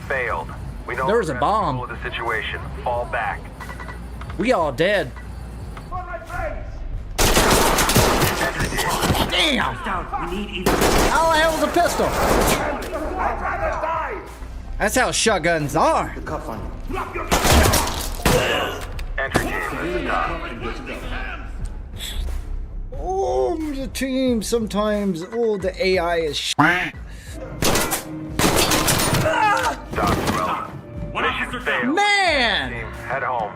failed. We know There was a bomb. of the situation. Fall back. We all dead. Damn! How the hell is a pistol? That's how shotguns are. Entry team at the top. Oh, the team sometimes. Oh, the AI is Dr. Mission failed. Man! Team, head home.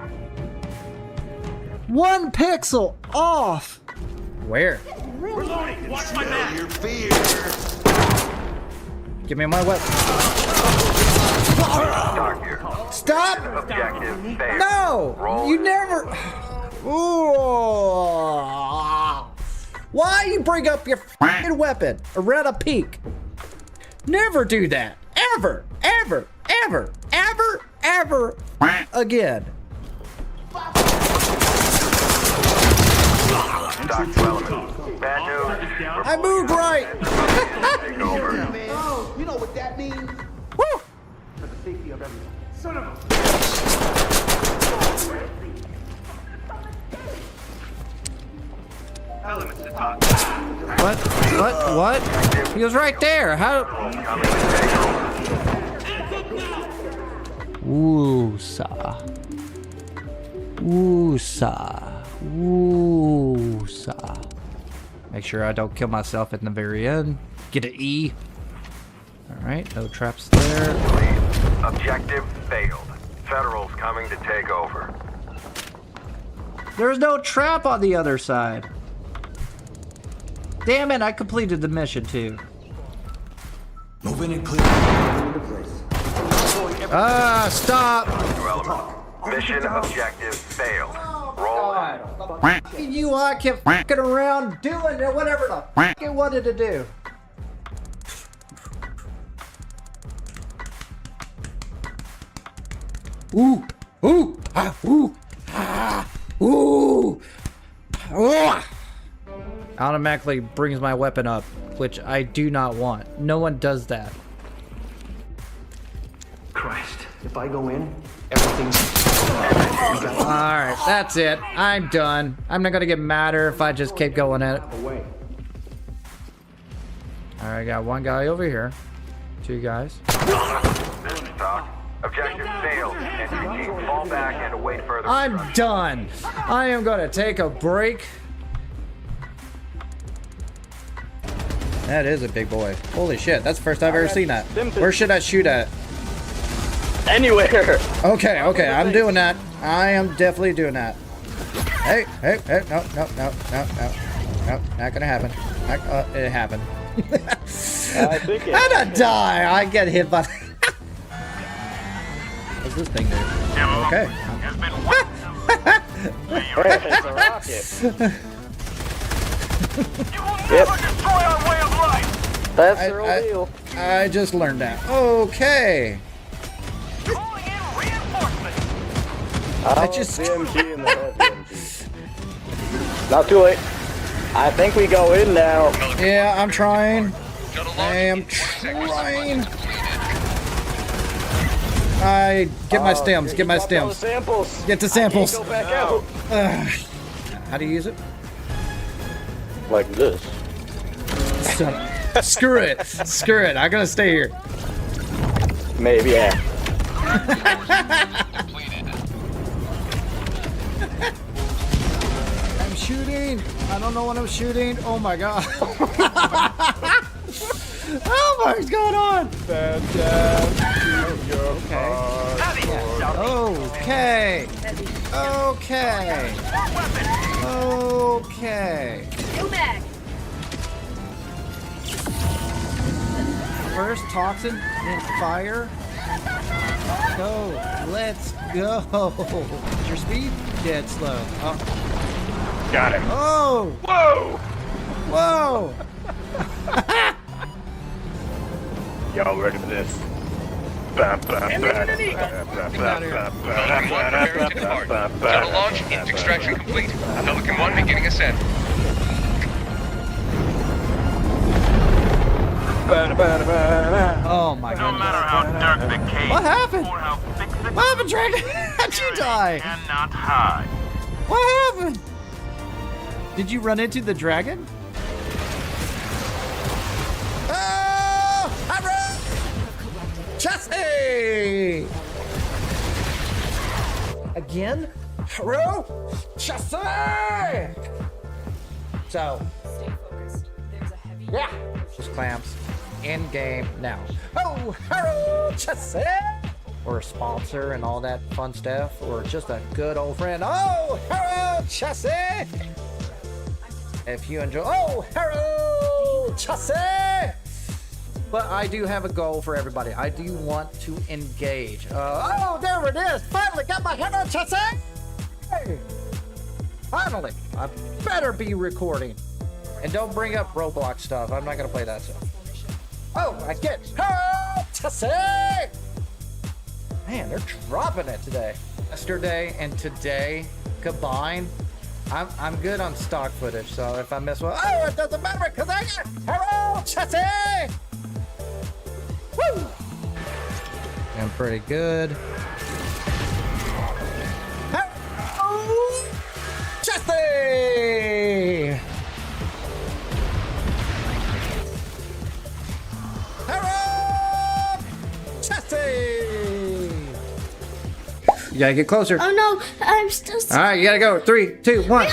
1 pixel off. Where? Watch my back. Your fear. Give me my weapon. Doctor. Stop! Objective failed. No! Roll. You never. Ooh. Why you bring up your f***ing weapon around a peak? Never do that. Ever, ever, ever, ever, ever again. Dr. Element. Bad news. I moved right. Take over. Oh, you know what that means? Woo! For the safety of everyone. Son of a... Elements to talk. What? He was right there. How? Woo-sa. Woo-sa. Woo-sa. Make sure I don't kill myself at the very end. Get an E. Alright, no traps there. Objective failed. Federals coming to take over. There's no trap on the other side. Damn it, I completed the mission too. Moving and clear. Stop! Mission objective failed. Roll. You I kept fucking around doing whatever the fuck I wanted to do. Ooh, ooh, ah, ooh, ah, ooh, ah. Automatically brings my weapon up, which I do not want. No one does that. Christ, if I go in, everything's... Alright, that's it. I'm done. I'm not gonna get madder if I just keep going at it. away. Alright, got one guy over here. 2 guys. This is Doc. Objective failed. Entry team, fall back and await further. I'm instructions. done. I am gonna take a break. That is a big boy. Holy shit, that's the first I've ever seen that. Where should I shoot at? Anywhere. Okay, I'm doing that. I am definitely doing that. Hey, no, not gonna happen. It happened. I think it. How'd I die? I get hit by... What's this thing do? Okay. It's a rocket. Yep. Destroy our way of life. That's the real deal. I just learned that. Okay. Calling in reinforcements. I just- BMG in the head, BMG. Not too late. I think we go in now. Yeah, I'm trying. I am trying. I get my stems. Get my Got those stems. samples. Get the samples. Go back out. How do you use it? Like this. Screw it. Screw it. I'm gonna stay here. Maybe, yeah. I'm shooting. I don't know what I'm shooting. Oh my god. Oh, what's going on? Okay. Okay. Okay. First toxin, then fire. Go. Let's go. Is your speed? Yeah, it's slow. Oh. Got him. Oh. Whoa! Whoa. Y'all ready for this? Shuttle launch and extraction complete. Pelican 1 beginning ascent. Oh my No goodness. matter how dark the cave, What happened? or how thick the What happened, Dragon? How'd you die? cannot hide. What happened? Did you run into the dragon? Oh! Hurry! Jesse! Again? Hurry! Jesse! So, Stay focused. There's a heavy. yeah, just clamps. In game now. Oh, hello, Jesse! Or a sponsor and all that fun stuff, or just a good old friend. Oh, hello, Jesse! If you enjoy. Oh, hello, Jesse! But I do have a goal for everybody. I do want to engage. Oh, there it is! Finally got my hello, Jesse! Hey! Finally! I better be recording. And don't bring up Roblox stuff. I'm not gonna play that stuff. Oh, I get it. Oh, Jesse! Man, they're dropping it today. Yesterday and today combined, I'm good on stock footage. So if I miss one, oh, it doesn't matter because I got hello, Jesse! Woo! I'm pretty good. Hello, Jesse! Hello, Jesse! You gotta get closer. Oh no, I'm still. All right, you gotta go. 3, 2, 1.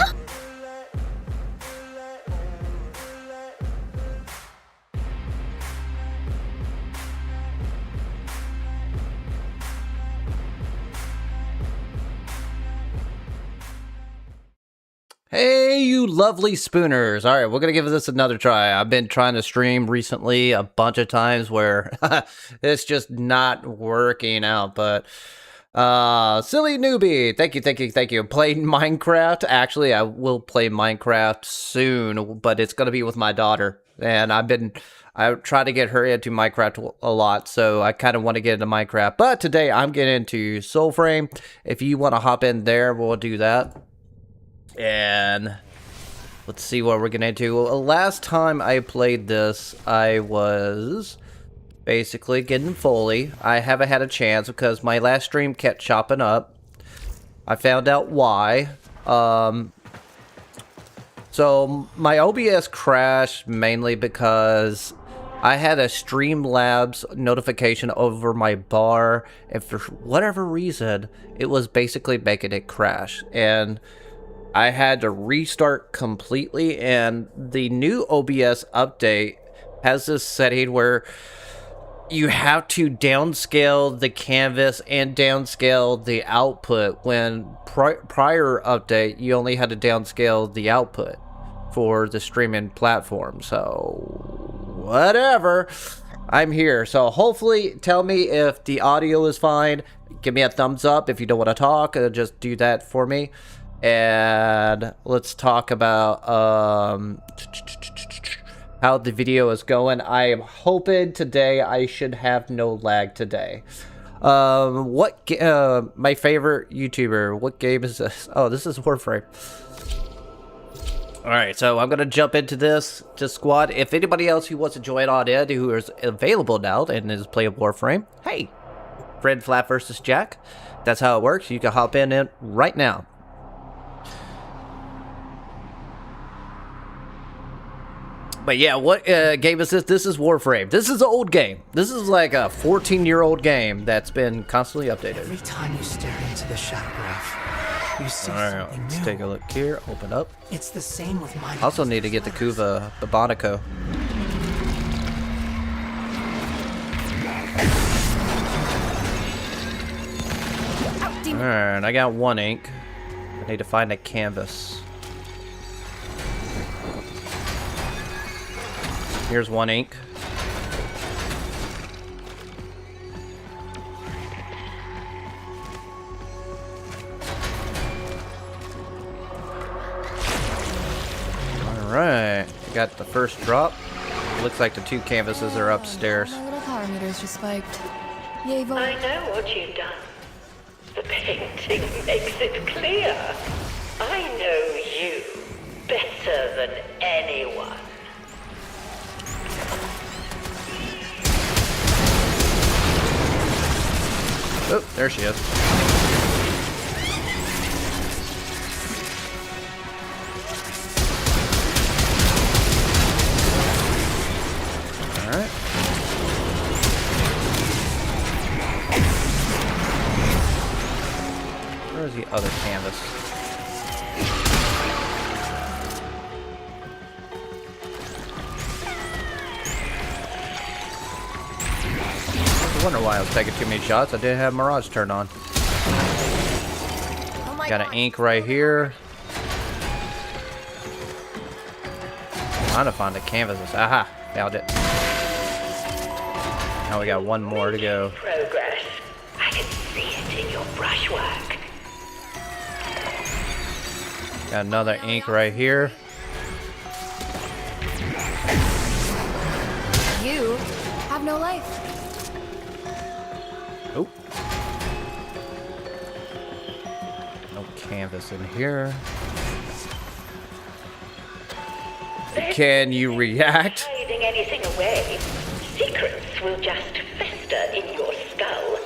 Hey, you lovely spooners. All right, we're going to give this another try. I've been trying to stream recently a bunch of times where it's just not working out, but silly newbie. Thank you. Playing Minecraft. Actually, I will play Minecraft soon, but it's going to be with my daughter. And I try to get her into Minecraft a lot, so I kind of want to get into Minecraft. But today I'm getting into WARFRAME. If you want to hop in there, we'll do that. And let's see what we're getting into. Well, last time I played this, I was basically getting fully. I haven't had a chance because my last stream kept chopping up. I found out why. So my OBS crashed mainly because I had a Streamlabs notification over my bar, and for whatever reason, it was basically making it crash. And I had to restart completely, and the new OBS update has this setting where you have to downscale the canvas and downscale the output, when prior update you only had to downscale the output for the streaming platform. So whatever, I'm here. So hopefully tell me if the audio is fine. Give me a thumbs up. If you don't want to talk, just do that for me. And let's talk about how the video is going. I am hoping today I should have no lag today. My favorite YouTuber, what game is this? Oh, this is WARFRAME. Alright, so I'm going to jump into this to squad. If anybody else who wants to join on in, who is available now and is playing WARFRAME, hey, friend flapvsjack. That's how it works. You can hop in right now. But yeah, what game is this? This is WARFRAME. This is an old game. This is like a 14-year-old game that's been constantly updated. Every time you stare into the shadowgraph, you see something Let's new. take a look here. Open up. It's the same with my. Also need to get the Kuva Babonico. Alright, I got 1 ink. I need to find a canvas. Here's 1 ink. Alright, got the first drop. Looks like the 2 canvases are upstairs. My little power meters just spiked. Yay, vote. I know what you've done. The painting makes it clear. I know you better than anyone. Oh, there she is. Alright. Where's the other canvas? I wonder why I was taking too many shots. I didn't have Mirage turned on. Oh my Got God. an ink right here. Trying to find the canvases. Aha! Found it. Now we got one more to go. Progress. I can see it in your brushwork. Got another ink right here. You have no life. Oh. No canvas in here. Can you react? Hiding anything away. Secrets will just fester in your skull.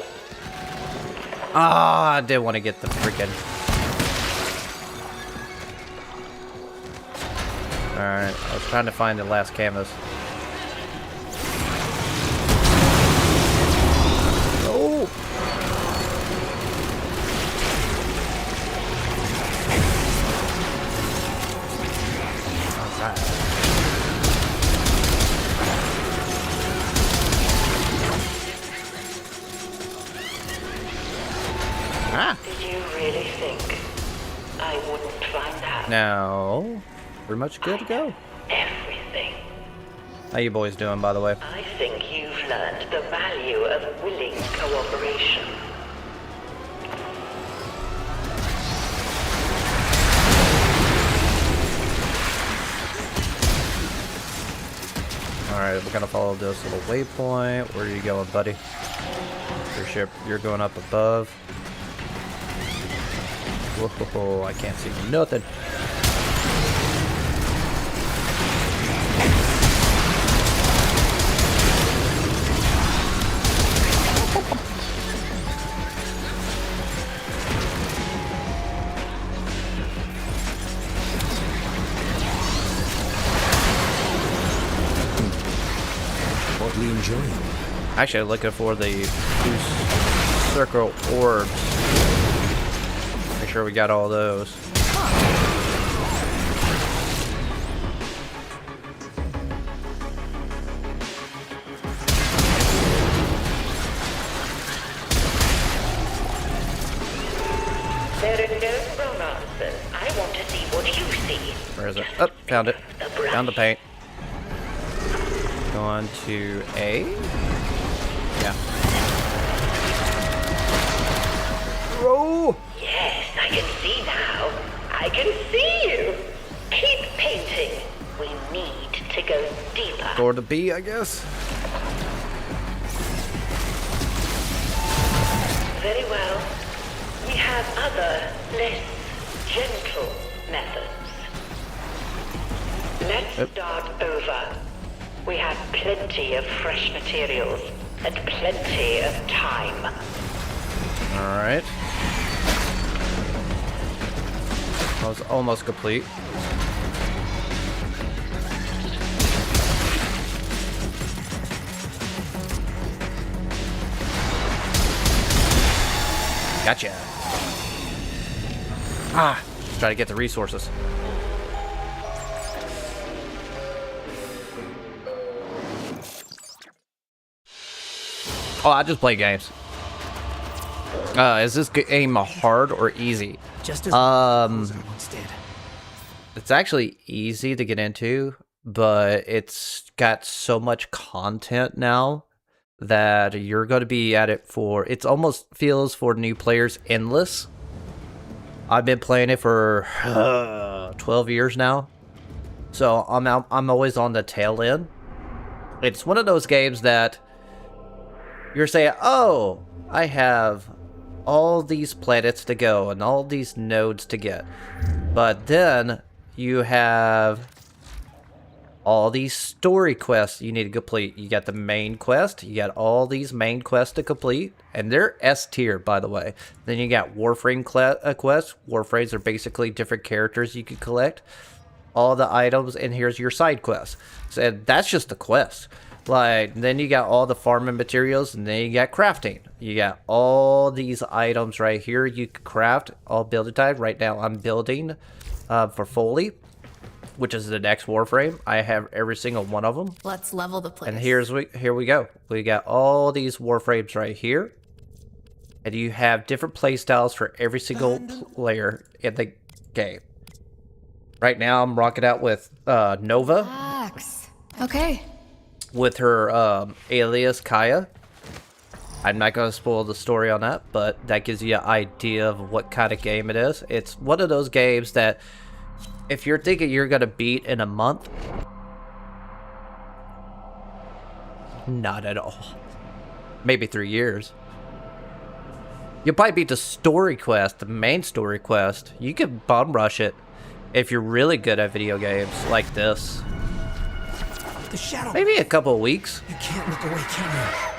Ah, I did want to get the freaking. Alright, I was trying to find the last canvas. Oh! Alright. Ah! Did you really think I wouldn't find out Now, we're much good to go. everything? How you boys doing, by the way? I think you've learned the value of willing cooperation. Alright, we're gonna follow this little waypoint. Where are you going, buddy? Your ship, you're going up above. Whoa, I can't see nothing. What we enjoying? Actually, looking for the two circle orbs. Make sure we got all those. There are no romances. I want to see what you see. Where is it? Oh, found it. Found the paint. Going to A. Yeah. Roll! Yes, I can see now. I can see you. Keep painting. We need to go deeper. Or to B, I guess. Very well. We have other, less gentle methods. Let's start over. We have plenty of fresh materials and plenty of time. Alright. I was almost complete. Gotcha. Ah, try to get the resources. Oh, I just play games. Is this game hard or easy? Just as I once did. It's actually easy to get into, but it's got so much content now that you're going to be at it for, it's almost feels for new players endless. I've been playing it for 12 years now, so I'm always on the tail end. It's one of those games that you're saying, oh, I have all these planets to go and all these nodes to get, but then you have all these story quests you need to complete. You got the main quest, you got all these main quests to complete, and they're S tier, by the way. Then you got Warframe quests. Warframes are basically different characters you can collect. All the items, and here's your side quests. So that's just the quest. Like, then you got all the farming materials, and then you got crafting. You got all these items right here you can craft, all building type. Right now I'm building for Foley, which is the next Warframe. I have every single one of them. Let's level the place. And here we go. We got all these Warframes right here. And you have different playstyles for every single player in the game. Right now I'm rocking out with Nova. Relax. Okay. With her alias Kaya. I'm not going to spoil the story on that, but that gives you an idea of what kind of game it is. It's one of those games that if you're thinking you're going to beat in a month, not at all. Maybe 3 years. You'll probably beat the story quest, the main story quest. You can bum rush it if you're really good at video games like this. The shadow. Maybe a couple of weeks. You can't look away, can you?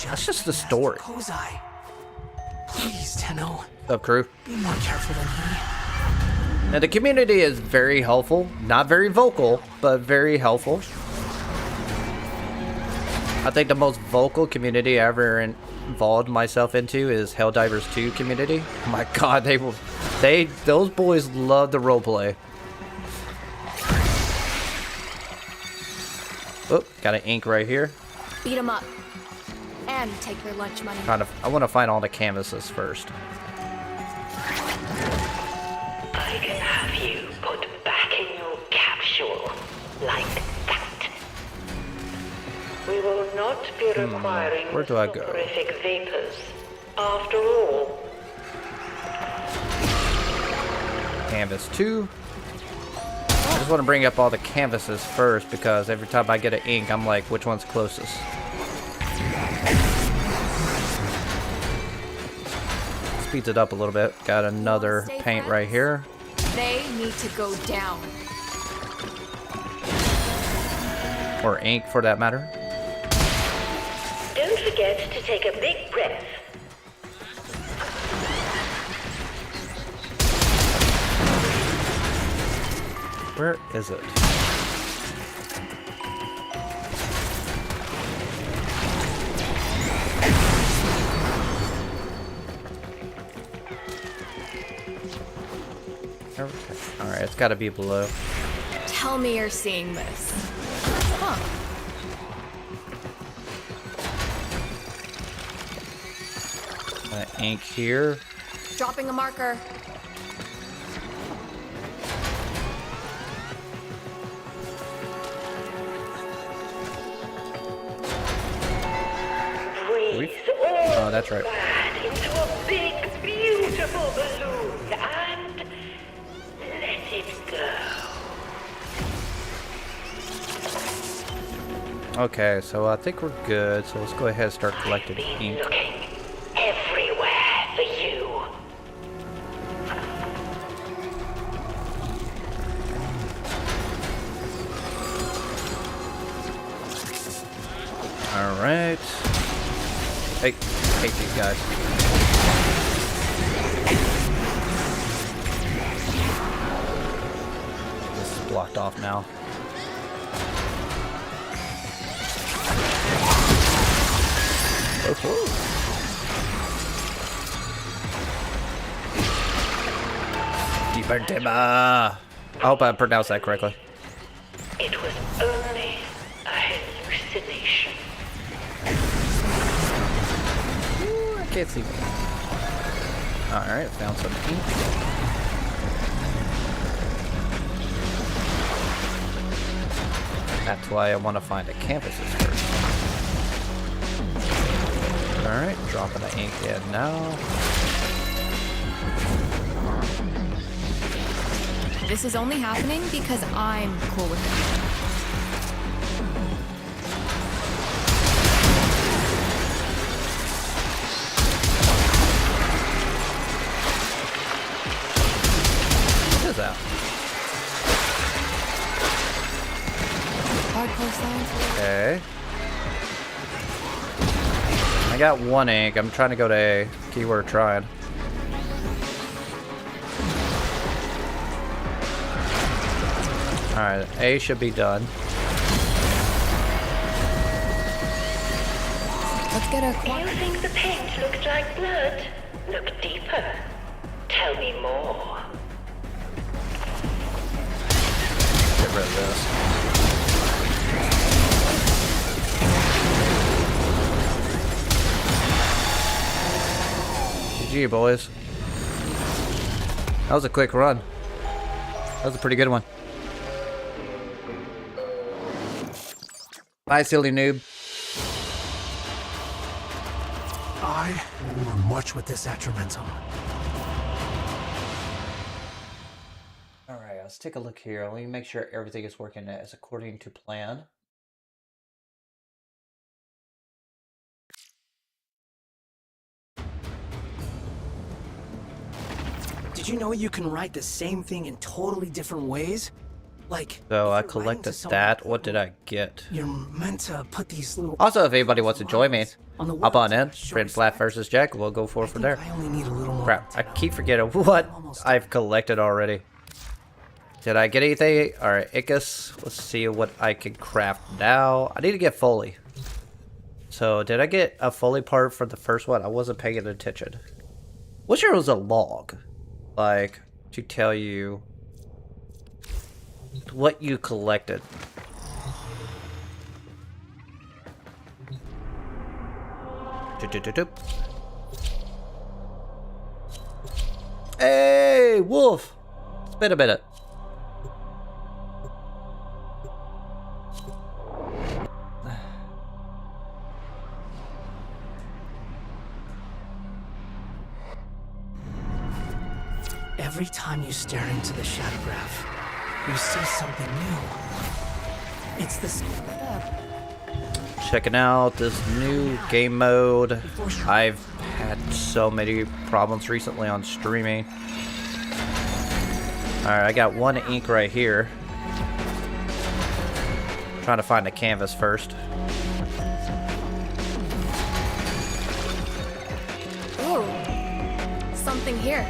That's just the story. Kozai. Please, Tenno. What's up, crew? Be more careful than he. Now, the community is very helpful. Not very vocal, but very helpful. I think the most vocal community I ever involved myself into is Helldivers 2 community. Oh my god, those boys love the roleplay. Oh, got an ink right here. Beat him up. And take your lunch money. I want to find all the canvases first. I can have you put back in your capsule like that. We will not be requiring where do I go? soporific vapors. After all, Canvas 2. I just want to bring up all the canvases first because every time I get an ink, I'm like, which one's closest? Speeds it up a little bit. Got another paint right here. They need to go down. Or ink, for that matter. don't forget to take a big breath. Where is it? Okay. Alright, it's gotta be below. Tell me you're seeing this. Huh. Ink here. Dropping a marker. Breathe all that's right. that into a big, beautiful balloon and let it go. Okay, so I think we're good. So let's go ahead and start collecting Been ink. looking everywhere for you. Alright. Hey, hate these guys. This is blocked off now. Deeper Dimmer. I hope I pronounced that correctly. It was only a hallucination. I can't see. Alright, found some ink. That's why I want to find the canvases first. Alright, dropping the ink in now. This is only happening because I'm cool with it. What is that? I got 1 ink. I'm trying to go to A. Keyword tried. Alright, A should be done. Let's get our You think the paint looked like blood? Look deeper. Tell me more. Get rid of this. GG, boys. That was a quick run. That was a pretty good one. Bye, silly noob. I will march with this Atramentum. Alright, let's take a look here. Let me make sure everything is working as according to plan. Did you know you can write the same thing in totally different ways? Like, So if I you're writing collected to someone that. What important, did I get? You're meant to put these little. Also, if anybody wants to join me, on the hop on words in. to show Friend Flat versus Jack. We'll go for from there. I only need a little more. Crap, I detail. keep forgetting what I've collected already. Did I get anything? Alright, Icus. Let's see what I can craft now. I need to get Foley. So, did I get a Foley part for the first one? I wasn't paying attention. Wish there was a log. Like, to tell you what you collected. Doop. Hey, wolf! It's been a minute. Every time you stare into the Shadowgraph, you see something new. It's this. Checking out this new game mode. I've had so many problems recently on streaming. Alright, I got 1 ink right here. Trying to find the canvas first. Ooh, something here.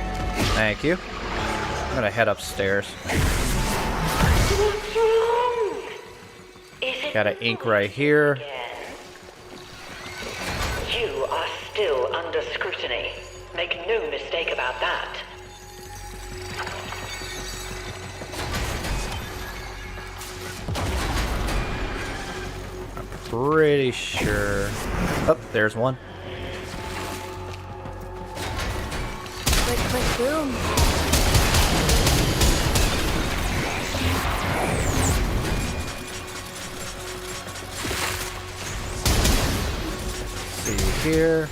Thank you. I'm gonna head upstairs. What's wrong? Is it Got an ink right here. again? You are still under scrutiny. Make no mistake about that. Pretty sure. Oh, there's one. Click, click, boom. See here.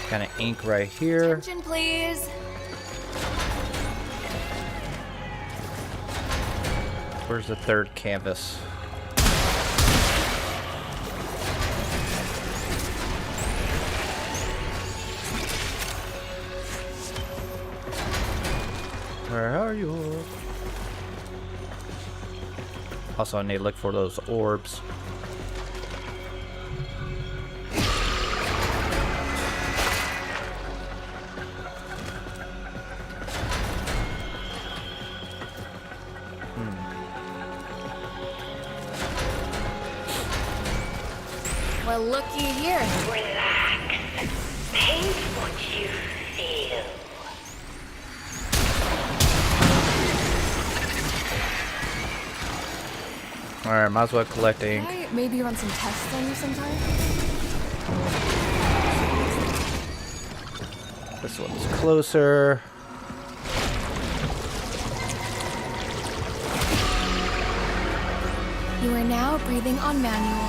Got an ink right here. Attention, please. Where's the 3rd canvas? Where are you? Also, I need to look for those orbs. Well, looky here. Relax. Paint what you feel. Alright, might as well collect ink. Can I maybe run some tests on you sometime? This one's closer. You are now breathing on manual.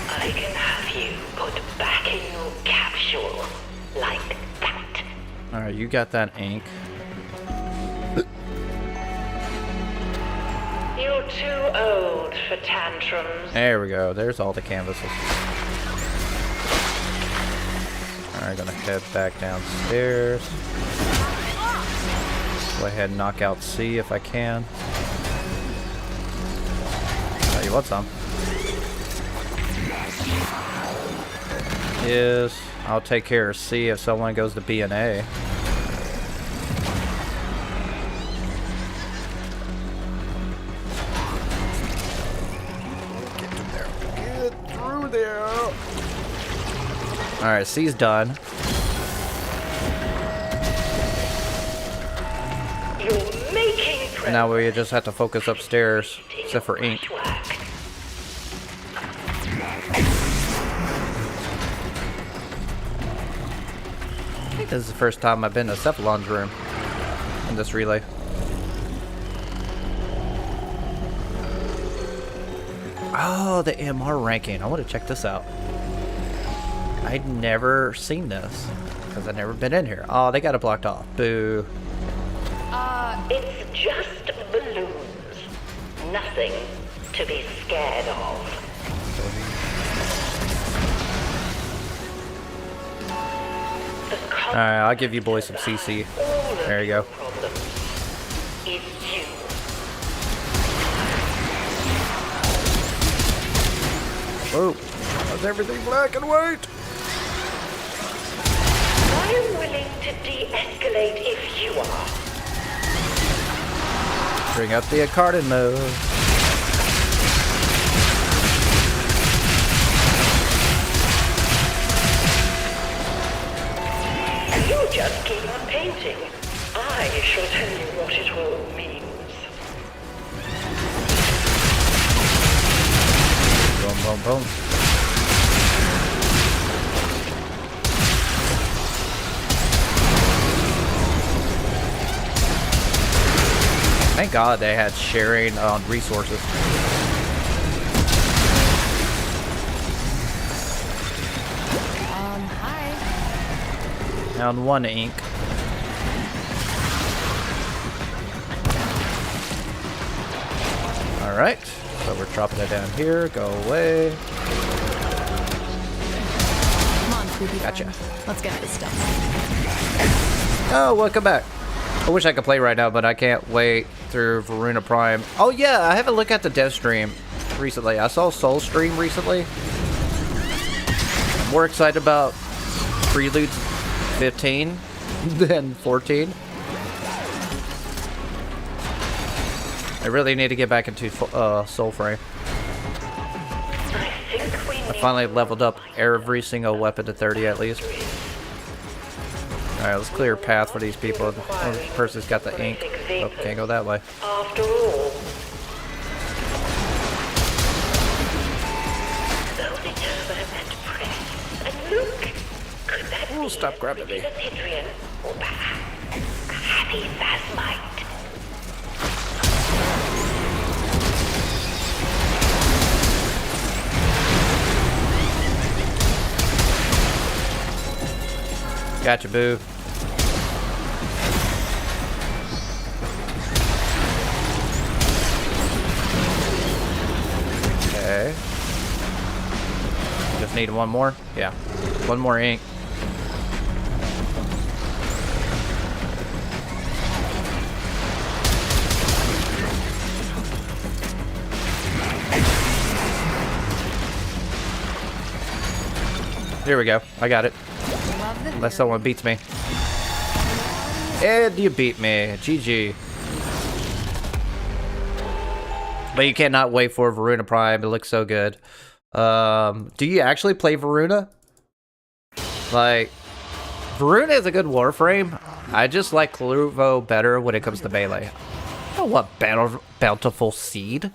I can have you put back in your capsule like that. Alright, you got that ink. You're too old for tantrums. There we go. There's all the canvases. Alright, gonna head back downstairs. Go ahead and knock out C if I can. Tell you what, some. is I'll take care of C if someone goes to B and A. Get through there. Alright, C's done. You're making And now we just have to focus upstairs, except for ink. I think this is the first time I've been to Cephalon's room in this relay. Oh, the MR ranking. I want to check this out. I'd never seen this because I've never been in here. Oh, they got it blocked off. Boo. It's just balloons. Nothing to be scared of. Alright, I'll give you boys some CC. There you go. Is you. Whoa. How's everything black and white? I am willing to de-escalate if you are. Bring up the Acardin mode. You just keep on painting. I shall tell you what it all means. Boom, boom, boom. Thank God they had sharing on resources. Hi. Down one ink. Alright, so we're dropping it down here. Go away. Come on, Spooky Gotcha. friend. Let's get this done. Oh, welcome back. I wish I could play right now, but I can't wait through Varuna Prime. Oh yeah, I haven't looked at the dev stream recently. I saw Soul stream recently. I'm more excited about Prelude 15 than 14. I really need to get back into Soulframe. I finally leveled up every single weapon to 30 at least. Alright, let's clear a path for these people. Oh, this person's got the ink. Oh, can't go that way. After all, slowly turn and press. And look, could that Oh, be stop grabbing me. a Hydrian, or perhaps a happy Phasmite? Gotcha, boo. Okay. Just need one more? Yeah. One more ink. There we go. I got it. Love the Unless someone beats me. And you beat me. GG. But you cannot wait for Varuna Prime. It looks so good. Do you actually play Varuna? Like, Varuna is a good Warframe. I just like Cluvo better when it comes to melee. I don't want Bountiful Seed.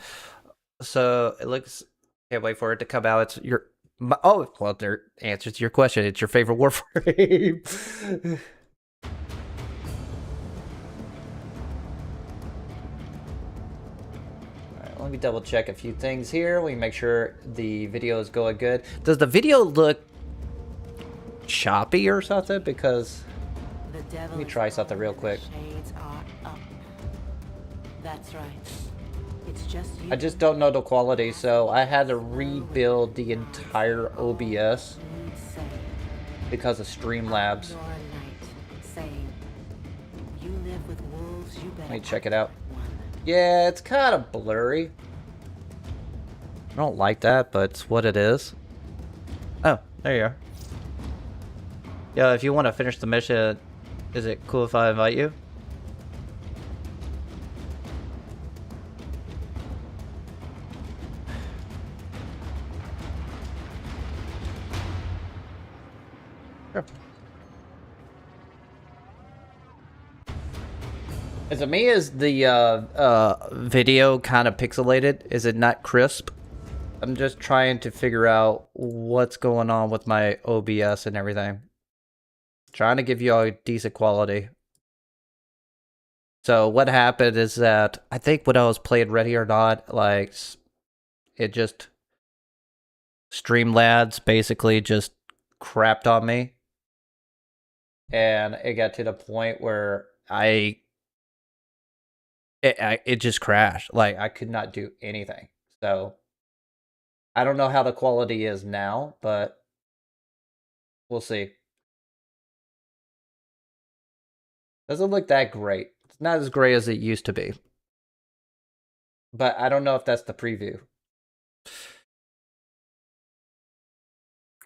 So, it looks... Can't wait for it to come out. It's your... Oh, well, there answers to your question. It's your favorite Warframe. Alright, let me double check a few things here. We make sure the video is going good. Does the video look choppy or something? Because let me try something real quick. Shades are up. That's right. It's just you. I just don't know the quality, so I had to rebuild the entire OBS because of Streamlabs. Let me check it out. Yeah, it's kind of blurry. I don't like that, but it's what it is. There you are. Yeah, if you want to finish the mission, is it cool if I invite you? Sure. Is it me? Is the video kind of pixelated? Is it not crisp? I'm just trying to figure out what's going on with my OBS and everything. Trying to give you all decent quality. So what happened is that I think when I was playing Ready or Not, like it just Streamlabs basically just crapped on me, and it got to the point where it just crashed. Like I could not do anything. So I don't know how the quality is now, but we'll see. Doesn't look that great. It's not as great as it used to be. But I don't know if that's the preview.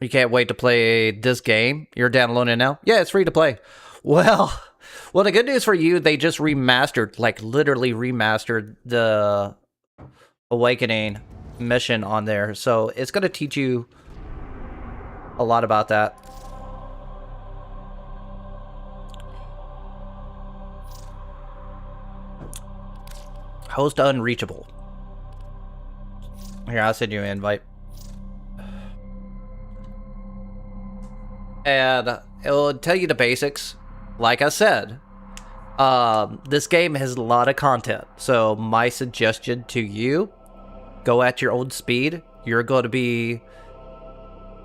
You can't wait to play this game? You're downloading it now? Yeah, it's free to play. Well, the good news for you, they just remastered, like literally remastered the Awakening mission on there. So it's going to teach you a lot about that. Host unreachable. Here, I'll send you an invite. And it will tell you the basics. Like I said, this game has a lot of content. So my suggestion to you, go at your own speed. You're going to be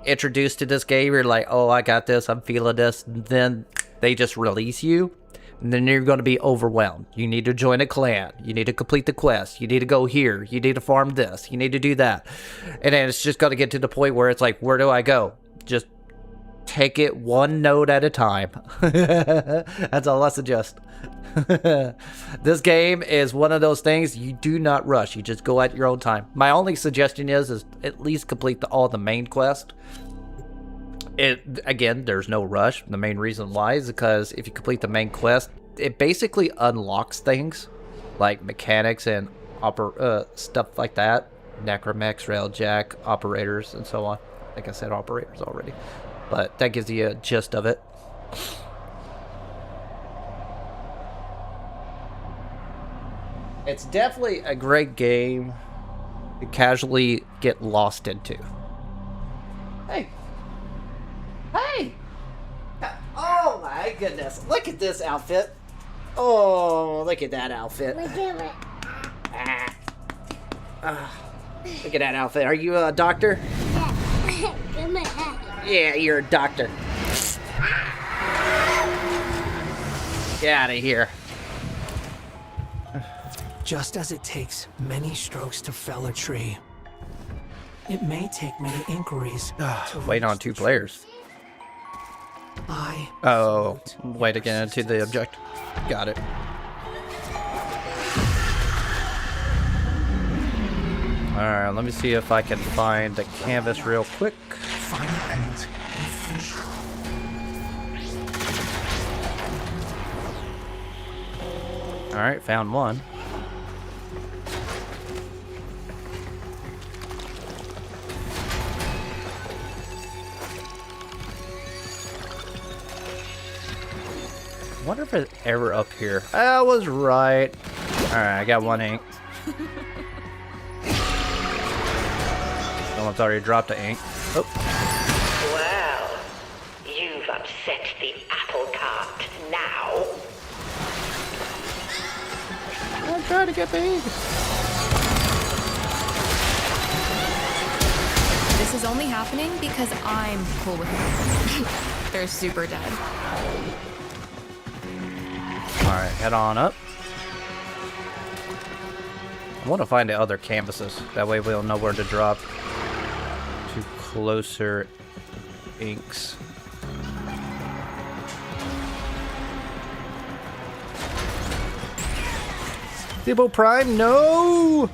introduced to this game. You're like, oh, I got this. I'm feeling this. Then they just release you. And then you're going to be overwhelmed. You need to join a clan. You need to complete the quest. You need to go here. You need to farm this. You need to do that. And then it's just going to get to the point where it's like, where do I go? Just take it one node at a time. That's all I suggest. This game is one of those things you do not rush. You just go at your own time. My only suggestion is at least complete all the main quest. Again, there's no rush. The main reason why is because if you complete the main quest, it basically unlocks things like mechanics and stuff like that. Necromex, Railjack, operators, and so on. Like I said, operators already. But that gives you a gist of it. It's definitely a great game to casually get lost into. Hey! Hey! Oh my goodness. Look at this outfit. Oh, look at that outfit. Look at it. Look at that outfit. Are you a doctor? Yeah. Come on. Yeah, you're a doctor. Get out of here. Just as it takes many strokes to fell a tree, it may take many inquiries to Wait on 2 players. Oh, way to get into the object. Got it. Alright, let me see if I can find the canvas real quick. Alright, found one. I wonder if it's ever up here. I was right. Alright, I got 1 ink. Someone's already dropped the ink. Oh. Well, you've upset the apple cart now. I'm trying to get the ink. This is only happening because I'm cool with it. They're super dead. Alright, head on up. I want to find the other canvases. That way we'll know where to drop to closer inks. Debo Prime, no!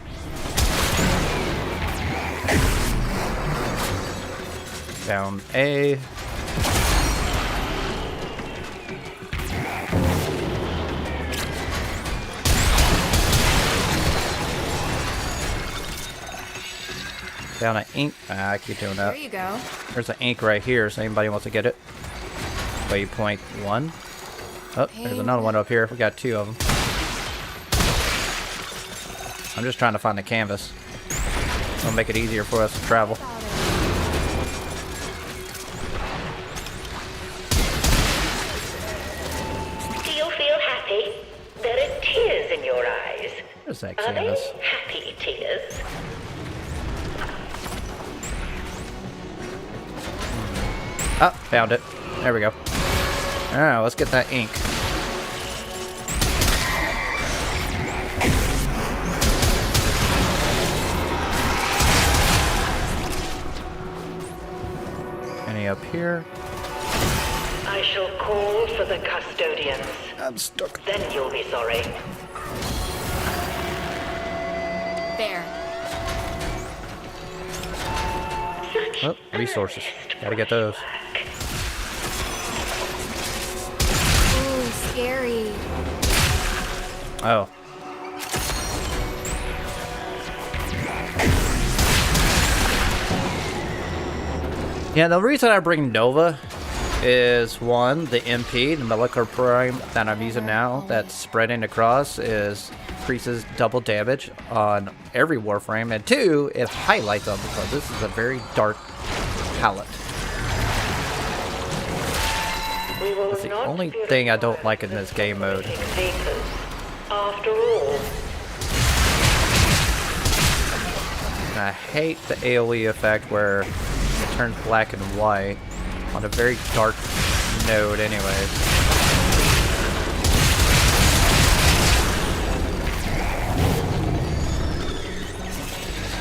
Down A. Down an ink. Ah, I keep doing that. There you go. There's an ink right here, so anybody wants to get it. Waypoint 1. Oh, there's another one up here. We got 2 of them. I'm just trying to find the canvas. It'll make it easier for us to travel. Do you feel happy? There are tears in your eyes. There's that Are canvas. they happy tears? Ah, found it. There we go. Alright, let's get that ink. Any up here? I shall call for the custodians. I'm stuck. Then you'll be sorry. There. Oh, resources. Gotta get those. Ooh, scary. Oh. Yeah, the reason I bring Nova is, one, the MP, the molecular prime that I'm using now, that's spreading across, increases double damage on every Warframe, and 2, it highlights them because this is a very dark palette. That's the only thing I don't like in this game mode. After all, And I hate the AoE effect where it turns black and white on a very dark node anyways.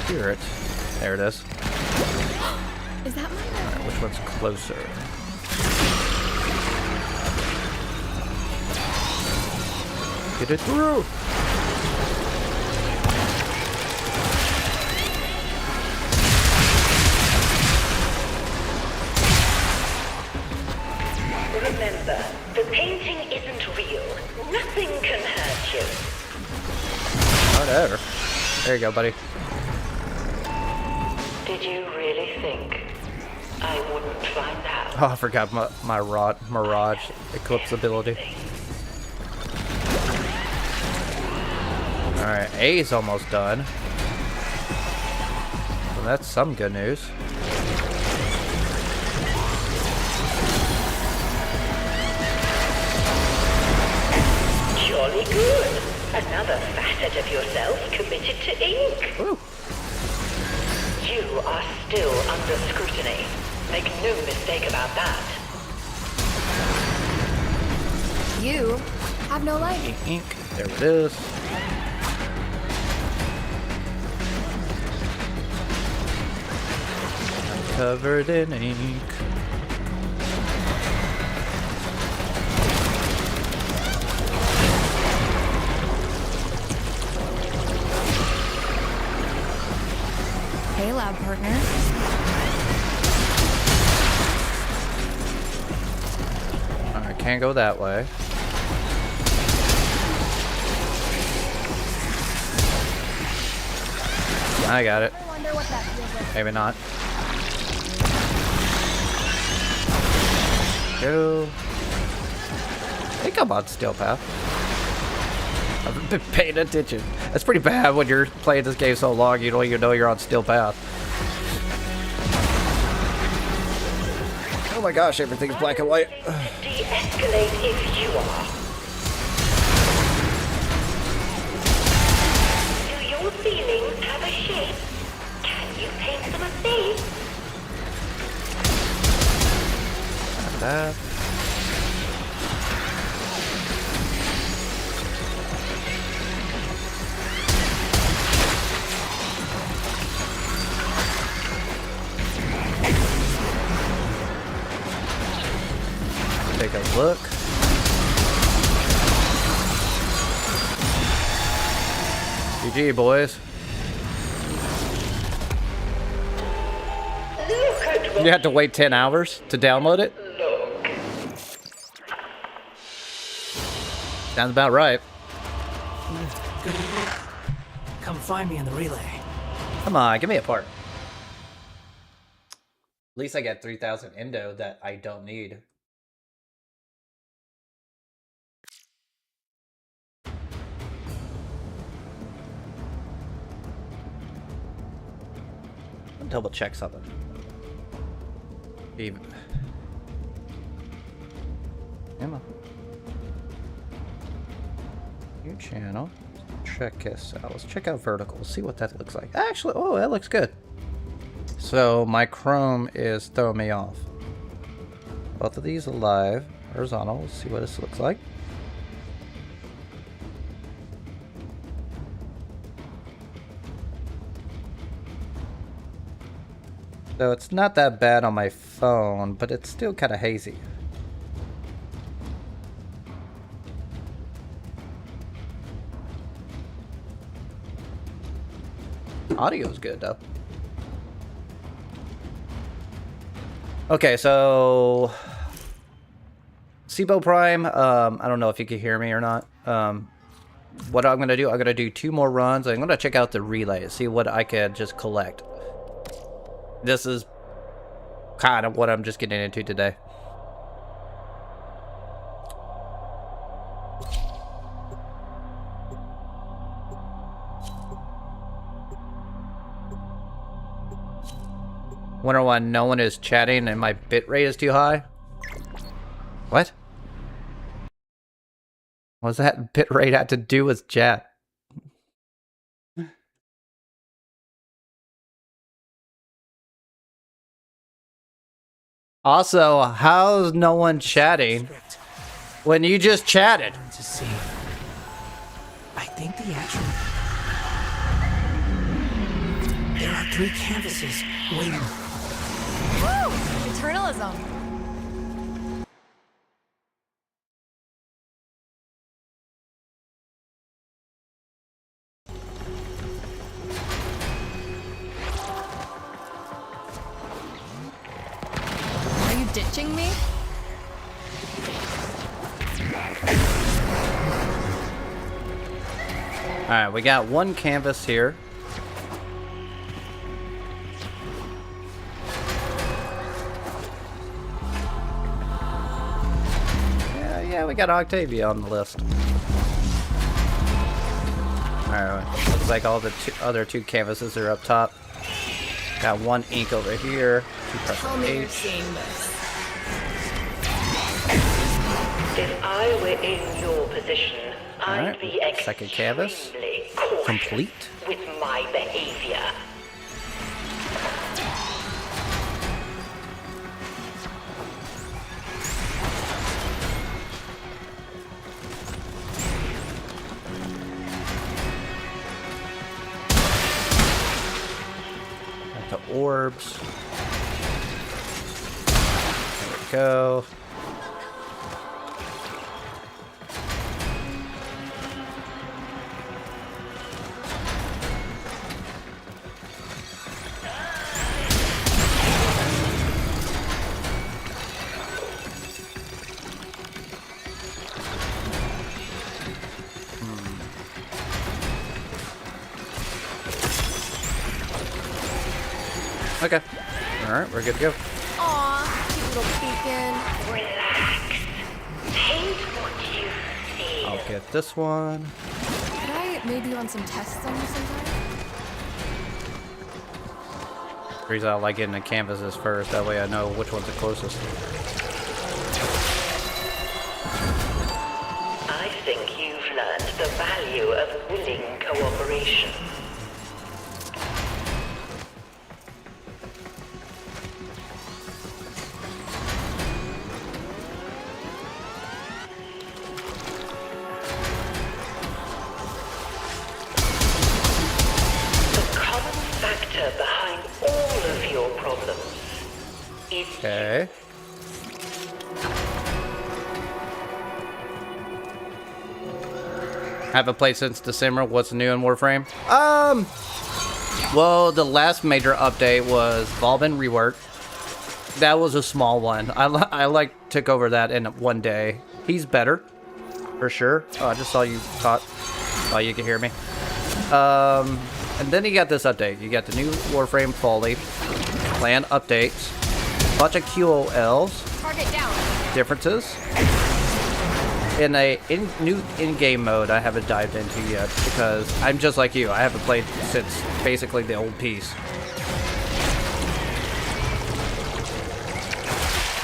Spirit. There it is. Is that my Alright, which one's closer? Get it through! remember, the painting isn't real. Nothing can hurt you. Whatever. There you go, buddy. Did you really think I wouldn't find out? Oh, I forgot my Mirage Eclipse ability. Alright, A's almost done. So that's some good news. Jolly good. Another facet of yourself committed to ink. Ooh. You are still under scrutiny. Make no mistake about that. You have no light. Ink. There it is. I'm covered in ink. Hey, lab partner. Alright, can't go that way. I got it. I wonder what that feels like. Maybe not. Go. I think I'm on Steel Path. I've been paying attention. That's pretty bad when you're playing this game so long you don't even know you're on Steel Path. Oh my gosh, everything's black and white. De-escalate if you are. Do your feelings have a shape? Can you paint them a face? Like that. Take a look. GG, boys. Look at You had to wait 10 hours to download it? Sounds about right. Come find me in the relay. Come on, give me a part. At least I got 3,000 endo that I don't need. I'll double check something. Even. Emma. New channel. Check this out. Let's check out vertical. See what that looks like. Actually, oh, that looks good. So my Chrome is throwing me off. Both of these are live. Horizontal. Let's see what this looks like. So it's not that bad on my phone, but it's still kind of hazy. Audio's good though. Okay, so SIBO Prime, I don't know if you can hear me or not. What I'm gonna do, I'm gonna do 2 more runs. I'm gonna check out the relay, see what I can just collect. This is kind of what I'm just getting into today. Wonder why no one is chatting and my bitrate is too high? What? What's that bitrate have to do with chat? Also, how's no one chatting when you just chatted? To see. I think the actual. There are 3 canvases waiting. Woo! Eternalism. Are you ditching me? Alright, we got 1 canvas here. Yeah, we got Octavia on the list. Alright, looks like all the other 2 canvases are up top. Got 1 ink over here. 2 Tell me you're H. seeing this. If I were in your position, I'd be second canvas. extremely cautious Complete. with my behavior. Got the orbs. There we go. Okay. Alright, we're good to go. Aw, cute little beacon. Relax. Paint what you feel. I'll get this one. Could I maybe run some tests on you sometime? The reason I like getting the canvases first, that way I know which one's the closest. I think you've learned the value of willing cooperation. Behind all of your problems is Okay. Haven't played since December. What's new in Warframe? Well, the last major update was Volbin rework. that was a small one. I like took over that in one day. He's better, for sure. Oh, I just saw you talk. Oh, you can hear me. And then you got this update. You got the new Warframe Folly, clan updates, bunch of QOLs, Target down. differences. In a new in-game mode I haven't dived into yet because I'm just like you. I haven't played since basically the old piece.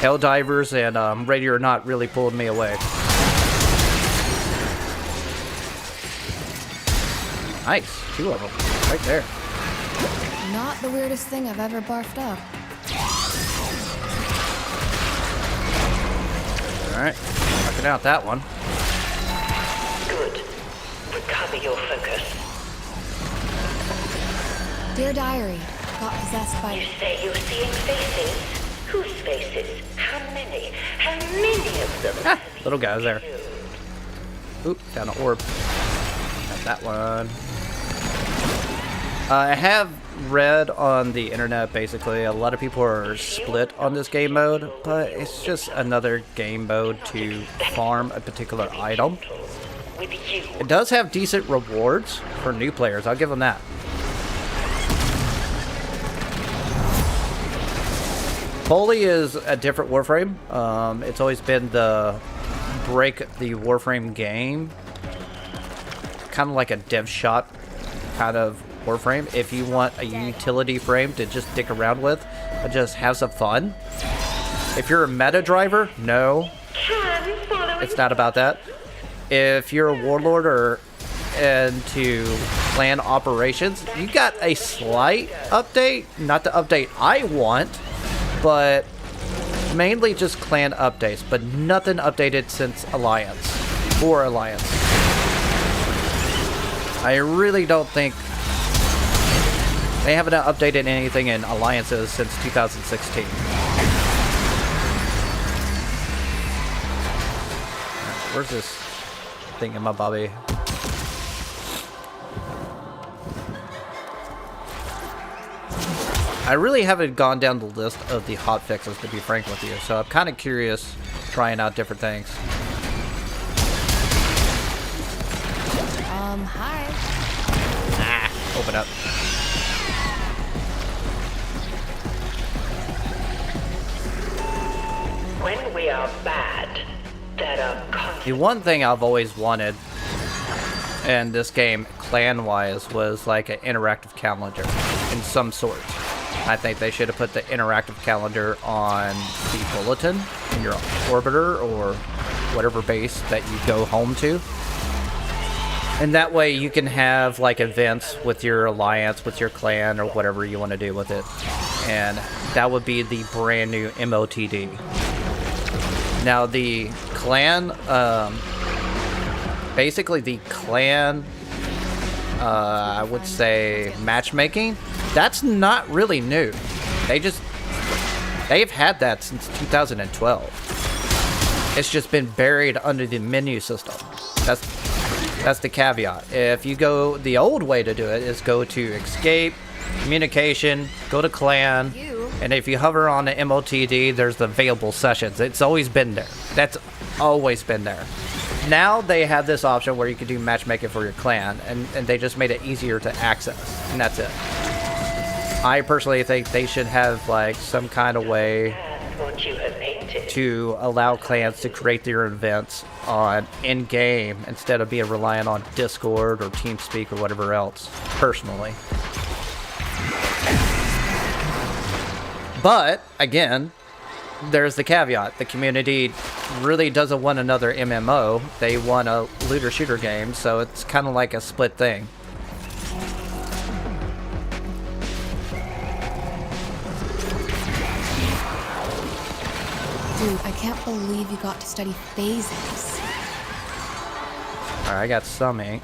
Helldivers and Ready or Not really pulled me away. Nice, 2 of them, right there. Not the weirdest thing I've ever barfed up. Alright, knocking out that one. Good. Recover your focus. Dear Diary, got possessed by... You say you're seeing faces? Whose faces? How many? How many of them? Ah, little guy's there. Oop, down an orb. Got that one. I have read on the internet, basically, a lot of people are split on this game mode, but it's just another game mode to farm a particular item. It does have decent rewards for new players, I'll give them that. Foley is a different Warframe. It's always been the break the Warframe game. Kind of like a dev shop kind of Warframe. If you want a utility frame to just dick around with and just have some fun. If you're a meta driver, no. It's not about that. If you're a warlord or into clan operations, you got a slight update. Not the update I want, but mainly just clan updates, but nothing updated since Alliance or Alliance. I really don't think they haven't updated anything in Alliances since 2016. Where's this thing in my bobby? I really haven't gone down the list of the hot fixes, to be frank with you, so I'm kind of curious trying out different things. Hi. Ah, open up. When we are bad, there are The one thing I've always wanted in this game, clan-wise, was like an interactive calendar in some sort. I think they should have put the interactive calendar on the bulletin in your orbiter or whatever base that you go home to. And that way you can have like events with your alliance, with your clan, or whatever you want to do with it. And that would be the brand new MOTD. Now the clan, basically the clan, I would say matchmaking, that's not really new. They've had that since 2012. It's just been buried under the menu system. That's the caveat. If you go, the old way to do it is go to escape, communication, go to clan, and if you hover on the MOTD, there's the available sessions. It's always been there. That's always been there. Now they have this option where you can do matchmaking for your clan, and they just made it easier to access, and that's it. I personally think they should have like some kind of way to allow clans to create their events on in-game instead of being reliant on Discord or TeamSpeak or whatever else, personally. But, again, there's the caveat. The community really doesn't want another MMO. They want a looter-shooter game, so it's kind of like a split thing. Dude, I can't believe you got to study phases. Alright, I got some ink.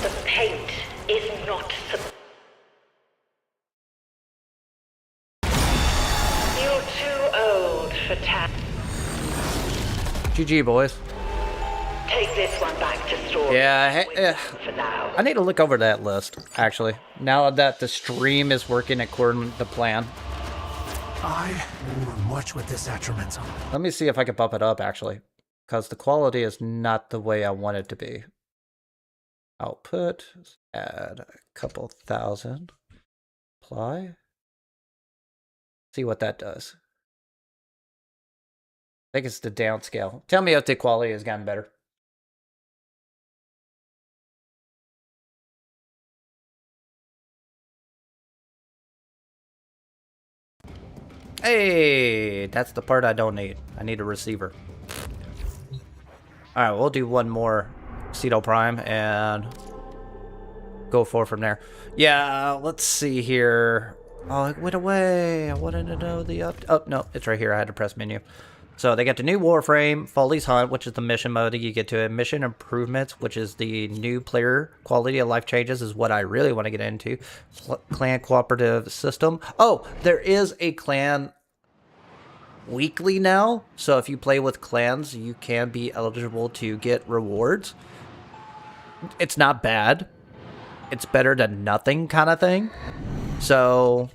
The paint is not You're too old for tap. GG, boys. Take this one back to store. Yeah, For now. I need to look over that list, actually. Now that the stream is working according to plan. I will march with this Atramental. Let me see if I can bump it up, actually. Because the quality is not the way I want it to be. Output. Add a couple thousand. Apply. See what that does. I think it's the downscale. Tell me if the quality has gotten better. Hey, that's the part I don't need. I need a receiver. Alright, we'll do one more Ceto Prime and go forward from there. Yeah, let's see here. Oh, it went away. I wanted to know the up. Oh, no, it's right here. I had to press menu. So they got the new Warframe, Foley's Hunt, which is the mission mode that you get to it. Mission Improvements, which is the new player quality of life changes, is what I really want to get into. Clan Cooperative System. Oh, there is a clan weekly now. So if you play with clans, you can be eligible to get rewards. It's not bad. It's better than nothing kind of thing. So...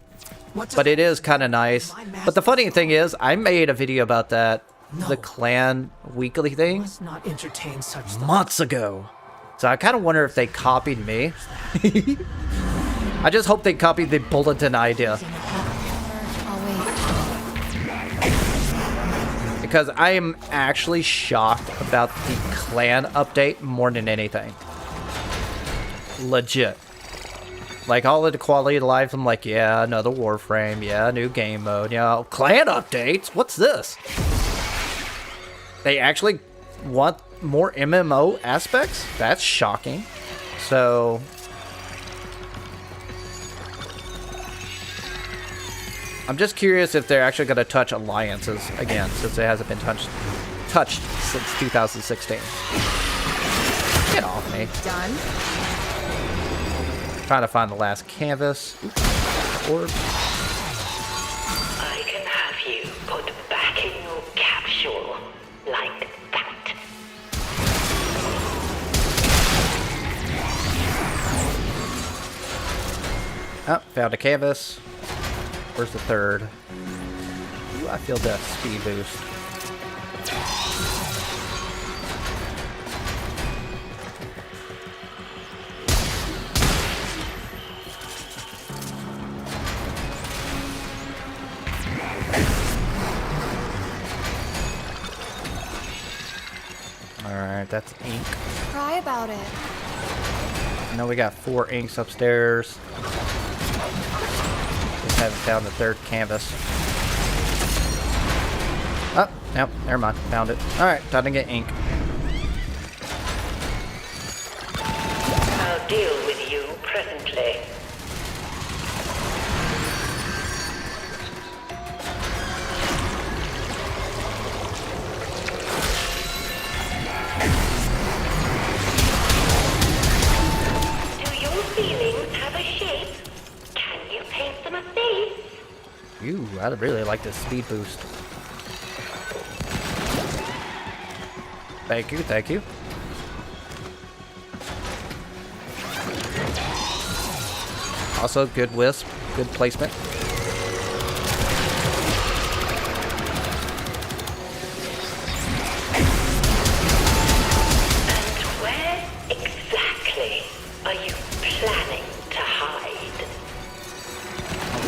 but it is kind of nice. But the funny thing is, I made a video about that, the clan weekly thing, Not entertain such months ago. So I kind of wonder if they copied me. I just hope they copied the bulletin idea. I'll wait. Because I am actually shocked about the clan update more than anything. Legit. Like, all of the quality of life, I'm like, yeah, another Warframe, yeah, new game mode, yeah, clan updates, what's this? They actually want more MMO aspects? That's shocking. So... I'm just curious if they're actually going to touch alliances again, since it hasn't been touched since 2016. Get off me. Done. Trying to find the last canvas. Orb. I can have you put back in your capsule like that. Oh, found a canvas. Where's the third? Ooh, I feel that speed boost. Alright, that's ink. Cry about it. I know we got 4 inks upstairs. Just haven't found the third canvas. Oh, nope, never mind. Found it. Alright, time to get ink. I'll deal with you presently. Ooh, I really like this speed boost. Thank you, thank you. Also, good wisp, good placement. And where exactly are you planning to hide?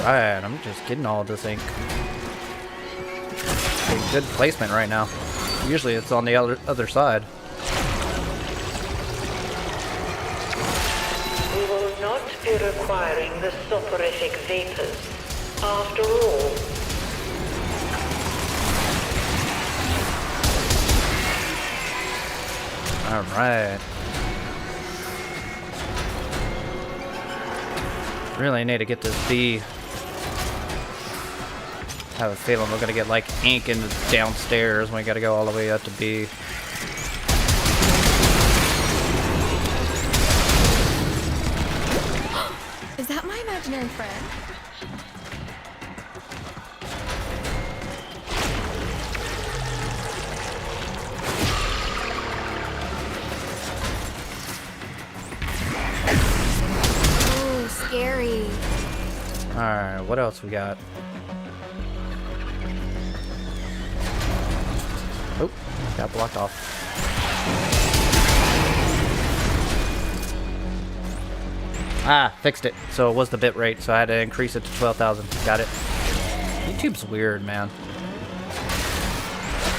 Alright, I'm just getting all this ink. Getting good placement right now. Usually it's on the other side. We will not be requiring the soporific vapors after all. Alright. Really need to get this B. I have a feeling we're gonna get like ink in the downstairs when we gotta go all the way up to B. Is that my imaginary friend? Alright, what else we got? Oh, got blocked off. Ah, fixed it. So it was the bit rate, so I had to increase it to 12,000. Got it. YouTube's weird, man.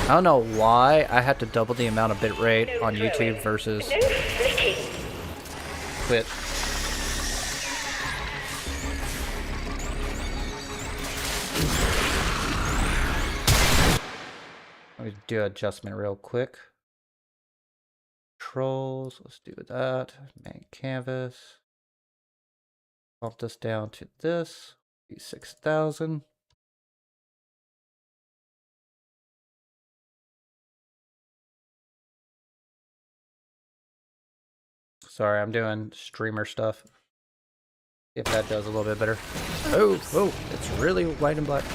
I don't know why I had to double the amount of bit rate on YouTube versus Twitch. Let me do adjustment real quick. Controls, let's do that. Main canvas. Bump this down to this. 6,000. Sorry, I'm doing streamer stuff. If that does a little bit better. Oh, oh, it's really white and black.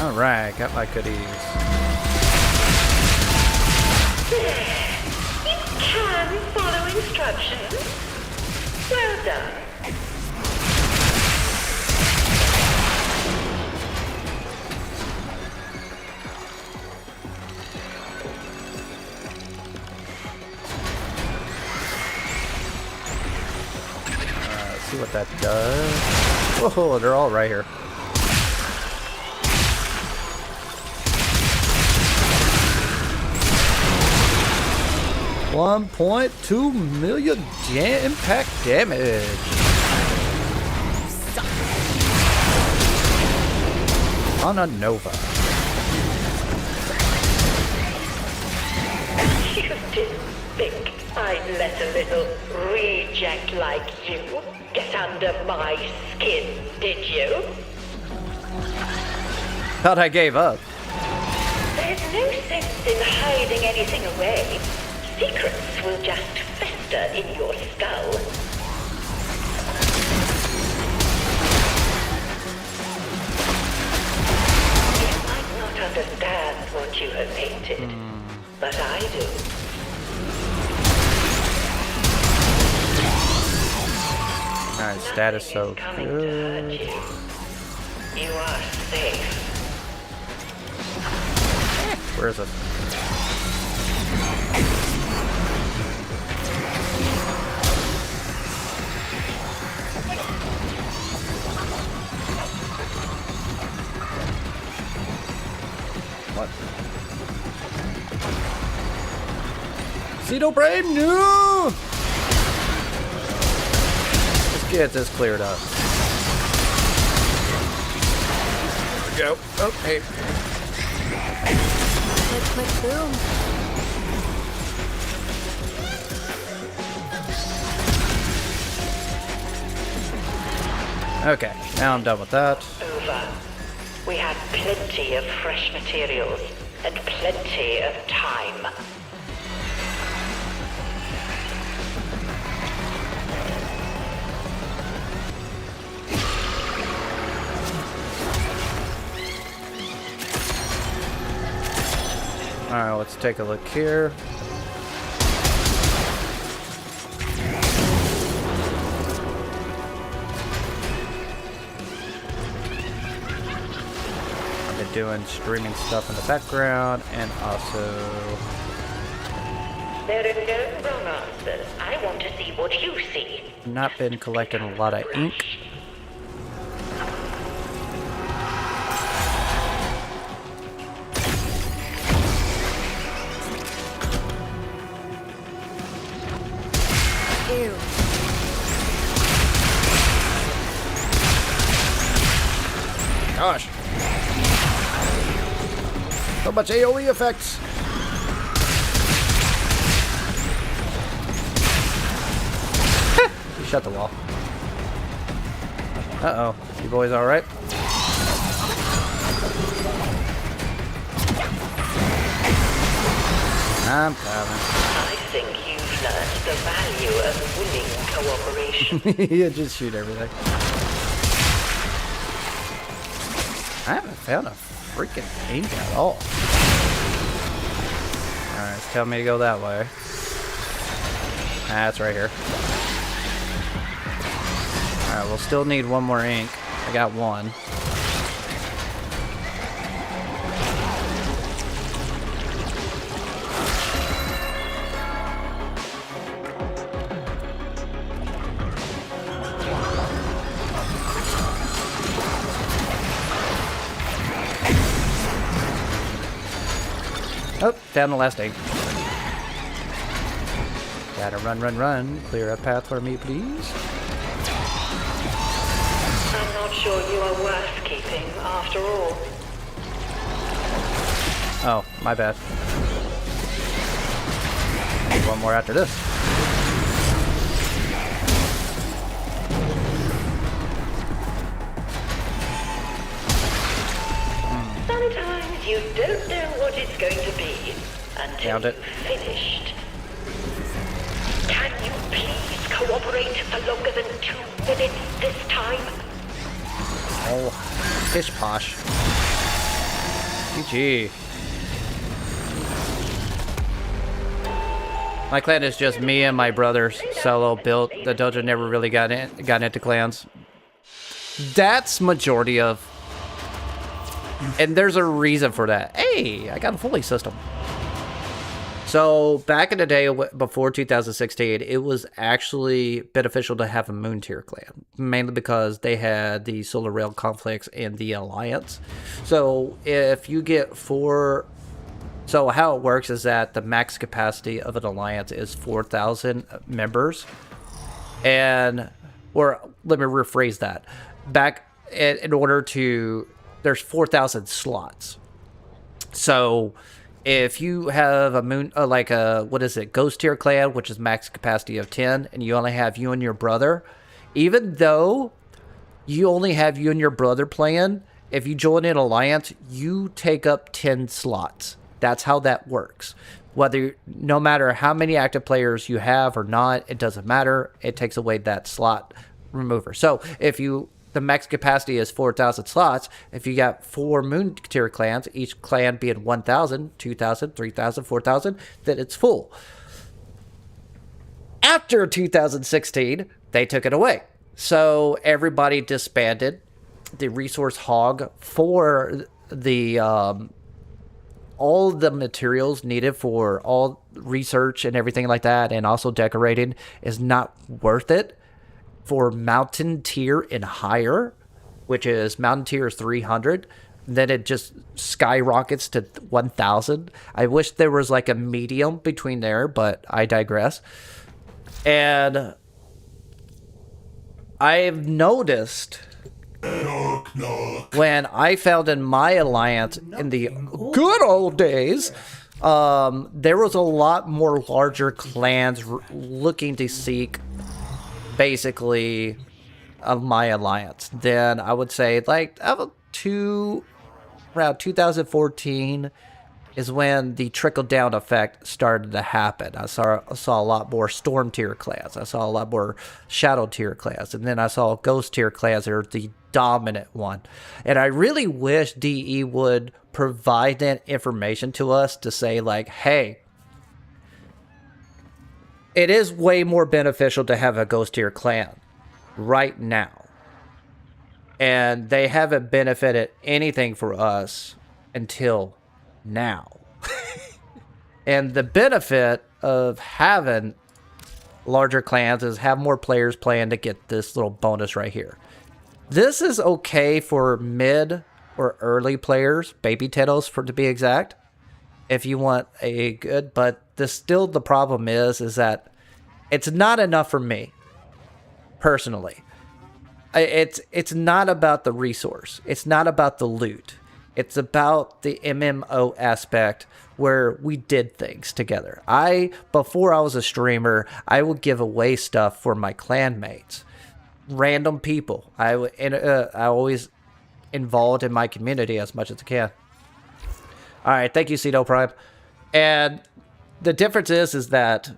Alright, got my goodies. Can follow instructions. Well done. Let's see what that does. Whoa, they're all right here. $1.2 million impact damage. On a Nova. You didn't think I'd let a little reject like you get under my skin, did you? Thought I gave up. There's no sense in hiding anything away. Secrets will just fester in your skull. You might not understand what you have painted, but I do. Alright, status so good. You are safe. Where is it? What? Cedo Brain, no! Let's get this cleared up. There we go. Oh, hey. Click, click, boom. Okay, now I'm done with that. Over. We had plenty of fresh materials and plenty of time. Alright, let's take a look here. I've been doing streaming stuff in the background and also... There are no wrong answers. I want to see what you see. not been collecting a lot of ink. Ew. Gosh. So much AoE effects. Shut the wall. Uh-oh. You boys alright? I'm coming. I think you've learned the value of winning cooperation. Yeah, just shoot everything. I haven't found a freaking ink at all. Alright, tell me to go that way. That's right here. Alright, we'll still need one more ink. I got one. Oh, found the last ink. Gotta run, run, run. Clear a path for me, please. I'm not sure you are worth keeping after all. Oh, my bad. One more after this. Sometimes you don't know what it's going to be until Found it. you've finished. Can you please cooperate for longer than 2 minutes this time? Oh, fish posh. GG. My clan is just me and my brothers solo built. The dojo never really got into clans. That's majority of. And there's a reason for that. Hey, I got a fully system. So back in the day before 2016, it was actually beneficial to have a Moon Tier clan, mainly because they had the Solar Rail conflicts and the Alliance. So if you get 4, so how it works is that the max capacity of an Alliance is 4,000 members, and or let me rephrase that. Back in order to, there's 4,000 slots. So if you have a moon, like a, what is it, Ghost Tier clan, which is max capacity of 10, and you only have you and your brother, even though you only have you and your brother playing, if you join an alliance, you take up 10 slots. That's how that works. Whether, no matter how many active players you have or not, it doesn't matter. It takes away that slot remover. So if you, the max capacity is 4,000 slots. If you got 4 Moon Tier clans, each clan being 1,000, 2,000, 3,000, 4,000, then it's full. After 2016, they took it away. So everybody disbanded. The resource hog for the all the materials needed for all research and everything like that, and also decorating, is not worth it. For mountain tier and higher, which is mountain tier is 300, then it just skyrockets to 1,000. I wish there was like a medium between there, but I digress. And I've noticed when I found in my alliance in the good old days, there was a lot more larger clans looking to seek basically of my alliance. Then I would say like around 2014 is when the trickle down effect started to happen. I saw a lot more Storm Tier clans. I saw a lot more Shadow Tier clans, and then I saw Ghost Tier clans that are the dominant one. And I really wish DE would provide that information to us to say like, hey, it is way more beneficial to have a Ghost Tier clan right now. And they haven't benefited anything for us until now. And the benefit of having larger clans is have more players playing to get this little bonus right here. This is okay for mid or early players, baby Teddos to be exact, if you want a good, but the problem is that it's not enough for me personally. It's not about the resource. It's not about the loot. It's about the MMO aspect where we did things together. Before I was a streamer, I would give away stuff for my clan mates, random people. I always involved in my community as much as I can. All right, thank you, Cedo Prime. And the difference is that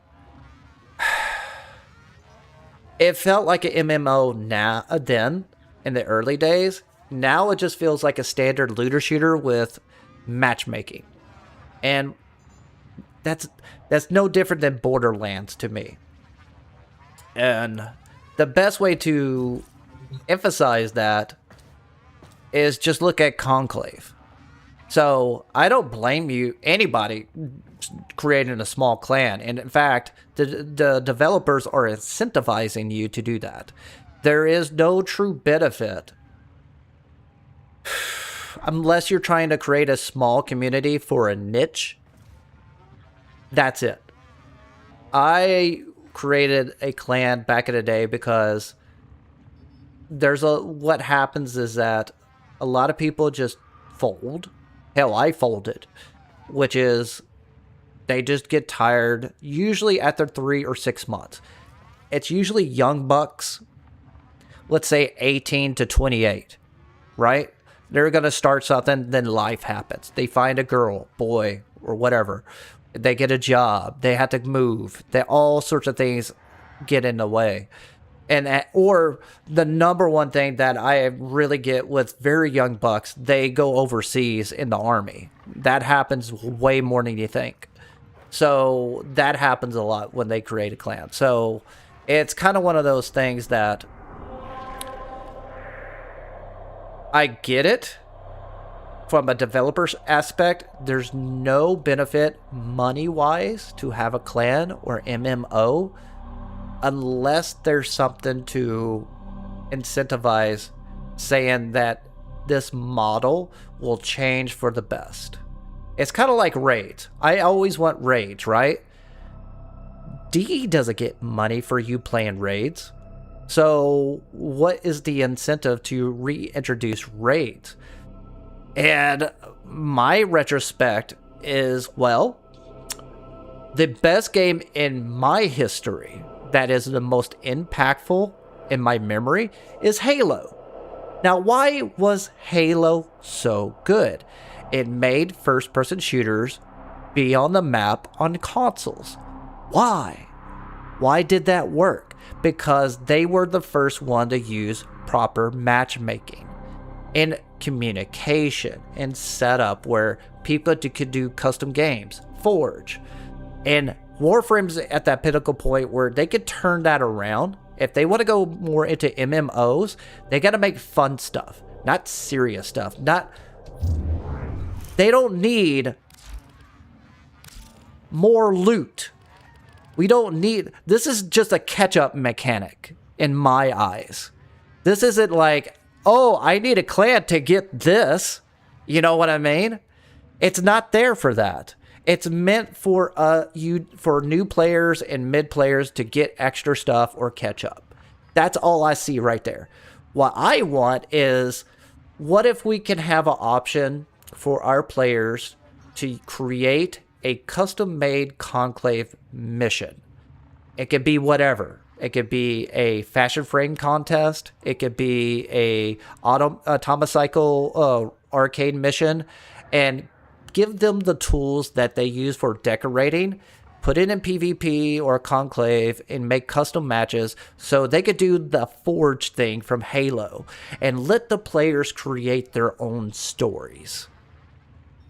it felt like an MMO then in the early days. Now it just feels like a standard looter shooter with matchmaking. And that's no different than Borderlands to me. And the best way to emphasize that is just look at Conclave. So I don't blame anybody creating a small clan. And in fact, the developers are incentivizing you to do that. There is no true benefit unless you're trying to create a small community for a niche. That's it. I created a clan back in the day because what happens is that a lot of people just fold. Hell, I folded, which is they just get tired, usually after 3 or 6 months. It's usually young bucks, let's say 18 to 28, right? They're going to start something, then life happens. They find a girl, boy, or whatever. They get a job. They have to move. All sorts of things get in the way. Or the number one thing that I really get with very young bucks, they go overseas in the army. That happens way more than you think. So that happens a lot when they create a clan. So it's kind of one of those things that I get it from a developer's aspect. There's no benefit money-wise to have a clan or MMO unless there's something to incentivize saying that this model will change for the best. It's kind of like raids. I always want raids, right? DE doesn't get money for you playing raids. So what is the incentive to reintroduce raids? And my retrospect is, well, the best game in my history that is the most impactful in my memory is Halo. Now, why was Halo so good? It made first-person shooters be on the map on consoles. Why? Why did that work? Because they were the first one to use proper matchmaking and communication and setup where people could do custom games, Forge. And Warframe's at that pinnacle point where they could turn that around. If they want to go more into MMOs, they got to make fun stuff, not serious stuff. They don't need more loot. We don't need, this is just a catch-up mechanic in my eyes. This isn't like, oh, I need a clan to get this. You know what I mean? It's not there for that. It's meant for for new players and mid players to get extra stuff or catch up. That's all I see right there. What I want is, what if we can have an option for our players to create a custom-made Conclave mission? It could be whatever. It could be a fashion frame contest. It could be a Atomocycle arcade mission, and give them the tools that they use for decorating, put it in PvP or Conclave, and make custom matches so they could do the Forge thing from Halo and let the players create their own stories.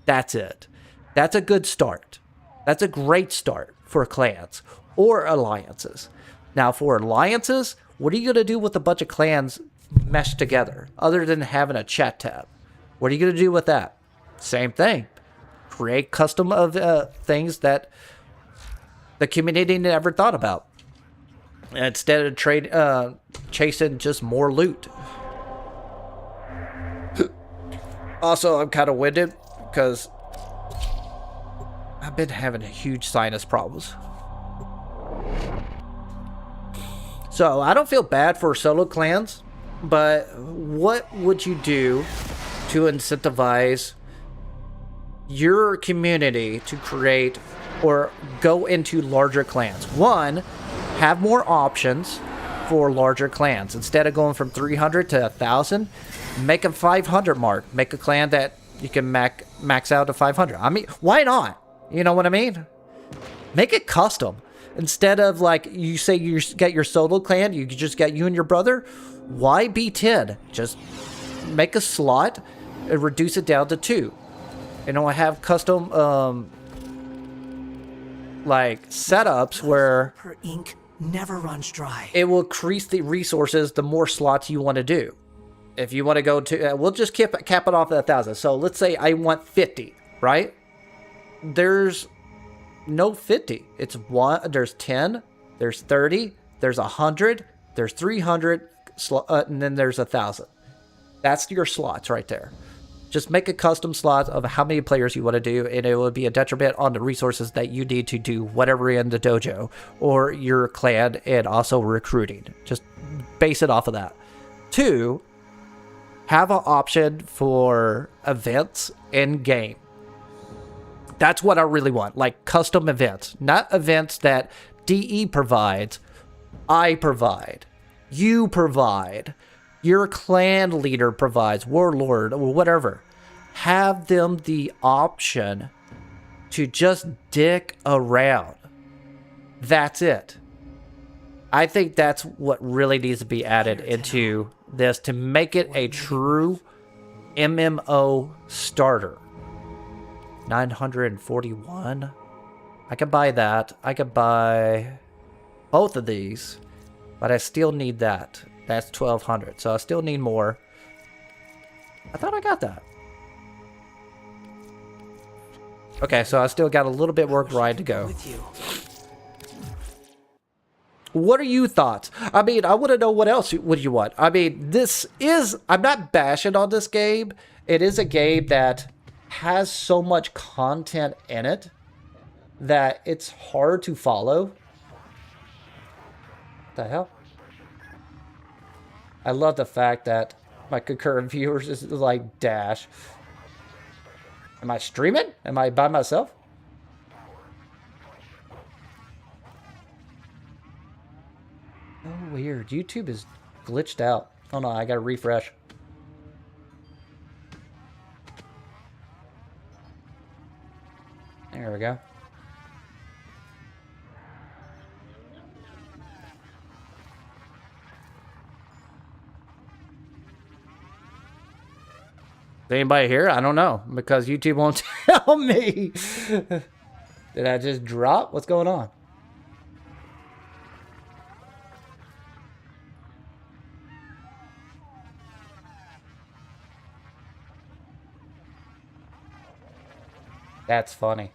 That's it. That's a good start. That's a great start for clans or alliances. Now, for alliances, what are you going to do with a bunch of clans meshed together other than having a chat tab? What are you going to do with that? Same thing. Create custom of things that the community never thought about, instead of chasing just more loot. Also, I'm kind of winded because I've been having huge sinus problems. So I don't feel bad for solo clans, but what would you do to incentivize your community to create or go into larger clans? One, have more options for larger clans. Instead of going from 300 to 1,000, make a 500 mark. Make a clan that you can max out to 500. I mean, why not? You know what I mean? Make it custom. Instead of, like, you say you get your solo clan, you just got you and your brother. Why be 10? Just make a slot and reduce it down to 2. And I'll have custom like setups where Per ink never runs dry. it will increase the resources the more slots you want to do. If you want to go to, we'll just cap it off at 1,000. So let's say I want 50, right? There's no 50. It's one. There's 10. There's 30. There's 100. There's 300. And then there's 1,000. That's your slots right there. Just make a custom slot of how many players you want to do, and it will be a detriment on the resources that you need to do whatever in the dojo or your clan, and also recruiting. Just base it off of that. 2, have an option for events in game. That's what I really want, like custom events, not events that DE provides, I provide, you provide, your clan leader provides, warlord, or whatever. Have them the option to just dick around. That's it. I think that's what really needs to be added into this to make it a true MMO starter. 941. I could buy that. I could buy both of these, but I still need that. That's 1,200, so I still need more. I thought I got that. Okay, so I still got a little bit more grind to go. What are your thoughts? I mean, I want to know what else would you want. I mean, this is... I'm not bashing on this game. It is a game that has so much content in it that it's hard to follow. What the hell? I love the fact that my concurrent viewers is like dash. Am I streaming? Am I by myself? Oh, weird. YouTube is glitched out. Hold on, I gotta refresh. There we go. Is anybody here? I don't know, because YouTube won't tell me. Did I just drop? What's going on? That's funny.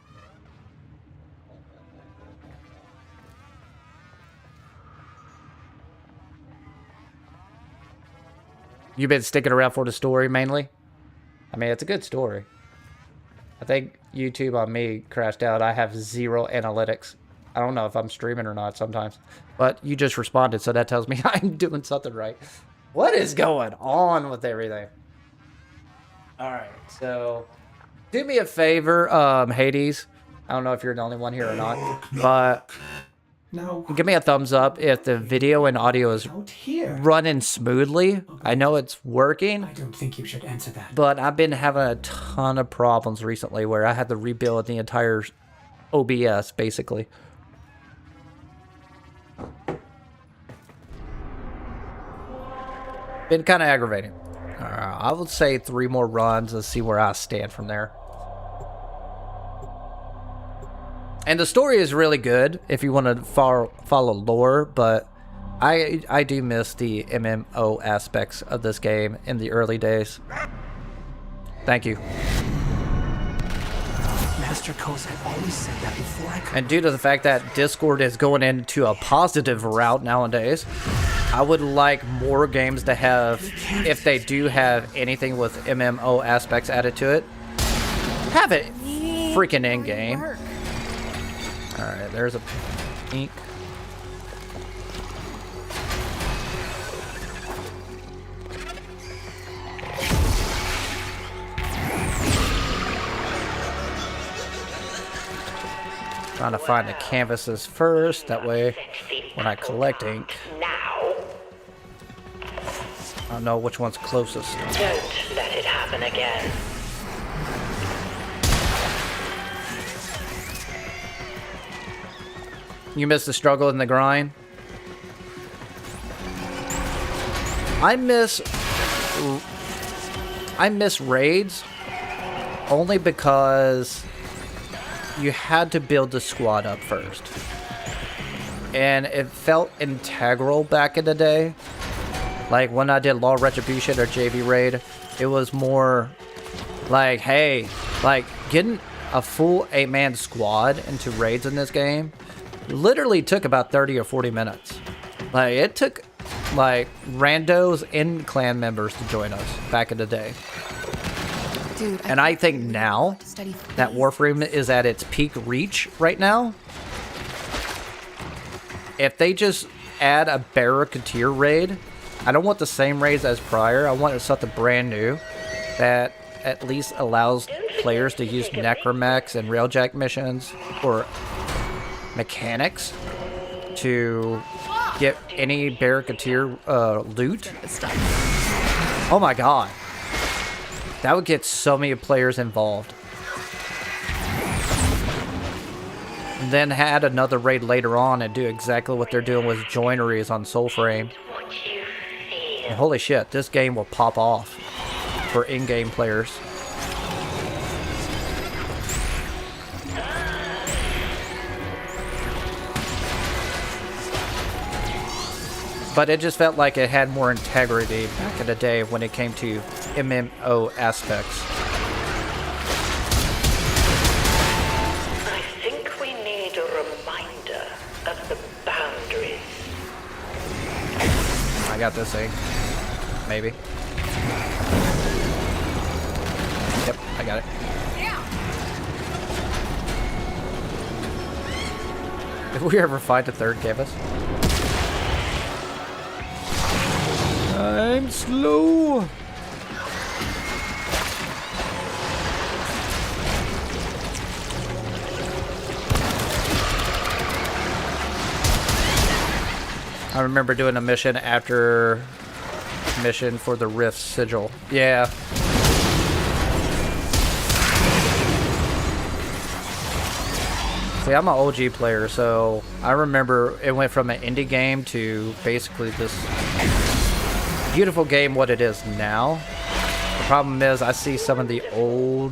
You've been sticking around for the story mainly? I mean, it's a good story. I think YouTube on me crashed out. I have 0 analytics. I don't know if I'm streaming or not sometimes. But you just responded, so that tells me I'm doing something right. What is going on with everything? Alright, so... do me a favor, Hades. I don't know if you're the only one here or not. But... no. Give me a thumbs up if the video and audio is running smoothly. I know it's working. I don't think you should answer that. But I've been having a ton of problems recently where I had to rebuild the entire OBS, basically. Been kind of aggravating. I would say 3 more runs and see where I stand from there. And the story is really good if you want to follow lore, but I do miss the MMO aspects of this game in the early days. Thank you. Master Koz had always said that before I could. And due to the fact that Discord is going into a positive route nowadays, I would like more games to have, if they do have anything with MMO aspects added to it, have it freaking in-game. Alright, there's a pink. Trying to find the canvases first, that way when I collect ink, I don't know which one's closest. Don't let it happen again. You miss the struggle and the grind? I miss I miss raids only because you had to build the squad up first. And it felt integral back in the day. Like when I did Law Retribution or JV Raid, it was more like, hey, like getting a full 8-man squad into raids in this game literally took about 30 or 40 minutes. Like it took like randos and clan members to join us back in the day. Dude, and I think now that Warframe is at its peak reach right now, if they just add a Barracuda raid, I don't want the same raids as prior. I want something brand new that at least allows players to use necromechs and railjack missions or mechanics to get any Barracuda loot. Oh my god. That would get so many players involved. And then add another raid later on and do exactly what they're doing with joineries on Soulframe. And holy shit, this game will pop off for in-game players. But it just felt like it had more integrity back in the day when it came to MMO aspects. I think we need a reminder of the boundaries. I got this thing. Maybe. Yep, I got it. If we ever find a third canvas. I'm slow. I remember doing a mission after mission for the Rift Sigil. Yeah. See, I'm an OG player, so I remember it went from an indie game to basically this beautiful game what it is now. The problem is I see some of the old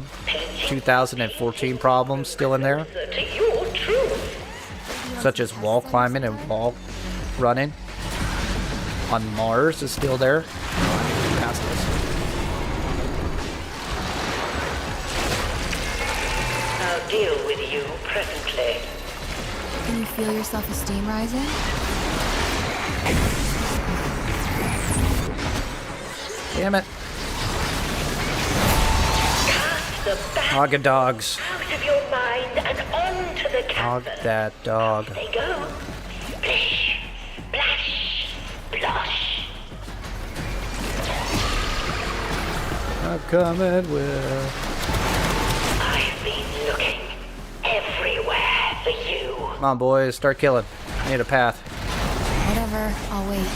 2014 problems still in there, such as wall climbing and wall running on Mars is still there. Past this. I'll deal with you presently. Can you feel your self-esteem rising? Damn it. Hog and dogs. Out of your mind and onto the Hog canvas. that dog. They go. Splish, splash, splosh. I'm coming with. I've been looking everywhere for you. Come on, boys, start killing. I need a path. Whatever, I'll wait.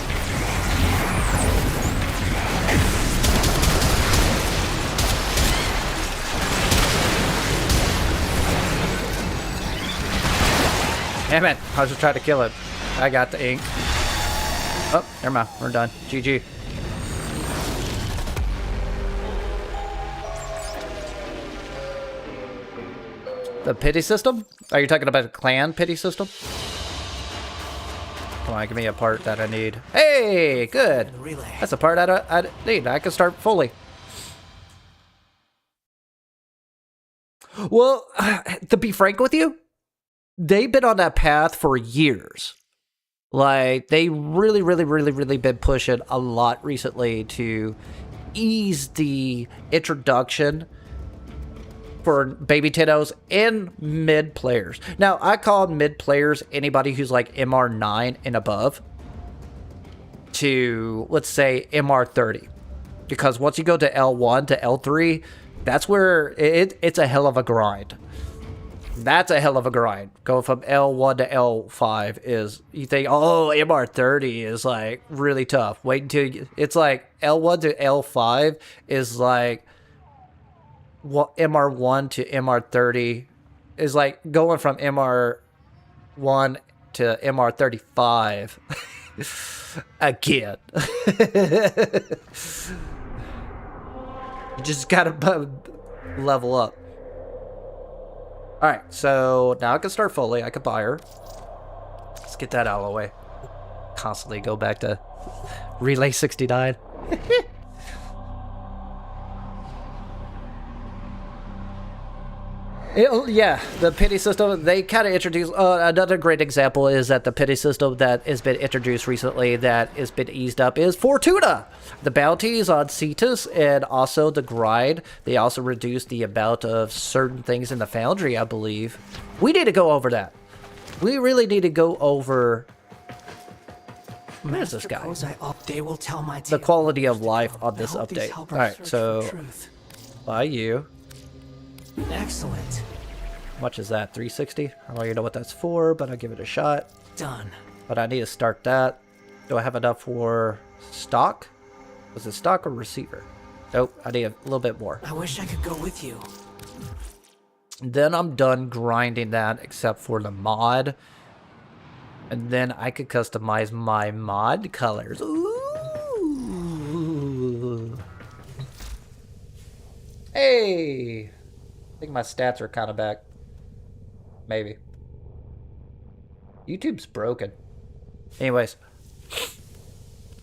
Damn it, I was just trying to kill it. I got the ink. Oh, never mind, we're done. GG. The pity system? Are you talking about a clan pity system? Come on, give me a part that I need. Hey, good. That's a part I need. I can start fully. Well, to be frank with you, they've been on that path for years. Like, they really been pushing a lot recently to ease the introduction for baby Tittos and mid players. Now, I call mid players anybody who's like MR9 and above to, let's say, MR30. Because once you go to L1 to L3, that's where it's a hell of a grind. That's a hell of a grind. Going from L1 to L5 is, you think, oh, MR30 is like really tough. Wait until it's like L1 to L5 is like what MR1 to MR30 is like going from MR1 to MR35 again. You just gotta level up. Alright, so now I can start fully. I can buy her. Let's get that out of the way. Constantly go back to Relay 69. Yeah, the pity system, they kind of introduced, another great example is that the pity system that has been introduced recently that has been eased up is Fortuna. The bounties on Cetus and also the grind, they also reduced the amount of certain things in the Foundry, I believe. We need to go over that. We really need to go over... Where's this guy? They will tell my The quality of life on this update. Alright, so... By you. Excellent. How much is that? 360? I don't even know what that's for, but I'll give it a shot. Done. But I need to start that. Do I have enough for stock? Was it stock or receiver? Nope, I need a little bit more. I wish I could go with you. Then I'm done grinding that except for the mod. And then I could customize my mod colors. Ooh. Hey! I think my stats are kind of back. Maybe. YouTube's broken. Anyways.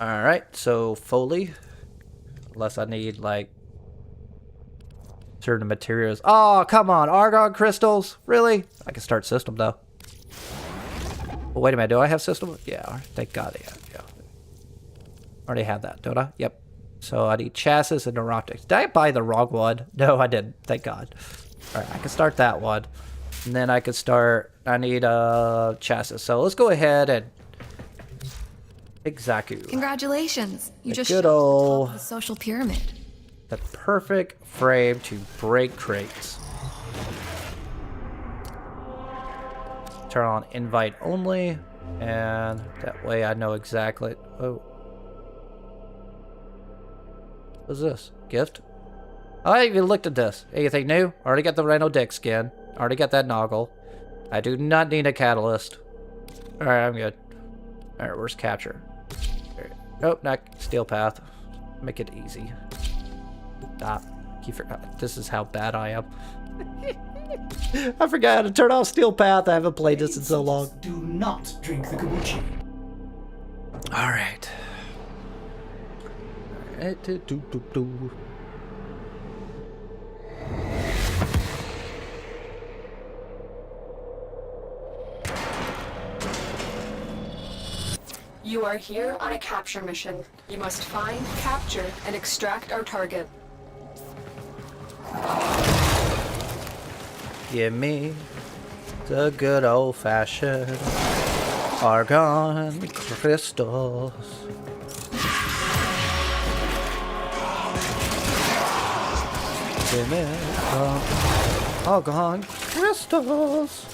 Alright, so Foley. Unless I need, like, certain materials. Oh, come on. Argon crystals? Really? I can start system, though. Well, wait a minute. Do I have system? Yeah, thank God. Yeah. Already have that, don't I? Yep. So I need chassis and neuroptics. Did I buy the wrong one? No, I didn't. Thank God. Alright, I can start that one. And then I can start... I need chassis. So let's go ahead and... Zaku. Congratulations. You The just good showed old... the social pyramid. The perfect frame to break crates. Turn on invite only. And that way I know exactly... Oh. What's this? Gift? I even looked at this. Anything new? Already got the Rhino Dick skin. Already got that Noggle. I do not need a catalyst. Alright, I'm good. Alright, where's capture? Right. Nope, not steel path. Make it easy. Stop. This is how bad I am. I forgot how to turn off steel path. I haven't played this in so long. Do not drink the kombucha. Alright. You are here on a capture mission. You must find, capture, and extract our target. Give me the good old-fashioned argon crystals. Give me the argon crystals.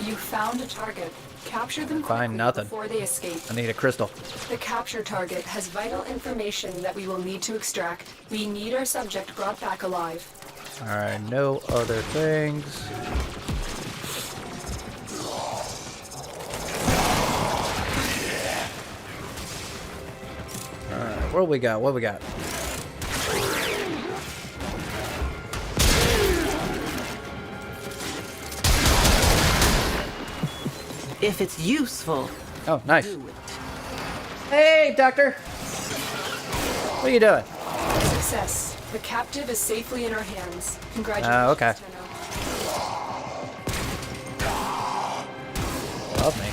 You found a target. Capture them Find quickly nothing. before they escape. I need a crystal. The capture target has vital information that we will need to extract. We need our subject brought back alive. Alright, no other things. Alright, what do we got? What do we got? If it's useful. Oh, nice. Hey, Doctor! What are you doing? Success. The captive is safely in our hands. Congratulations, okay. Tenno. Love me.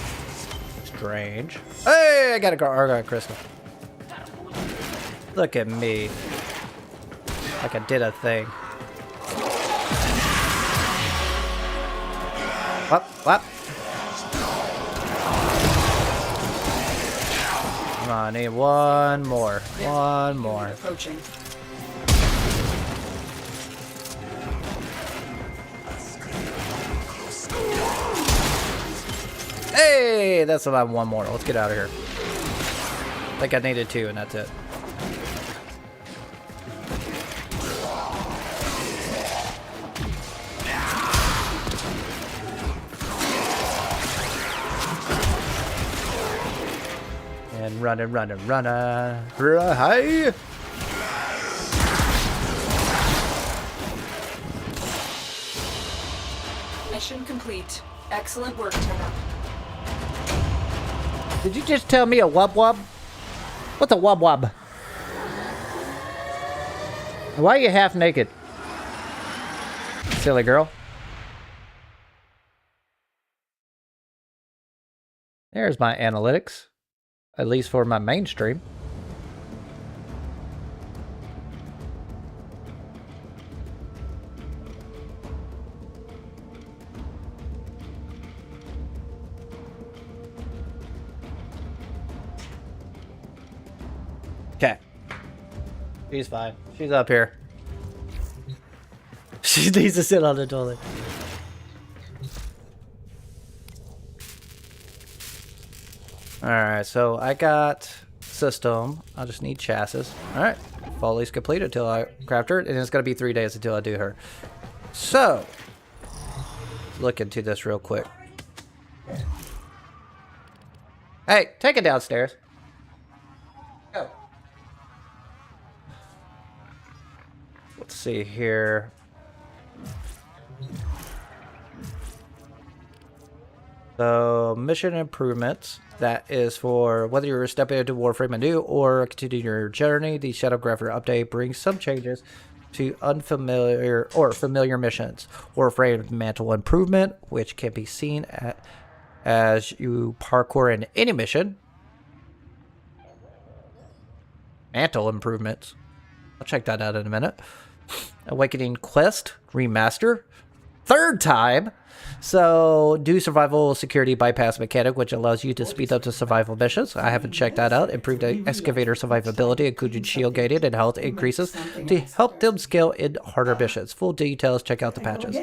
Strange. Hey, I got a argon crystal. Look at me. Like I did a thing. What? Come on, I need one more. One more. Approaching. Hey, that's about one more. Let's get out of here. I think I needed two, and that's it. running. Hey! Mission complete. Excellent work, Turnip. Did you just tell me a wub wub? What's a wub wub? Why are you half naked? Silly girl. There's my analytics. At least for my mainstream. Okay. She's fine. She's up here. She needs to sit on the toilet. Alright, so I got system. I just need chassis. Alright. Foley's complete until I craft her. And it's going to be 3 days until I do her. So, let's look into this real quick. Hey, take it downstairs. Go. Let's see here. So, mission improvements. That is for whether you're stepping into Warframe anew or continuing your journey. The Shadowgrapher update brings some changes to unfamiliar or familiar missions. Warframe mantle improvement, which can be seen as you parkour in any mission. Mantle improvements. I'll check that out in a minute. Awakening Quest Remaster. Third time. So, do survival security bypass mechanic, which allows you to speed up the survival missions. I haven't checked that out. Improved excavator survivability, including shield gated and health increases to help them scale in harder missions. Full details, check out the patches.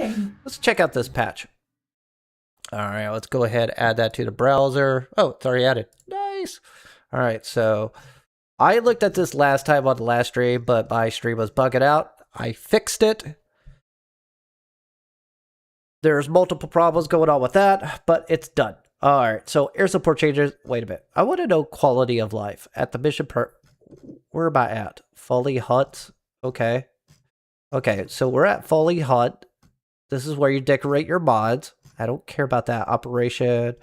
Let's check out this patch. Alright, let's go ahead and add that to the browser. Oh, it's already added. Nice. Alright, so I looked at this last time on the last stream, but my stream was bugging out. I fixed it. There's multiple problems going on with that, but it's done. Alright, so air support changes. Wait a minute. I want to know quality of life. At the mission where am I at? Folly Hut. Okay. Okay, so we're at Folly Hut. This is where you decorate your mods. I don't care about that. Operation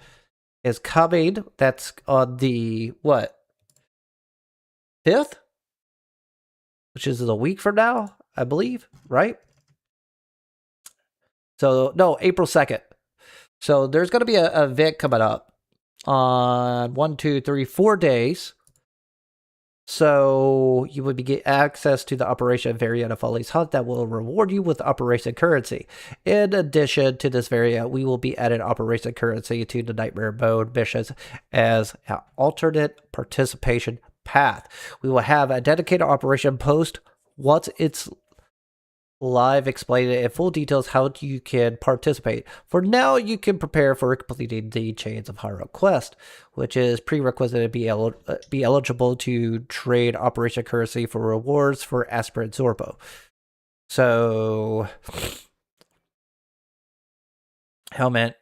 is coming. That's on the, what? 5th? Which is a week from now, I believe, right? So, no, April 2nd. So, there's going to be a event coming up on 4 days. So, you would get access to the Operation variant of Folly's Hunt that will reward you with Operation Currency. In addition to this variant, we will be adding Operation Currency to the Nightmare Mode missions as an alternate participation path. We will have a dedicated operation post once it's live explaining in full details how you can participate. For now, you can prepare for completing the Chains of Hyrule quest, which is prerequisite to be eligible to trade Operation Currency for rewards for Aspirant Zorbo. So, helmet.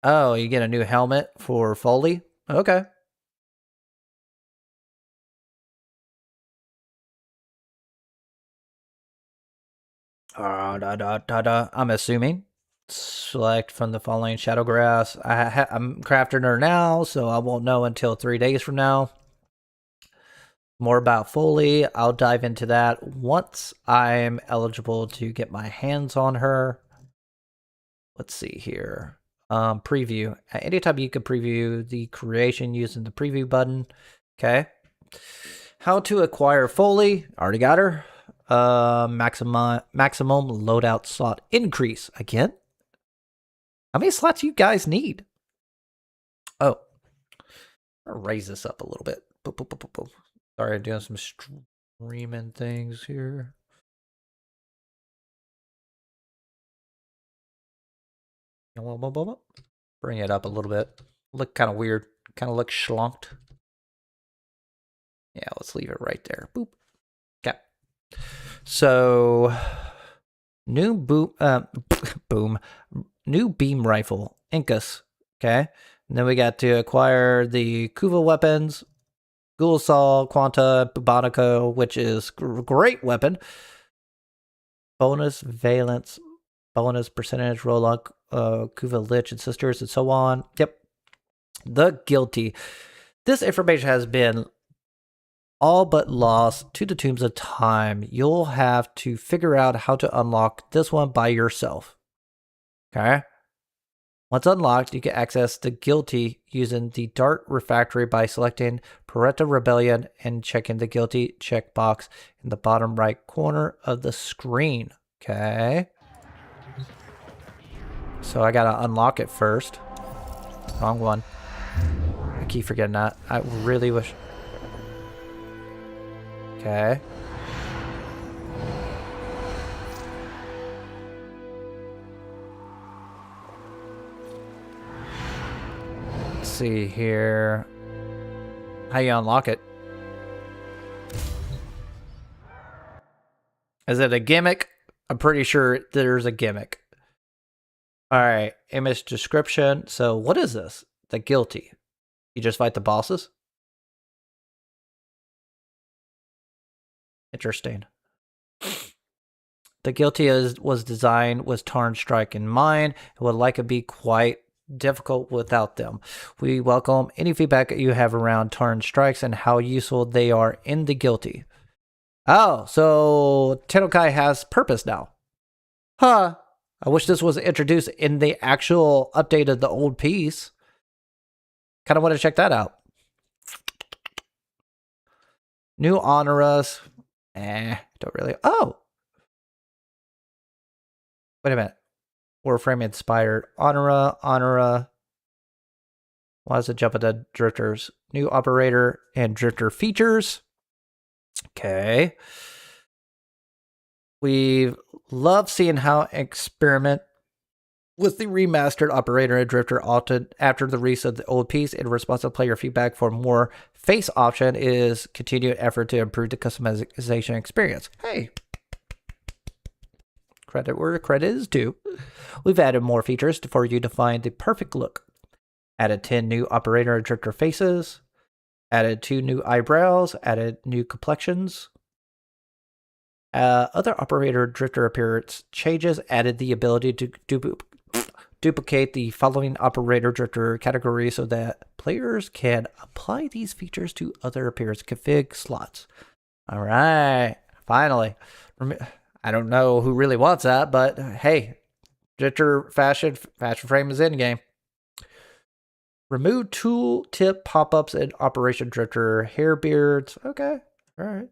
Oh, you get a new helmet for Foley? Okay. I'm assuming. Select from the following shadow grass. I'm crafting her now, so I won't know until 3 days from now. More about Foley. I'll dive into that once I'm eligible to get my hands on her. Let's see here. Preview. Anytime you can preview the creation using the preview button. Okay. How to acquire Foley. Already got her. Maximum loadout slot increase. Again? How many slots you guys need? Oh. I'll raise this up a little bit. Boop, boop, boop, boop, boop. Sorry, I'm doing some streaming things here. Bring it up a little bit. Look kind of weird. Kind of look schlonked. Yeah, let's leave it right there. Boop. Okay. So, new new beam rifle, Incus. Okay. And then we got to acquire the Kuva weapons. Ghoul Saw, Quanta, Bubonico, which is great weapon. Bonus valence, bonus percentage, Rollock, Kuva Lich and Sisters, and so on. Yep. The Guilty. This information has been all but lost to the Tombs of Time. You'll have to figure out how to unlock this one by yourself. Okay? Once unlocked, you can access the Guilty using the Dart Refractory by selecting Paretta Rebellion and checking the Guilty checkbox in the bottom right corner of the screen. Okay? So I gotta unlock it first. Wrong one. I keep forgetting that. I really wish... Okay. Let's see here. How you unlock it? Is it a gimmick? I'm pretty sure there's a gimmick. Alright, image description. So what is this? The Guilty. You just fight the bosses? Interesting. The Guilty was designed with Tarn Strike in mind and would likely be quite difficult without them. We welcome any feedback you have around Tarn Strikes and how useful they are in the Guilty. Oh, so Tennokai has purpose now. Huh. I wish this was introduced in the actual update of the old piece. Kind of want to check that out. New Honoras. Don't really. Oh! Wait a minute. Warframe inspired. Honora. Why does it jump at the drifters? New operator and drifter features. Okay. We love seeing how experiment with the remastered operator and drifter often after the release of the old piece. In response to player feedback for more face option is continued effort to improve the customization experience. Hey, credit where credit is due. We've added more features for you to find the perfect look. Added 10 new operator and drifter faces. Added 2 new eyebrows. Added new complexions. Other operator drifter appearance changes added the ability to duplicate the following operator drifter category so that players can apply these features to other appearance config slots. All right, finally. I don't know who really wants that, but hey, drifter fashion frame is in game. Remove tool tip pop-ups in Operation Drifter hair beards. Okay, all right.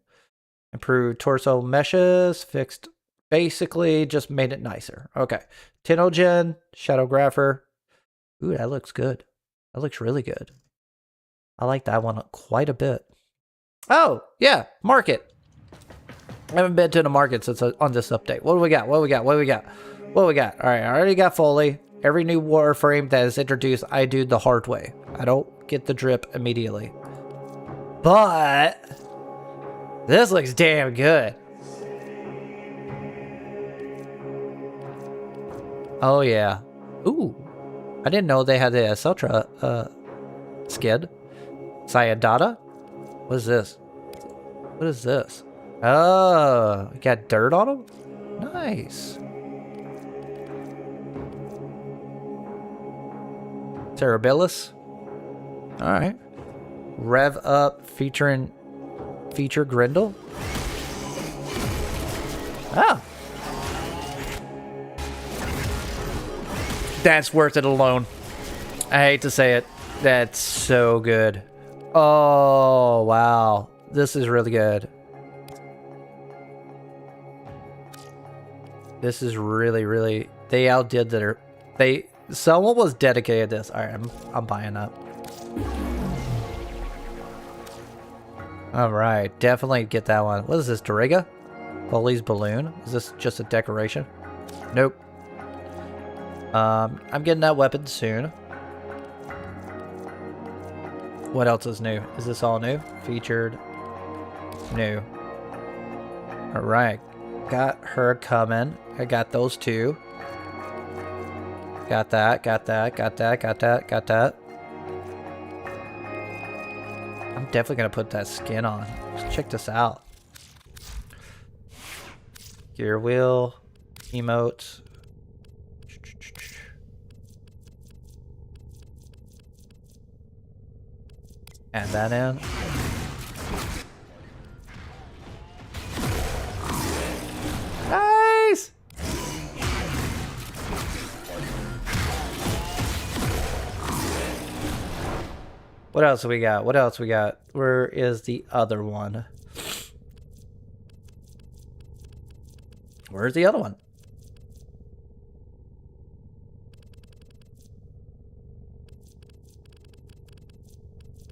Improved torso meshes, fixed, basically just made it nicer. Okay. Tenogen, Shadowgrapher. Ooh, that looks good. That looks really good. I like that one quite a bit. Oh, yeah, market. I haven't been to the market since on this update. What do we got? What do we got? What do we got? What do we got? All right, I already got Foley. Every new Warframe that is introduced, I do the hard way. I don't get the drip immediately. But this looks damn good. Oh yeah. Ooh. I didn't know they had the Celtra skid. Sayadata? What is this? What is this? Oh, you got dirt on them? Nice. Terribilis. Alright. Rev up feature Grendel. Oh. That's worth it alone. I hate to say it. That's so good. Oh, wow. This is really good. This is really, really... They outdid their... Someone was dedicated to this. Alright, I'm buying up. Alright, definitely get that one. What is this, Doriga? Foley's balloon? Is this just a decoration? Nope. I'm getting that weapon soon. What else is new? Is this all new? Featured. New. Alright. Got her coming. I got those two. Got that, got that, got that, got that, got that. I'm definitely gonna put that skin on. Let's check this out. Gear wheel, emotes. Add that in. Nice! What else we got? What else we got? Where is the other one? Where's the other one?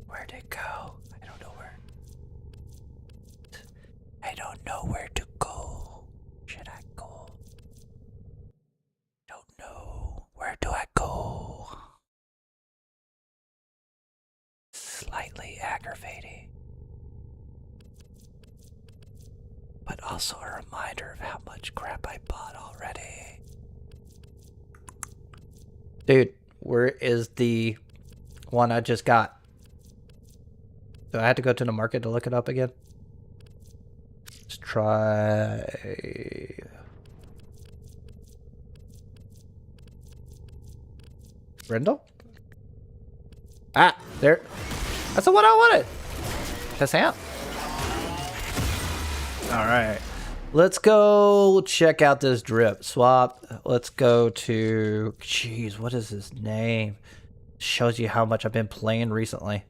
Where'd it go? I don't know where. I don't know where to go. Should I go? Don't know. Where do I go? Slightly aggravating, but also a reminder of how much crap I bought already. Dude, where is the one I just got? Do I have to go to the market to look it up again? Let's try... Brindle? Ah, there. That's the one I wanted. That's out. All right. Let's go check out this drip. Swap. Let's go to... Jeez, what is his name? Shows you how much I've been playing recently.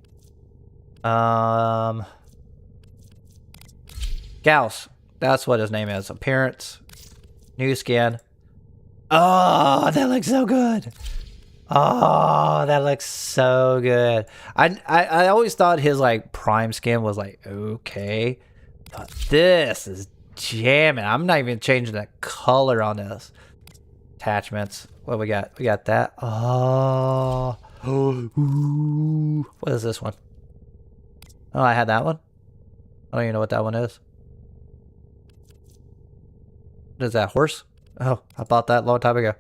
Gauss. That's what his name is. Appearance. New skin. Oh, that looks so good. Oh, that looks so good. I always thought his like prime skin was like okay, but this is jamming. I'm not even changing the color on this. Attachments. What we got? We got that. Oh, ooh. What is this one? Oh, I had that one. I don't even know what that one is. What is that? Horse? Oh, I bought that a long time ago.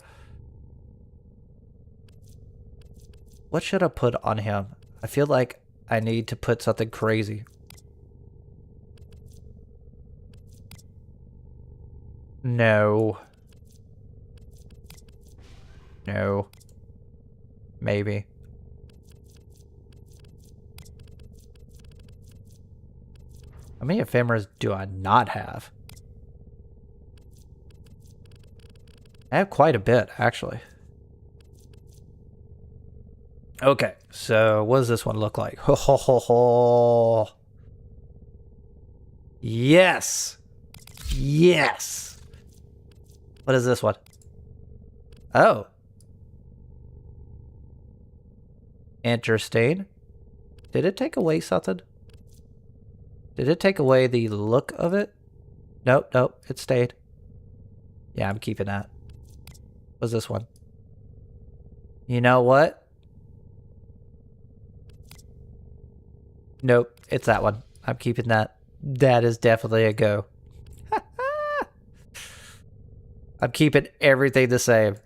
What should I put on him? I feel like I need to put something crazy. No. No. Maybe. How many ephemeras do I not have? I have quite a bit, actually. Okay, so what does this one look like? Ho ho ho ho. Yes. Yes. What is this one? Oh. Interesting. Did it take away something? Did it take away the look of it? Nope, nope, it stayed. Yeah, I'm keeping that. What's this one? You know what? Nope, it's that one. I'm keeping that. That is definitely a go. I'm keeping everything the same.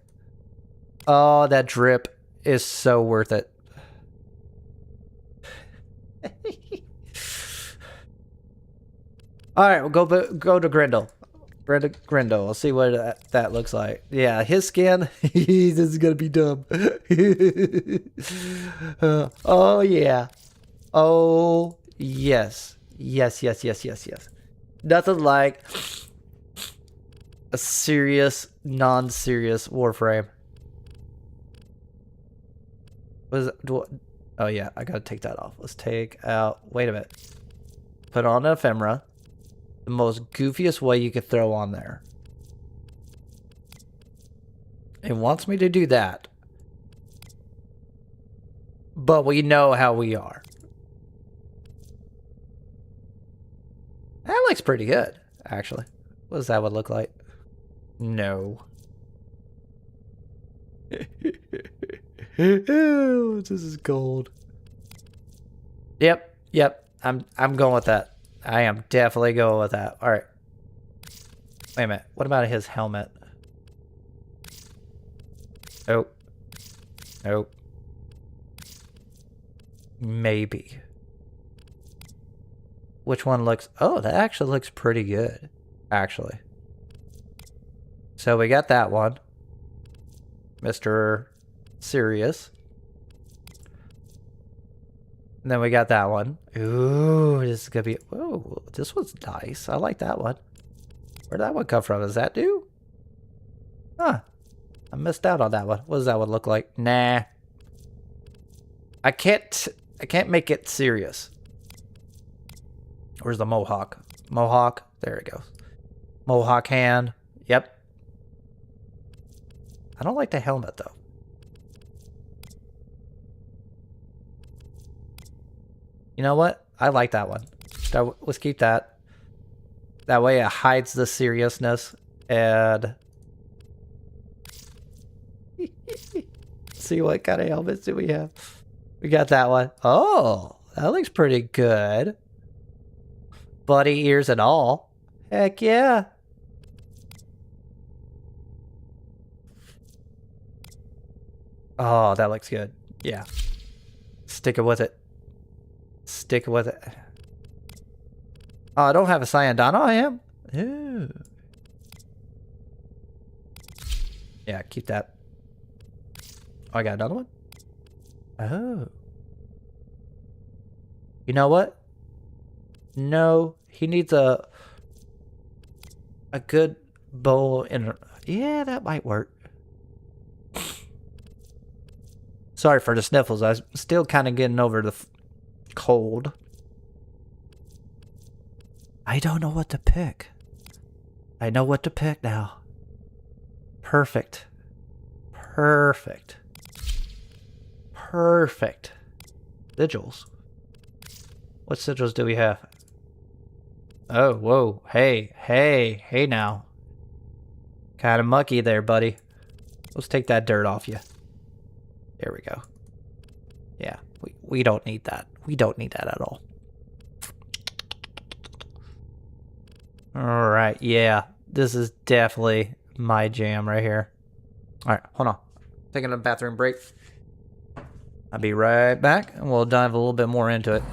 Oh, that drip is so worth it. All right, we'll go to Grendel. Grendel. I'll see what that looks like. Yeah, his skin. This is gonna be dumb. Oh yeah. Oh yes. Yes. Yes. Yes. Yes. Yes. Nothing like a serious, non-serious Warframe. What is it? Oh yeah, I gotta take that off. Let's take out. Wait a minute. Put on an ephemera. The most goofiest way you could throw on there. It wants me to do that. But we know how we are. That looks pretty good, actually. What does that one look like? No. Oh, this is gold. Yep, yep. I'm going with that. I am definitely going with that. All right. Wait a minute. What about his helmet? Nope. Nope. Maybe. which one looks... Oh, that actually looks pretty good, actually. So we got that one. Mr. Serious. And then we got that one. Ooh, this is gonna be... Oh, this one's nice. I like that one. Where'd that one come from? Is that new? Huh. I missed out on that one. What does that one look like? Nah. I can't make it serious. Where's the mohawk? Mohawk. There it goes. Mohawk hand. Yep. I don't like the helmet though. You know what? I like that one. Let's keep that. That way it hides the seriousness and... See what kind of helmets do we have? We got that one. Oh, that looks pretty good. Bunny ears and all. Heck yeah. Oh, that looks good. Yeah. Sticking with it. Stick with it. Oh, I don't have a Cyandano, I am? Ooh. Yeah, keep that. Oh, I got another one? Oh. You know what? No, he needs a good bow and... Yeah, that might work. Sorry for the sniffles. I'm still kind of getting over the cold. I don't know what to pick. I know what to pick now. Perfect. Perfect. Perfect. Sigils. What sigils do we have? Oh, whoa. Hey, hey, hey now. Kind of mucky there, buddy. Let's take that dirt off you. There we go. Yeah, we don't need that. We don't need that at all. Alright, yeah. This is definitely my jam right here. Alright, hold on. Taking a bathroom break. I'll be right back, and we'll dive a little bit more into it.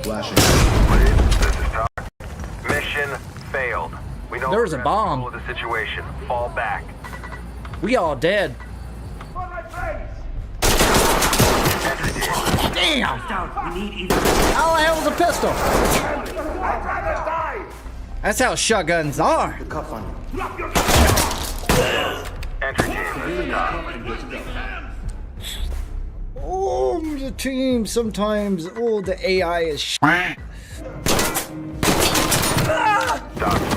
Flashing. This is Talk. Mission failed. We know There's a bomb. the situation. Fall back. We all dead. Damn! How the hell is a pistol? That's how shotguns are. Entry team, this is Talk. Oh, the team sometimes. Oh, the AI is Talk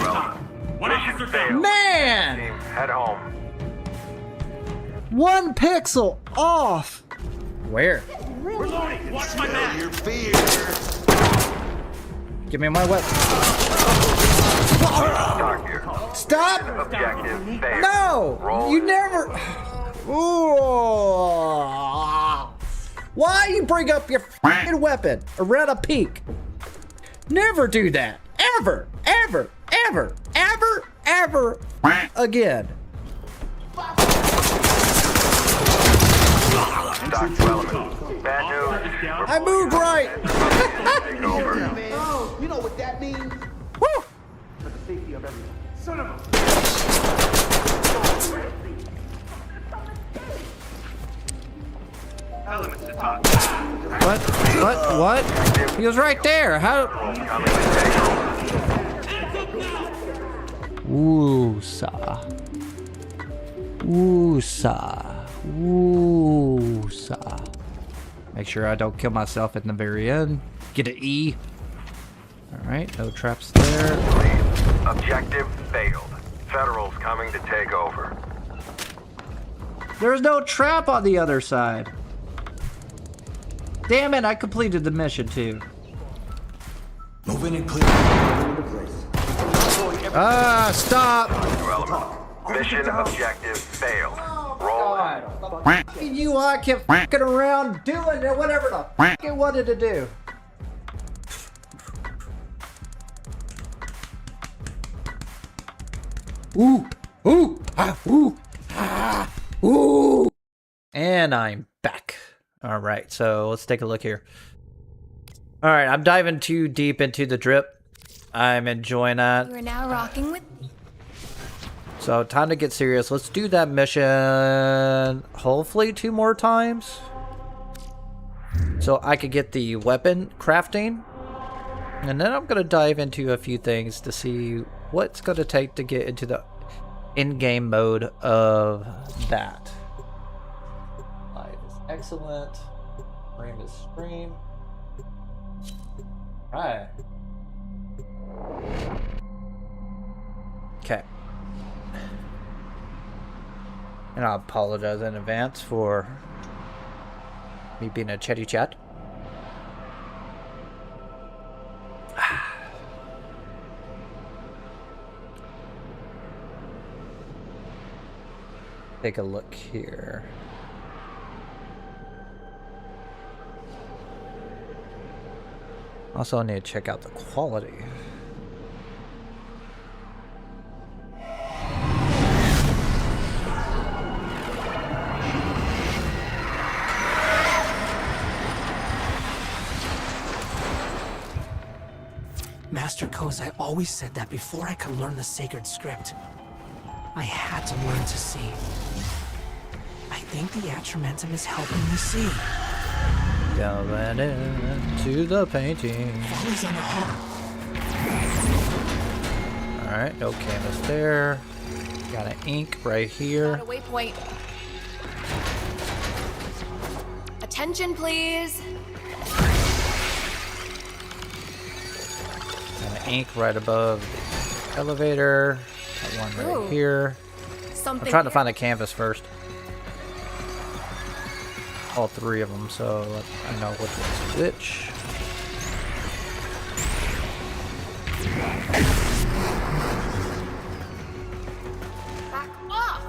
well. Mission failed. Man! Team, head home. 1 pixel off. Where? Watch my back. Give me my weapon. Talk here. Stop! Objective failed. No! Roll. You never... Ooh. Why you bring up your f***ing weapon around a peak? Never do that. Ever, ever, ever, ever, ever again. Talk to element. Bad news. I moved right. Take over. Oh, you know what that means? Woo. For the safety of everyone. Son of a... What? He was right there. How? Woo-sa. Woo-sa. Woo-sa. Make sure I don't kill myself in the very end. Get an E. Alright, no traps there. Objective failed. Federals coming to take over. There's no trap on the other side. Damn it, I completed the mission too. Moving and clear. Ah, stop! Mission objective failed. Roll. You, I kept fucking around doing whatever the fuck I wanted to do. Ooh, ooh, ah, ooh, ah, ooh. And I'm back. All right, so let's take a look here. All right, I'm diving too deep into the drip. I'm enjoying that. We're now rocking with. So time to get serious. Let's do that mission hopefully 2 more times. So I could get the weapon crafting. And then I'm going to dive into a few things to see what's going to take to get into the in-game mode of that. Life is excellent. Stream is stream. Alright. Okay. And I apologize in advance for me being a chatty chat. Take a look here. Also, I need to check out the quality. Master Kozai always said that before I could learn the sacred script, I had to learn to see. I think the Atramentum is helping me see. Going into the painting. Follies on the heart. Alright, no canvas there. Got an ink right here. Got a waypoint. Attention, please. Got an ink right above the elevator. Got one right Ooh. here. Something I'm trying to here. find a canvas first. All 3 of them, so I know which one's which. Back off.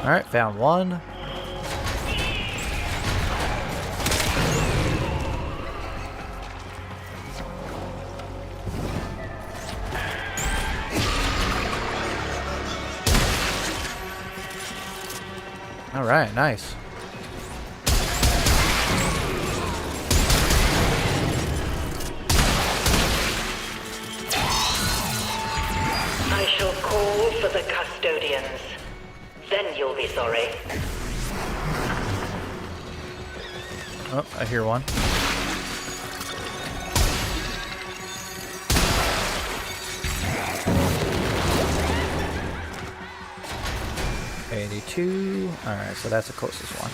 Alright, found one. Alright, nice. I shall call for the custodians. Then you'll be sorry. Oh, I hear one. $82. Alright, so that's the closest one.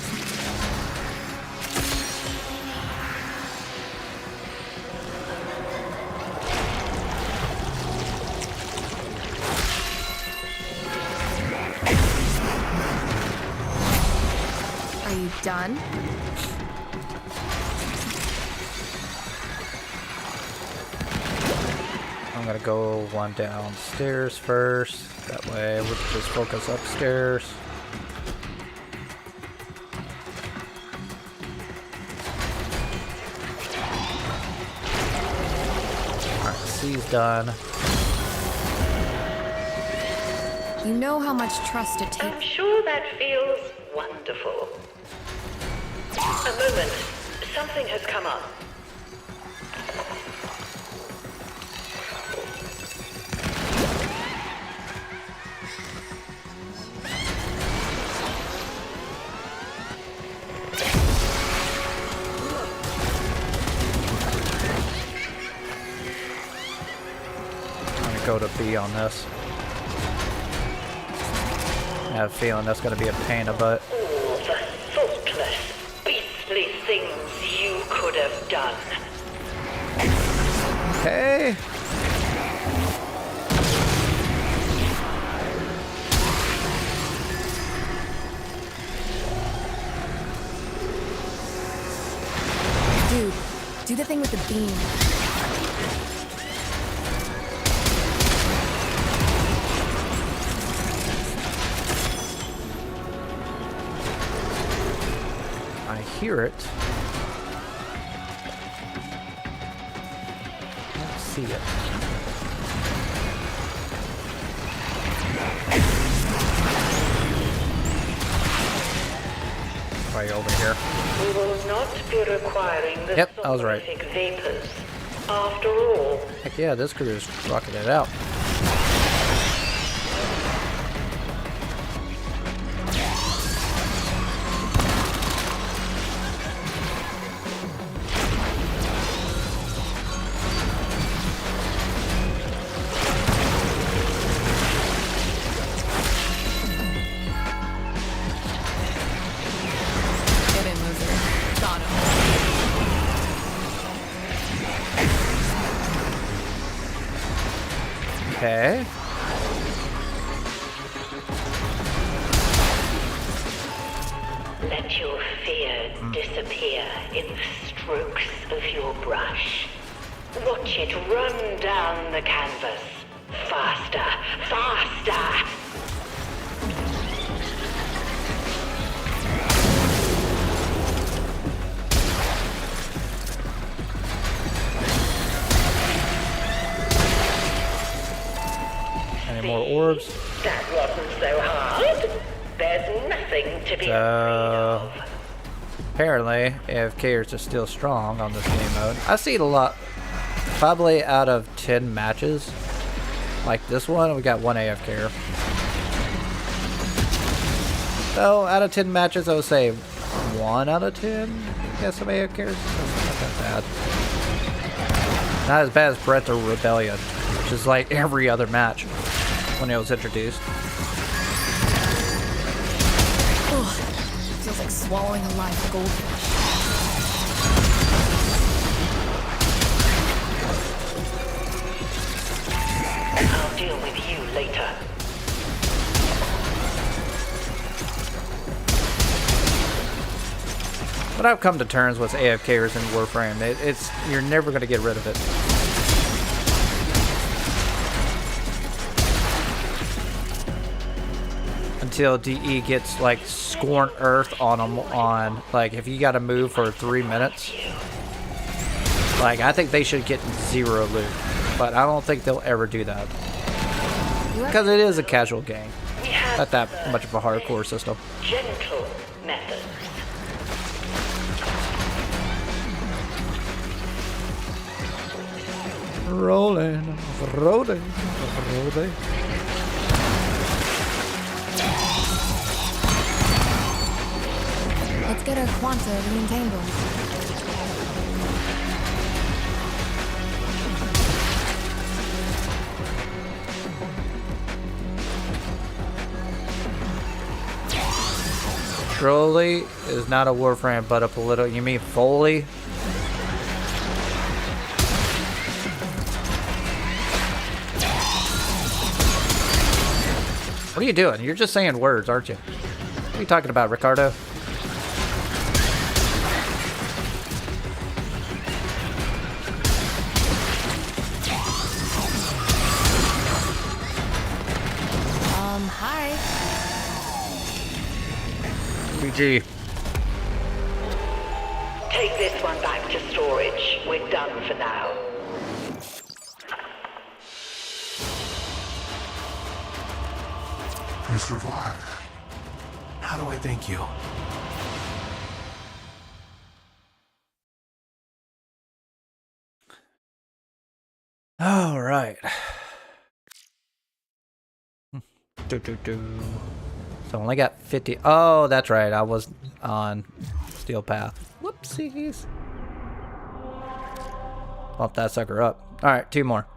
Are you done? I'm gonna go one downstairs first. That way we can just focus upstairs. Alright, C's done. You know how much trust it I'm takes. sure that feels wonderful. A moment. Something has come up. I'm gonna go to B on this. I have a feeling that's gonna be a pain in the butt. All the thoughtless, beastly things you could have done. Hey! Dude, do the thing with the beam. I hear it. I don't see it. Right over here. We will not be requiring the Yep, I was right. soporific vapors. After all, Heck yeah, this crew is rocking it out. Get in, loser. Got him. Okay. let your fear disappear in the strokes of your brush. Watch it run down the canvas. Faster, faster! Any more orbs? That wasn't so hard. There's nothing to be afraid of. Apparently, AFKers are still strong on this game mode. I see it a lot. Probably out of 10 matches, like this one, we got one AFKer. So, out of 10 matches, I would say 1 out of 10 get some AFKers. Not that bad. Not as bad as Breath of Rebellion, which is like every other match when it was introduced. Ugh, feels like swallowing a live goldfish. I'll deal with you later. But I've come to terms with AFKers in Warframe. It's you're never going to get rid of it. Until DE gets like Scorn Earth on them on like if you got to move for 3 minutes. Like I think they should get 0 loot, but I don't think they'll ever do that because it is a casual game, not that much of a hardcore system. Gentle methods. Rolling, rolling, rolling. Let's get our Quanta re-entangled. Trolley is not a Warframe, but a political. You mean Foley? What are you doing? You're just saying words, aren't you? What are you talking about, Ricardo? Hi. PG. Take this one back to storage. We're done for now. You survived. How do I thank you? All right. So I only got 50. Oh, that's right. I was on Steel Path. Whoopsies. Bump that sucker up. All right, 2 more.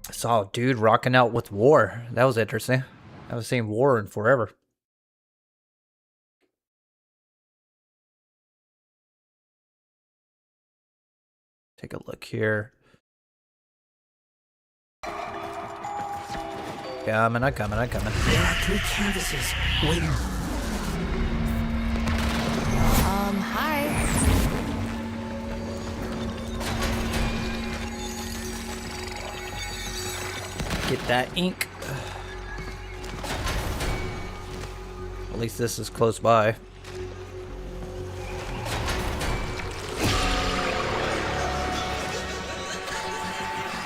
I saw a dude rocking out with War. That was interesting. I haven't seen War in forever. Take a look here. Coming. There are 3 canvases waiting. Hi. Get that ink. At least this is close by.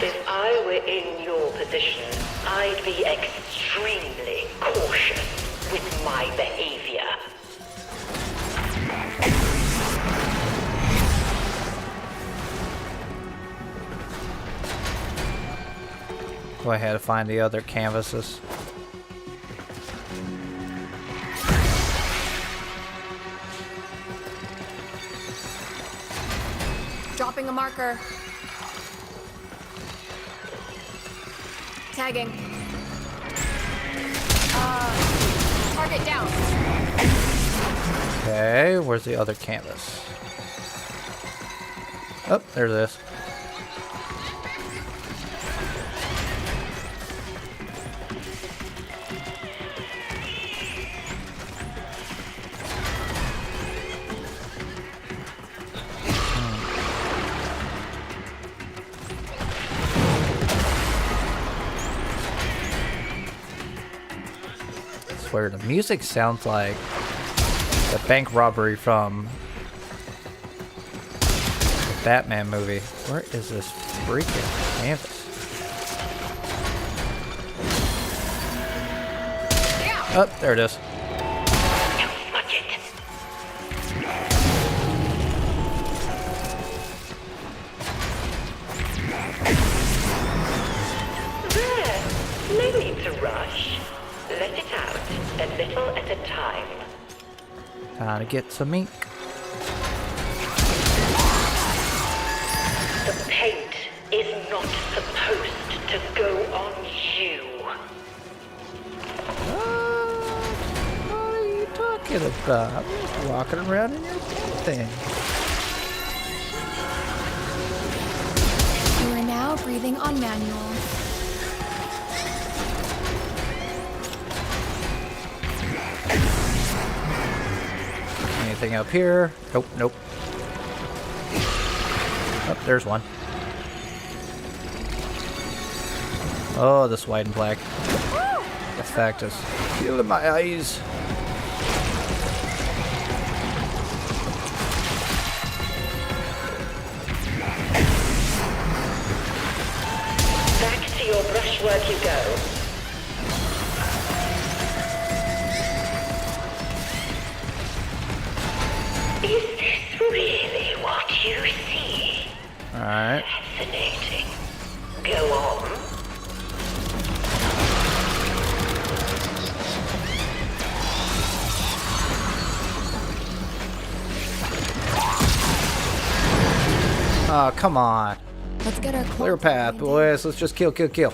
If I were in your I'd be extremely cautious with my behavior. Go ahead and find the other canvases. Dropping a marker. Tagging. Target down. Okay, where's the other canvas? Oh, there's this. Where the music sounds like the bank robbery from the Batman movie. Where is this freaking canvas? Oh, there it is. There. No need to rush. Let it out, a little at a time. Time to get some ink. The paint is not supposed to go on you. What are you talking about? I'm just walking around in your thing. You are now breathing on manual. Anything up here? Nope, nope. Oh, there's one. Oh, this white and black effect is killing my eyes. Back to your brushwork you go. Is this really what you see? Alright. Fascinating. Go on. Oh, come on. Let's get our Clear path, boys. Let's just kill, kill, kill.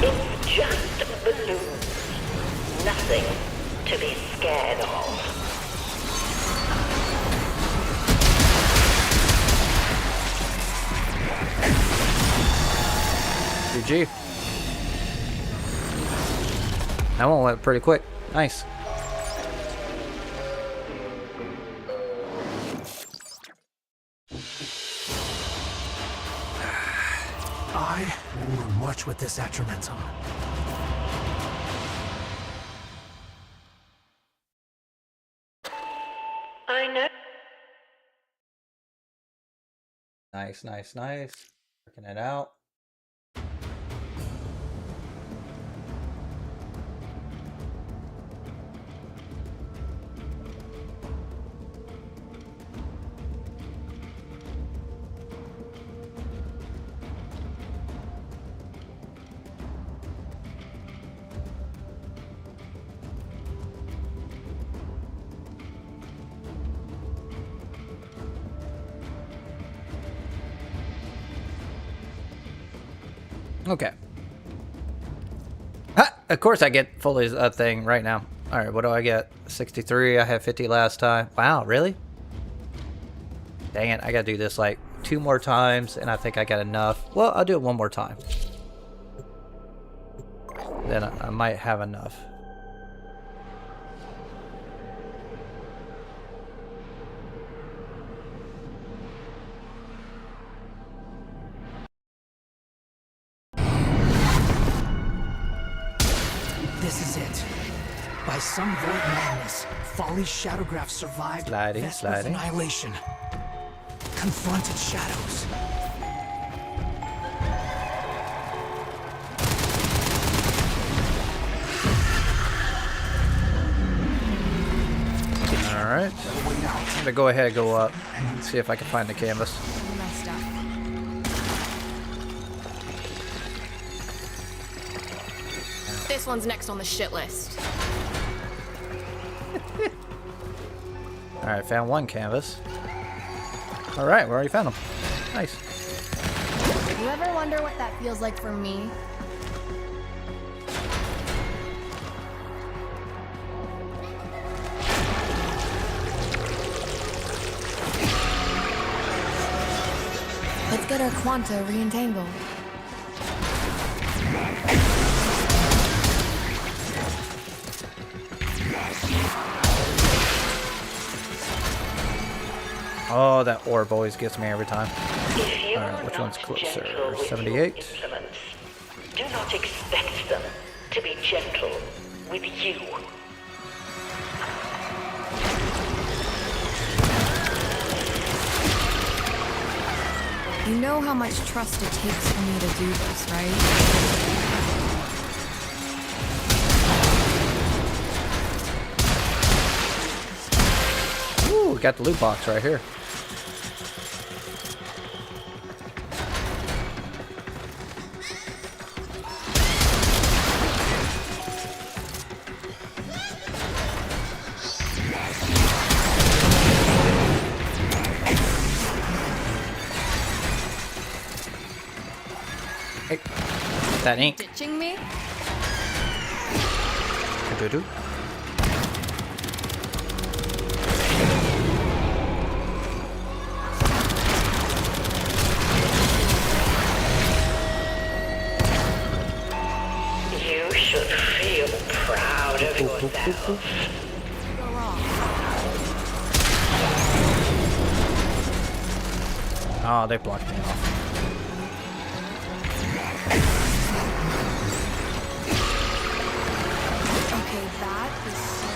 It's just balloons. Nothing to be scared of. GG. That one went pretty quick. Nice. I will march with this Atramentum. I know. Nice, nice, nice. Working it out. Okay. Ha! Of course I get fully a thing right now. Alright, what do I get? 63, I had 50 last time. Wow, really? Dang it, I gotta do this like 2 more times, and I think I got enough. Well, I'll do it 1 more time. Then I might have enough. by some void madness, Folly's shadowgraph survived Vesper's annihilation. Confronted shadows. Alright. I'm gonna go ahead and go up. See if I can find the canvas. Messed up. This one's next on the shit list. Alright, found one canvas. Alright, we already found them. Nice. You ever wonder what that feels like for me? Let's get our Quanta re-entangled. Oh, that orb always gets me every time. If you Alright, which are one's not closer? gentle with your 78. implements, do not expect them to be gentle with you. You know how much trust it takes for me to do this, right? Ooh, we got the loot box right here. Hey, that ink. Ditching me? Do-do-do. You should feel proud of yourself. Go wrong. Oh, they blocked me off. Okay, that is so...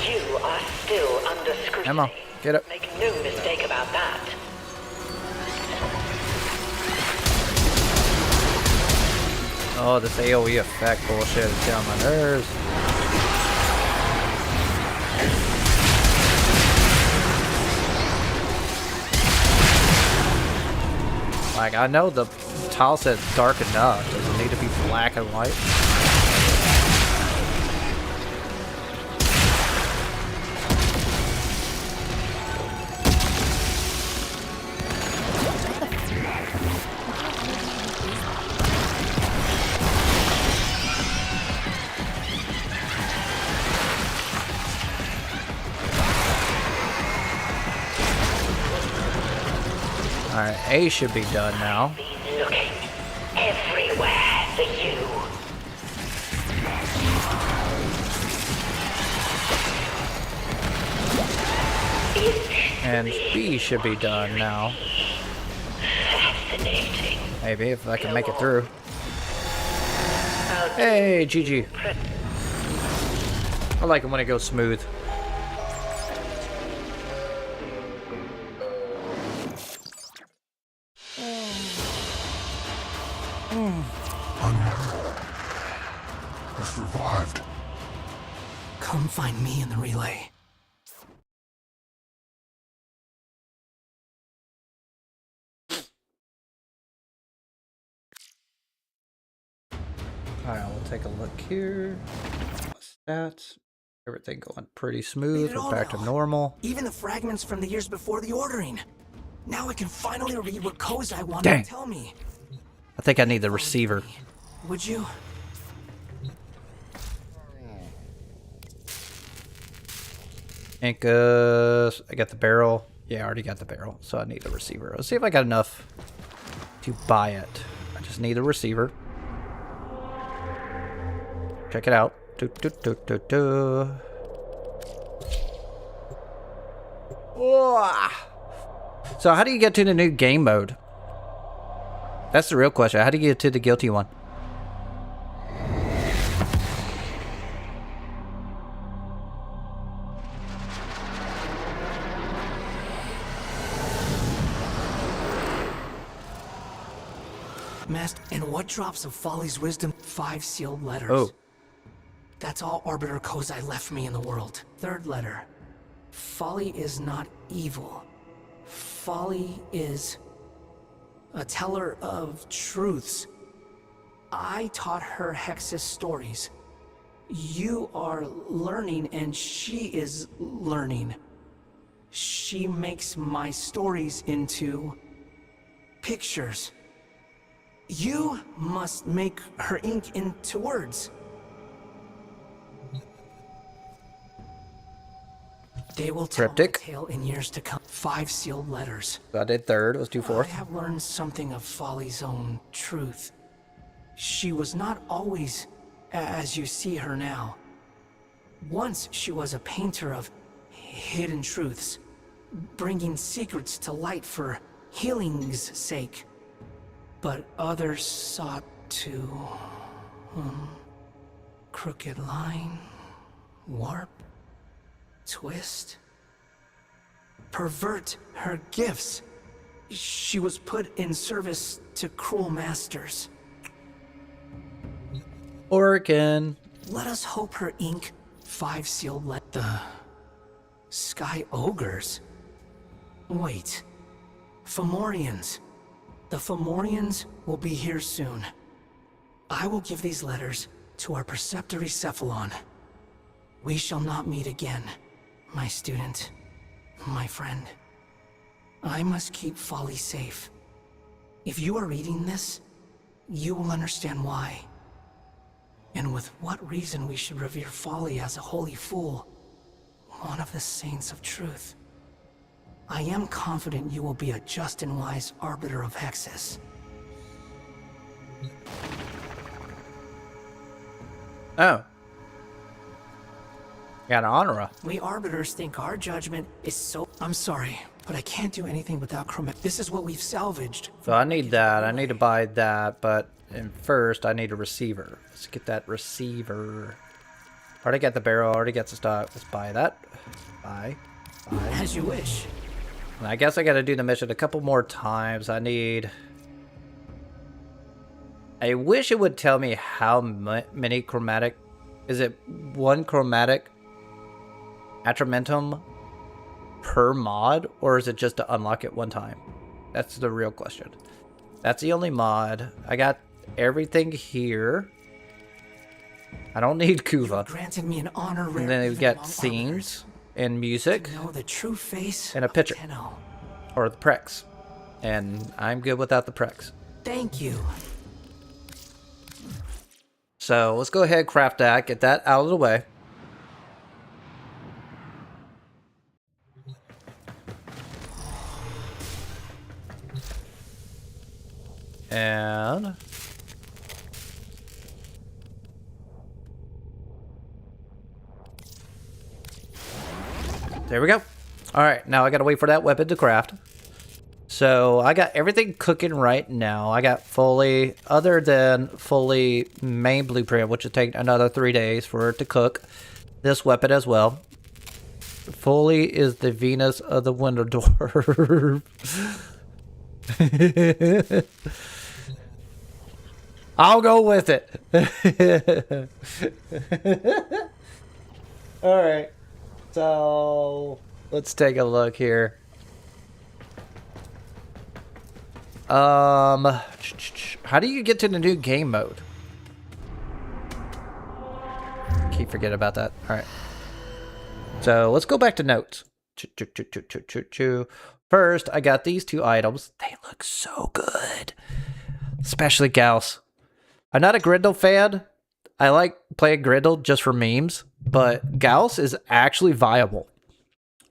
You are still under scrutiny. Ammo, get it. Make no mistake about that. Oh, this AoE effect bullshit is down my nerves. Like, I know the tile says dark enough. Does it need to be black and white? Alright, A should be done now. Be looking everywhere for you. And B should be done now. Fascinating. Maybe, if I can make it through. Hey, GG. I like it when it goes smooth. I survived. Come find me in the relay. Alright, we'll take a look here. Stats. Everything going pretty smooth. We're back to normal. Even the fragments from the years before the ordering. Now I can finally read what Kozai wanted Dang. to tell me. I think I need the receiver. Would you? Incas. I got the barrel. Yeah, I already got the barrel, so I need a receiver. Let's see if I got enough to buy it. I just need a receiver. Check it out. Do, do, do, do, do. So how do you get to the new game mode? That's the real question. How do you get to the guilty one? Master, and what drops of Folly's wisdom? 5 sealed letters. Oh. That's all Arbiter Kozai left me in the world. 3rd letter. Folly is not evil. Folly is a teller of truths. I taught her Hex's stories. You are learning and she is learning. She makes my stories into pictures. You must make her ink into words. They will tell the tale in years to come. 5 sealed letters. So I did 3rd, let's do 4th. I have learned something of Folly's own truth. She was not always as you see her now. Once she was a painter of hidden truths, bringing secrets to light for healing's sake. But others sought to crooked line, warp, twist, pervert her gifts. She was put in service to cruel masters. Oregon. Let us hope her ink 5 sealed the Sky Ogres. Wait. Fomorians. The Fomorians will be here soon. I will give these letters to our preceptor Cephalon. We shall not meet again, my student, my friend. I must keep Folly safe. If you are reading this, you will understand why. And with what reason we should revere Folly as a holy fool, one of the saints of truth. I am confident you will be a just and wise arbiter of hexes. Oh. Got an honor. We arbiters think our judgment is so... I'm sorry, but I can't do anything without chromatic. This is what we've salvaged. So I need that. I need to buy that, but first I need a receiver. Let's get that receiver. Already got the barrel, already got the stock. Let's buy that. Buy. As you wish. And I guess I gotta do the mission a couple more times. I wish it would tell me how many chromatic... Is it 1 chromatic Atramentum per mod? Or is it just to unlock it 1 time? That's the real question. That's the only mod. I got everything here. I don't need Kuva. Granted me an honor. And then we got scenes and music. Know the true face and a picture. Tenno. Or the Prex. And I'm good without the Prex. Thank you. So let's go ahead, craft that, get that out of the way. And there we go. All right, now I gotta wait for that weapon to craft. So I got everything cooking right now. I got fully, other than fully main blueprint, which will take another 3 days for it to cook. This weapon as well. Fully is the Venus of the Winter Dwarf. I'll go with it. All right. So let's take a look here. How do you get to the new game mode? Keep forgetting about that. All right. So let's go back to notes. First, I got these 2 items. They look so good. Especially Gauss. I'm not a Grendel fan. I like playing Grendel just for memes. But Gauss is actually viable.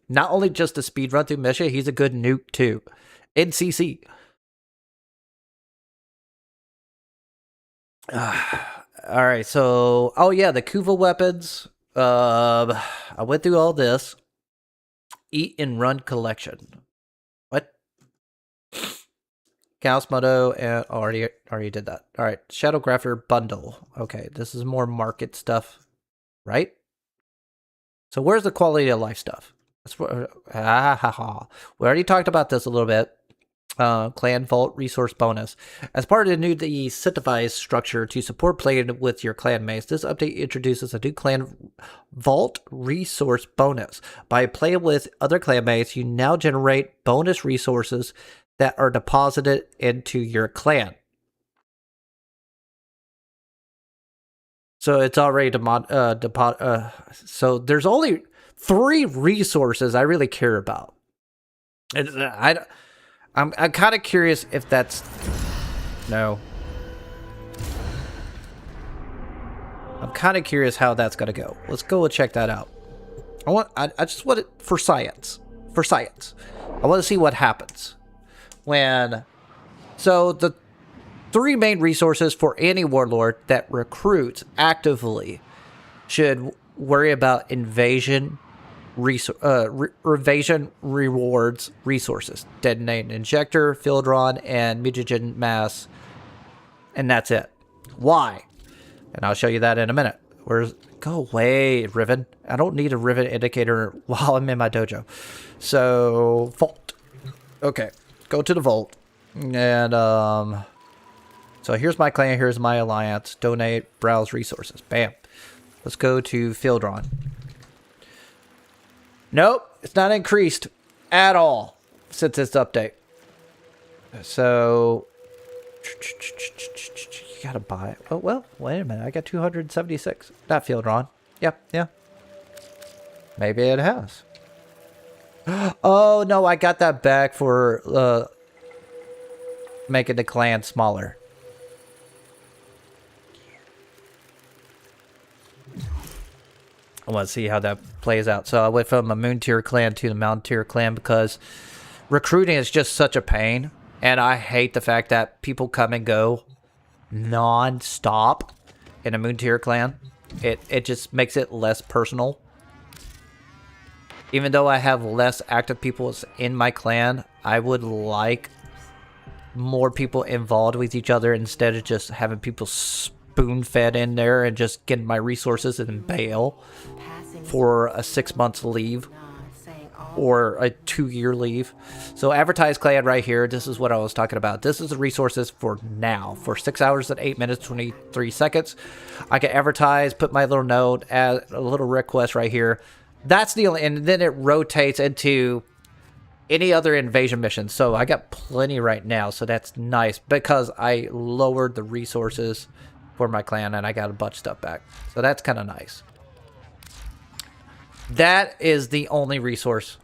Not only just a speedrun through mission, he's a good nuke too. In CC. All right, so oh yeah, the Kuva weapons. I went through all this. Eat and Run collection. What? Chaos Moto and already did that. All right, Shadowgrapher bundle. Okay, this is more market stuff, right? So where's the quality of life stuff? That's what, we already talked about this a little bit. Clan Vault resource bonus. As part of the new decentralized structure to support playing with your clanmates, this update introduces a new Clan Vault resource bonus. By playing with other clanmates, you now generate bonus resources that are deposited into your clan. So it's already so there's only 3 resources I really care about. And I'm kind of curious if that's no. I'm kind of curious how that's gonna go. Let's go and check that out. I just want it for science. For science, I want to see what happens when. So the 3 main resources for any warlord that recruits actively should worry about invasion rewards resources. Detonate injector, Fieldron, and mutagen mass. And that's it. Why? And I'll show you that in a minute. Go away, Riven. I don't need a Riven indicator while I'm in my dojo. So, Vault. Okay. Go to the Vault. And, so here's my clan, here's my alliance. Donate, browse resources. Bam. Let's go to Fieldron. Nope, it's not increased at all since this update. So, you gotta buy it. Oh, well, wait a minute. I got 276. Not Fieldron. Yep, yeah. Maybe it has. Oh, no, I got that back for making the clan smaller. I want to see how that plays out. So I went from a moon tier clan to the mountain tier clan because recruiting is just such a pain. And I hate the fact that people come and go non-stop in a moon tier clan. It just makes it less personal. Even though I have less active people in my clan, I would like more people involved with each other instead of just having people spoon-fed in there and just getting my resources and bail for a 6 months leave or a 2-year leave. So advertise clan right here. This is what I was talking about. This is the resources for now. For 6 hours and 8 minutes 23 seconds, I can advertise, put my little note, add a little request right here. That's the only, and then it rotates into any other invasion missions. So I got plenty right now, so that's nice because I lowered the resources for my clan and I got a bunch of stuff back. So that's kind of nice. That is the only resource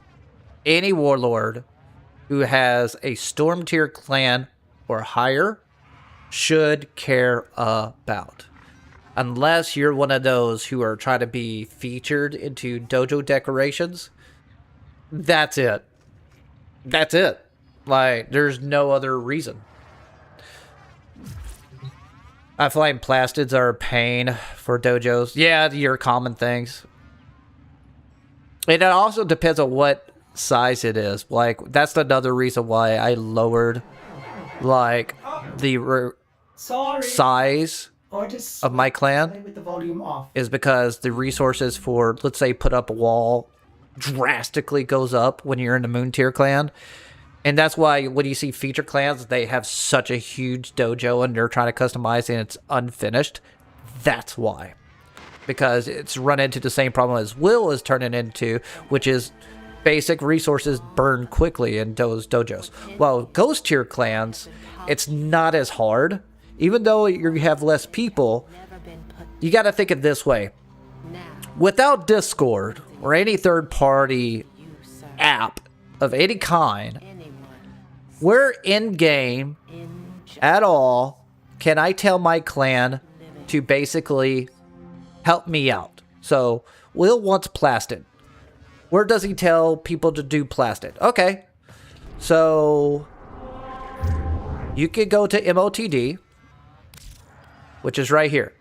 any warlord who has a storm tier clan or higher should care about. Unless you're one of those who are trying to be featured into dojo decorations. That's it. That's it. Like, there's no other reason. I find plastids are a pain for dojos. Yeah, your common things. And it also depends on what size it is. Like, that's another reason why I lowered, like, the size of my clan with the volume off. is because the resources for, let's say, put up a wall drastically goes up when you're in the moon tier clan. And that's why when you see feature clans, they have such a huge dojo and they're trying to customize and it's unfinished. That's why. Because it's run into the same problem as Will is turning into, which is basic resources burn quickly in those dojos. Well, ghost tier clans, it's not as hard. Even though you have less people, you got to think it this way. Without Discord or any third-party app of any kind, where in-game at all can I tell my clan to basically help me out? So, Will wants plastid. Where does he tell people to do plastid? Okay. So, you could go to MOTD, which is right here.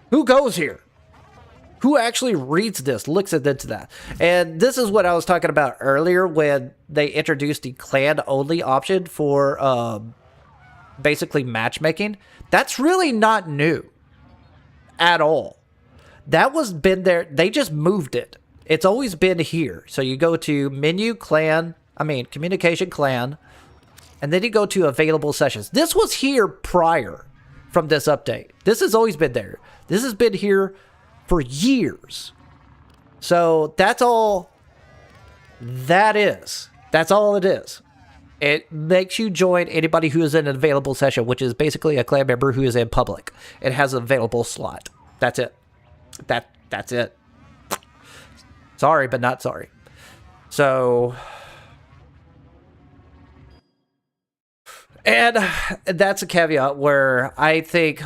Who goes here? Who actually reads this, looks into that? And this is what I was talking about earlier when they introduced the clan-only option for basically matchmaking. That's really not new at all. That was been there. They just moved it. It's always been here. So you go to menu, clan, I mean, communication clan. And then you go to available sessions. This was here prior from this update. This has always been there. This has been here for years. So that's all that is. That's all it is. It makes you join anybody who is in an available session, which is basically a clan member who is in public. It has an available slot. That's it. That's it. Sorry, but not sorry. So, and that's a caveat where I think,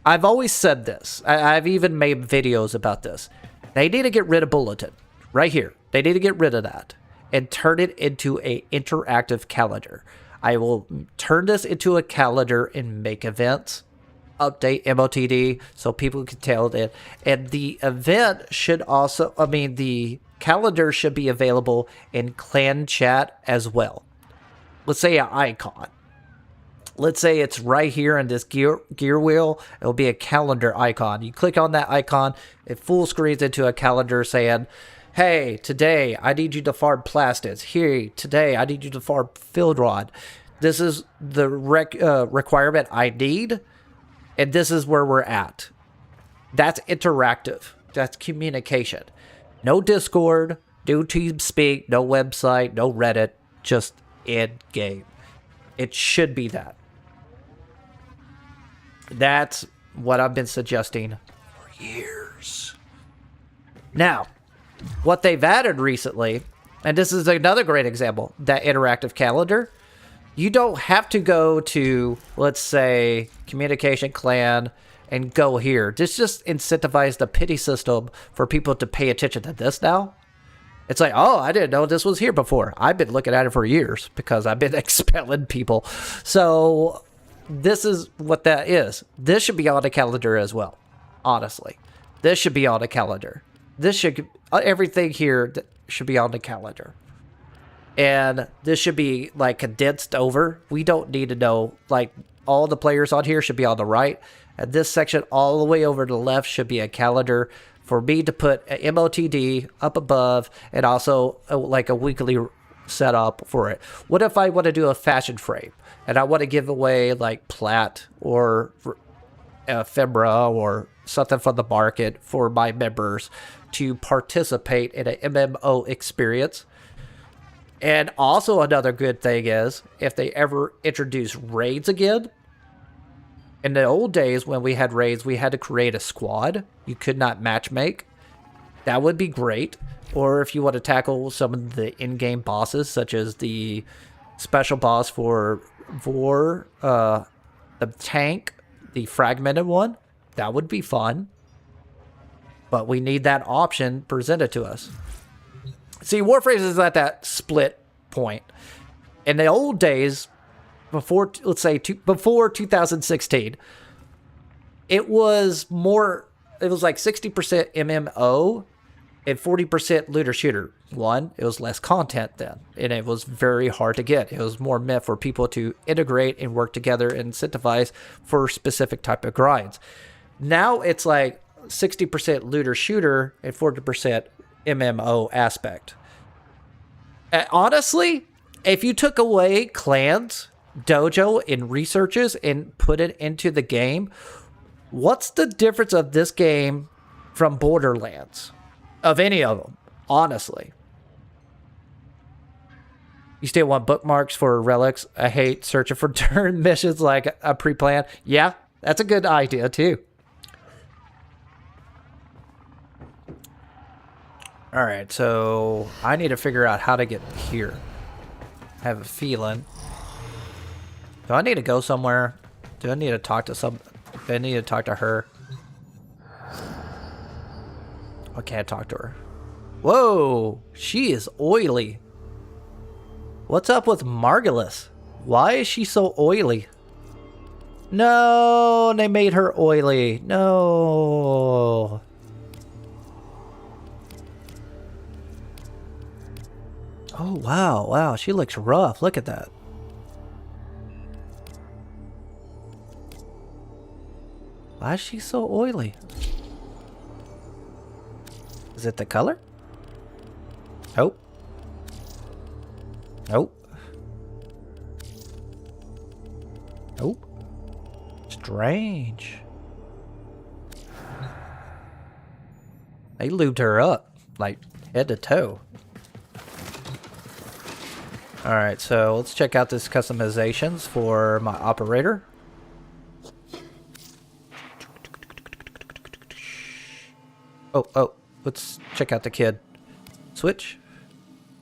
I've always said this. I've even made videos about this. They need to get rid of Bulletin. Right here. They need to get rid of that and turn it into an interactive calendar. I will turn this into a calendar and make events, update MOTD so people can tell it. And the event should also, I mean, the calendar should be available in clan chat as well. Let's say an icon. Let's say it's right here in this gear wheel. It'll be a calendar icon. You click on that icon, it full screens into a calendar saying, hey, today I need you to farm plastids. Here, today I need you to farm field rod. This is the requirement I need, and this is where we're at. That's interactive. That's communication. No Discord, no TeamSpeak, no website, no Reddit, just in-game. It should be that. That's what I've been suggesting for years. Now, what they've added recently, and this is another great example, that interactive calendar, you don't have to go to, let's say, Communication Clan and go here. This just incentivizes the pity system for people to pay attention to this now. It's like, oh, I didn't know this was here before. I've been looking at it for years because I've been expelling people. So this is what that is. This should be on the calendar as well, honestly. This should be on the calendar. This should, everything here should be on the calendar. And this should be like condensed over. We don't need to know, like, all the players on here should be on the right. And this section all the way over to the left should be a calendar for me to put an MOTD up above and also like a weekly setup for it. What if I want to do a fashion frame and I want to give away like plat or ephemera or something from the market for my members to participate in an MMO experience? And also another good thing is if they ever introduce raids again. In the old days when we had raids, we had to create a squad. You could not matchmake. That would be great. Or if you want to tackle some of the in-game bosses, such as the special boss for Vor, the tank, the fragmented one, that would be fun. But we need that option presented to us. See, Warframe is at that split point. In the old days, before, let's say, before 2016, it was more, it was like 60% MMO and 40% looter shooter. One, it was less content then, and it was very hard to get. It was more meant for people to integrate and work together and incentivize for specific type of grinds. Now it's like 60% looter shooter and 40% MMO aspect. Honestly, if you took away clans, dojo, and researches and put it into the game, what's the difference of this game from Borderlands? Of any of them, honestly. You still want bookmarks for relics? I hate searching for turn missions like a pre-plan. Yeah, that's a good idea too. Alright, so I need to figure out how to get here. I have a feeling. Do I need to go somewhere? Do I need to talk to do I need to talk to her? I can't talk to her. Whoa, she is oily. What's up with Margulis? Why is she so oily? No, they made her oily. No. Oh, wow, wow, she looks rough. Look at that. Why is she so oily? Is it the color? Oh. Nope. Nope. Strange. They lubed her up, like, head to toe. Alright, so let's check out this customizations for my operator. Oh, let's check out the kid. Switch.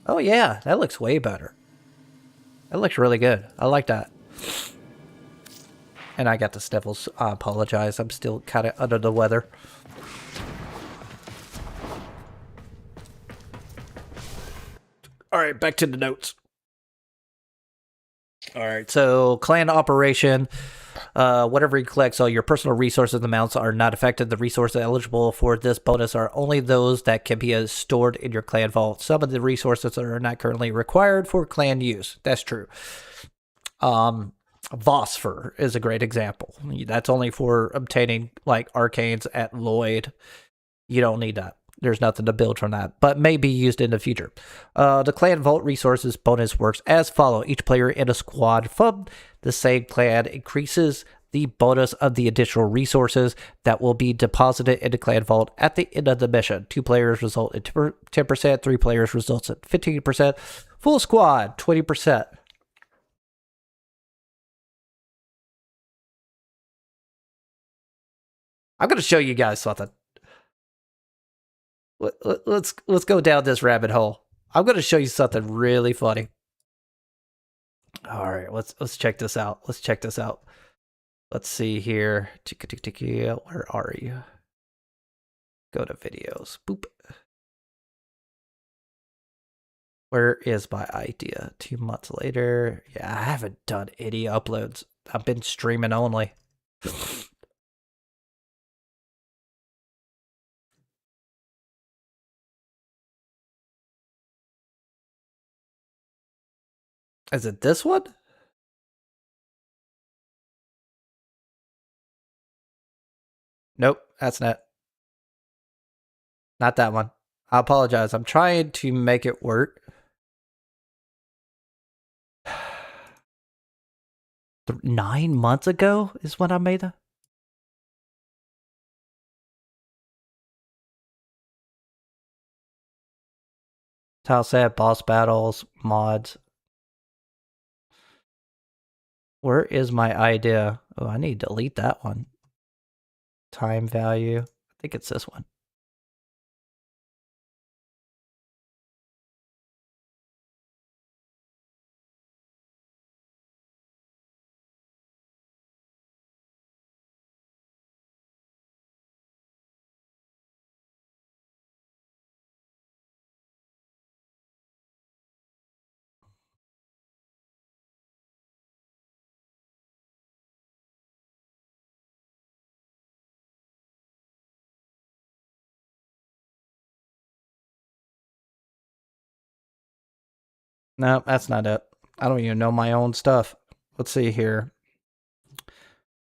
Oh yeah, that looks way better. That looks really good. I like that. And I got the sniffles. I apologize. I'm still kind of under the weather. Alright, back to the notes. Alright, so clan operation. Whatever he collects, all your personal resources amounts are not affected. The resources eligible for this bonus are only those that can be stored in your clan vault. Some of the resources are not currently required for clan use. That's true. WARFRAME is a great example. That's only for obtaining like arcanes at Lloyd. You don't need that. There's nothing to build from that, but may be used in the future. The clan vault resources bonus works as follows. Each player in a squad from the same clan increases the bonus of the additional resources that will be deposited in the clan vault at the end of the mission. 2 players result in 10%, 3 players results in 15%, full squad 20%. I'm going to show you guys something. Let's go down this rabbit hole. I'm going to show you something really funny. All right, let's check this out. Let's check this out. Let's see here. Where are you? Go to videos. Boop. Where is my idea? 2 months later. Yeah, I haven't done any uploads. I've been streaming only. Is it this one? Nope, that's not that one. I apologize. I'm trying to make it work. 9 months ago is when I made that. Tile set, boss battles, mods. Where is my idea? Oh, I need to delete that one. Time value. I think it's this one. No, that's not it. I don't even know my own stuff. Let's see here.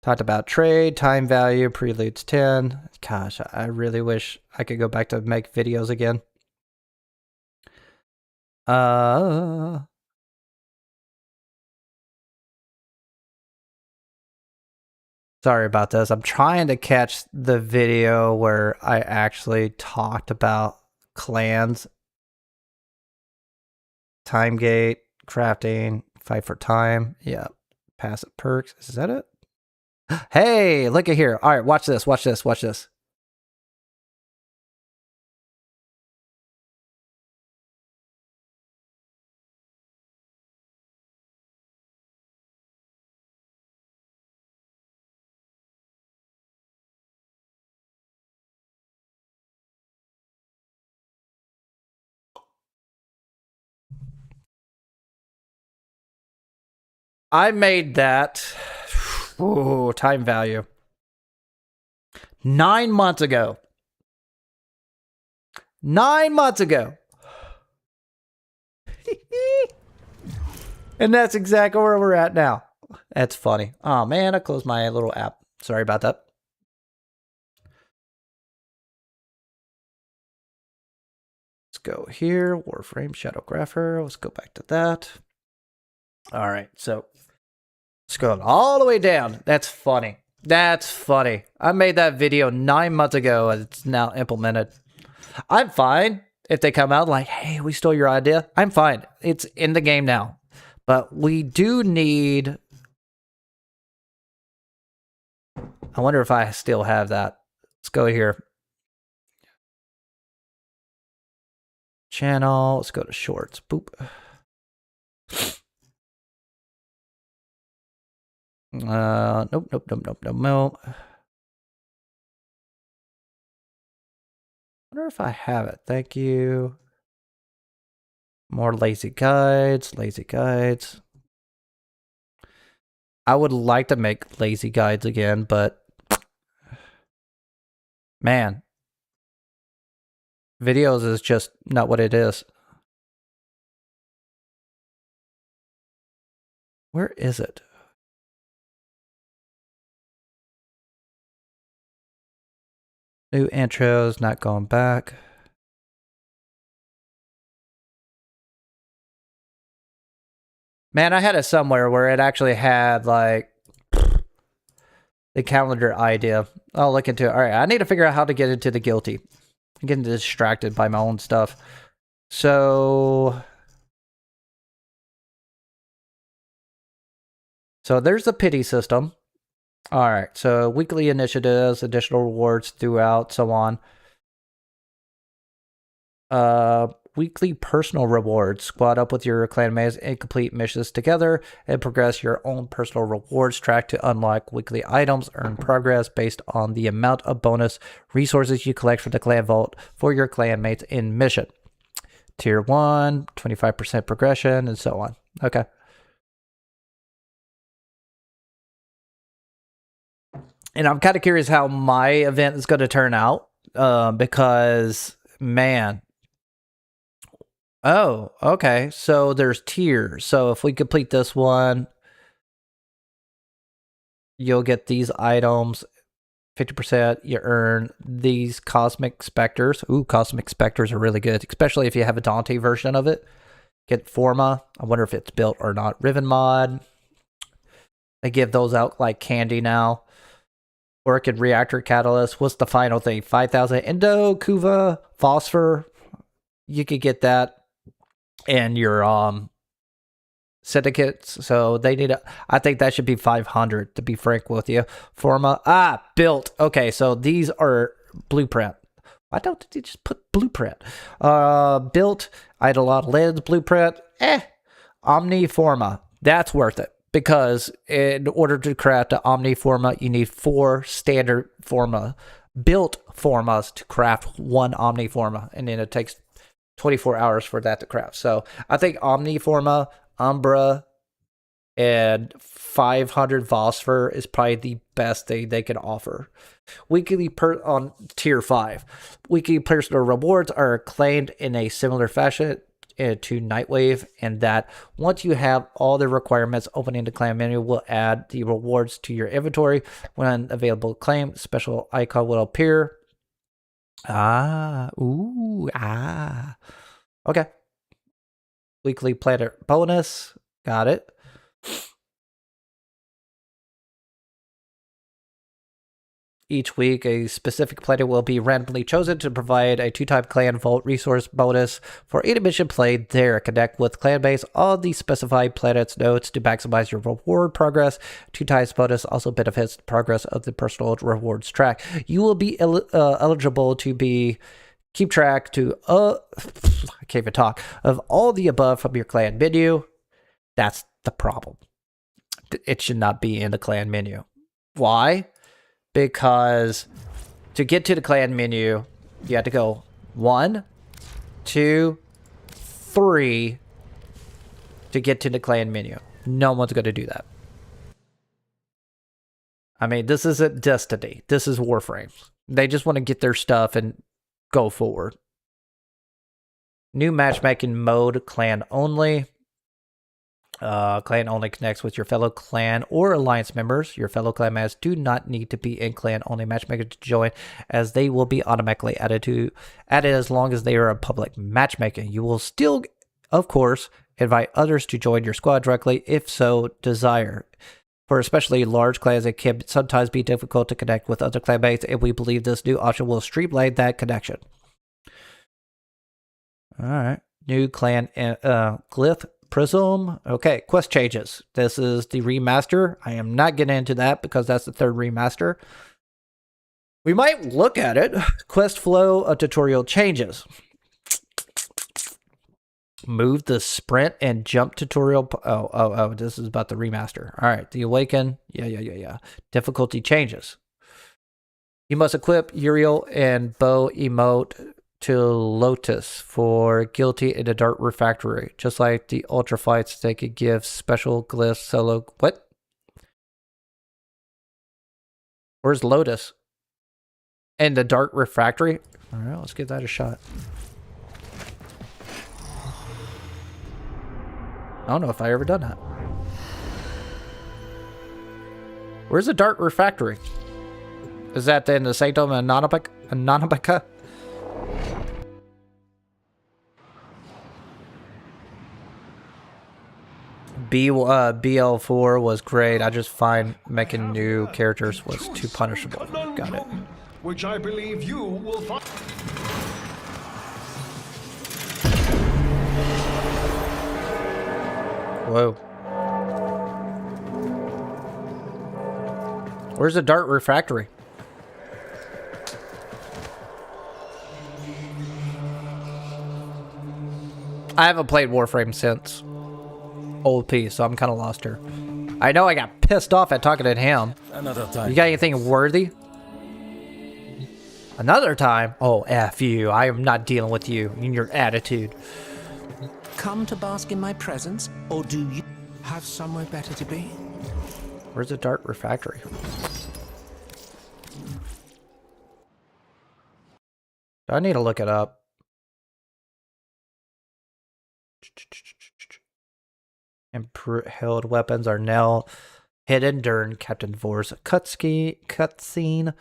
Talked about trade, time value, preludes 10. Gosh, I really wish I could go back to make videos again. Sorry about this. I'm trying to catch the video where I actually talked about clans. Time gate, crafting, fight for time. Yeah. Passive perks. Is that it? Hey, look at here. All right, watch this, watch this, watch this. I made that. Ooh, time value. 9 months ago. 9 months ago. And that's exactly where we're at now. That's funny. Oh man, I closed my little app. Sorry about that. go here. Warframe, Shadowgrapher. Let's go back to that. All right, so let's go all the way down. That's funny. That's funny. I made that video 9 months ago and it's now implemented. I'm fine if they come out like, hey, we stole your idea. I'm fine. It's in the game now. But we do need... I wonder if I still have that. Let's go here. Channel. Let's go to shorts. Boop. Nope. Wonder if I have it. Thank you. More lazy guides. I would like to make lazy guides again, but man, videos is just not what it is. Where is it? New intros, not going back. Man, I had it somewhere where it actually had, like, the calendar idea. I'll look into it. All right, I need to figure out how to get into the guilty. I'm getting distracted by my own stuff. So there's the pity system. All right, so weekly initiatives, additional rewards throughout, so on. Weekly personal rewards. Squad up with your clanmates and complete missions together and progress your own personal rewards track to unlock weekly items. Earn progress based on the amount of bonus resources you collect from the clan vault for your clanmates in mission. Tier 1, 25% progression, and so on. Okay. And I'm kind of curious how my event is going to turn out because, man... Oh, okay. So there's tiers. So if we complete this one, you'll get these items, 50%. You earn these Cosmic Specters. Ooh, Cosmic Specters are really good, especially if you have a Dante version of it. Get Forma. I wonder if it's built or not. Riven Mod. They give those out like candy now. Orchid Reactor Catalyst. What's the final thing? 5,000 Endo, Kuva, Phosphor. You could get that. And your syndicates, so they need I think that should be 500 to be frank with you. Forma, built. Okay, so these are blueprint. Why don't they just put blueprint? Built, Eidolon Lens blueprint. Omniforma, that's worth it because in order to craft an Omniforma, you need 4 standard forma built formas to craft one Omniforma, and then it takes 24 hours for that to craft. So I think Omniforma, Umbra, and 500 Phosphor is probably the best thing they can offer. Weekly on tier 5. Weekly personal rewards are claimed in a similar fashion to Nightwave, and that once you have all the requirements, opening the clan menu will add the rewards to your inventory. When available claim, special icon will appear. Okay. Weekly planet bonus. Got it. Each week, a specific planet will be randomly chosen to provide a 2-time clan vault resource bonus for any mission played there. Connect with clanmates on the specified planet's nodes to maximize your reward progress. 2 times bonus also benefits the progress of the personal rewards track. You will be eligible to keep track to I can't even talk of all the above from your clan menu. That's the problem. It should not be in the clan menu. Why? Because to get to the clan menu, you have to go 1, 2, 3 to get to the clan menu. No one's going to do that. I mean, this isn't Destiny. This is Warframe. They just want to get their stuff and go forward. New matchmaking mode, clan only. Clan only connects with your fellow clan or alliance members. Your fellow clan members do not need to be in clan only matchmaker to join, as they will be automatically added as long as they are a public matchmaking. You will still, of course, invite others to join your squad directly if so desire. For especially large clans, it can sometimes be difficult to connect with other clanmates, and we believe this new option will streamline that connection. All right, new clan glyph. Prism. Okay, quest changes. This is the remaster. I am not getting into that because that's the third remaster. We might look at it. Quest flow tutorial changes. Move the sprint and jump tutorial. Oh, this is about the remaster. All right, the awaken. Yeah. Difficulty changes. You must equip Uriel and bow emote to Lotus for Guilty in the Dark Refractory. Just like the Ultra Fights, they could give special glyphs solo. What? Where's Lotus? In the Dark Refractory? Alright, let's give that a shot. I don't know if I ever done that. Where's the Dark Refractory? Is that in the Sanctum Anonymica? BL4 was great. I just find making new characters was too punishable. Got it. Which I believe you will find. Whoa. Where's the Dark Refractory? I haven't played Warframe since Old P, so I'm kind of lost here. I know I got pissed off at talking to him. Another time. You got anything worthy? Another time? Oh, F you. I am not dealing with you and your attitude. Come to bask in my presence, or do you have somewhere better to be? Where's the Dark Refractory? I need to look it up. Held weapons are now hidden during Captain Vor's cutscene.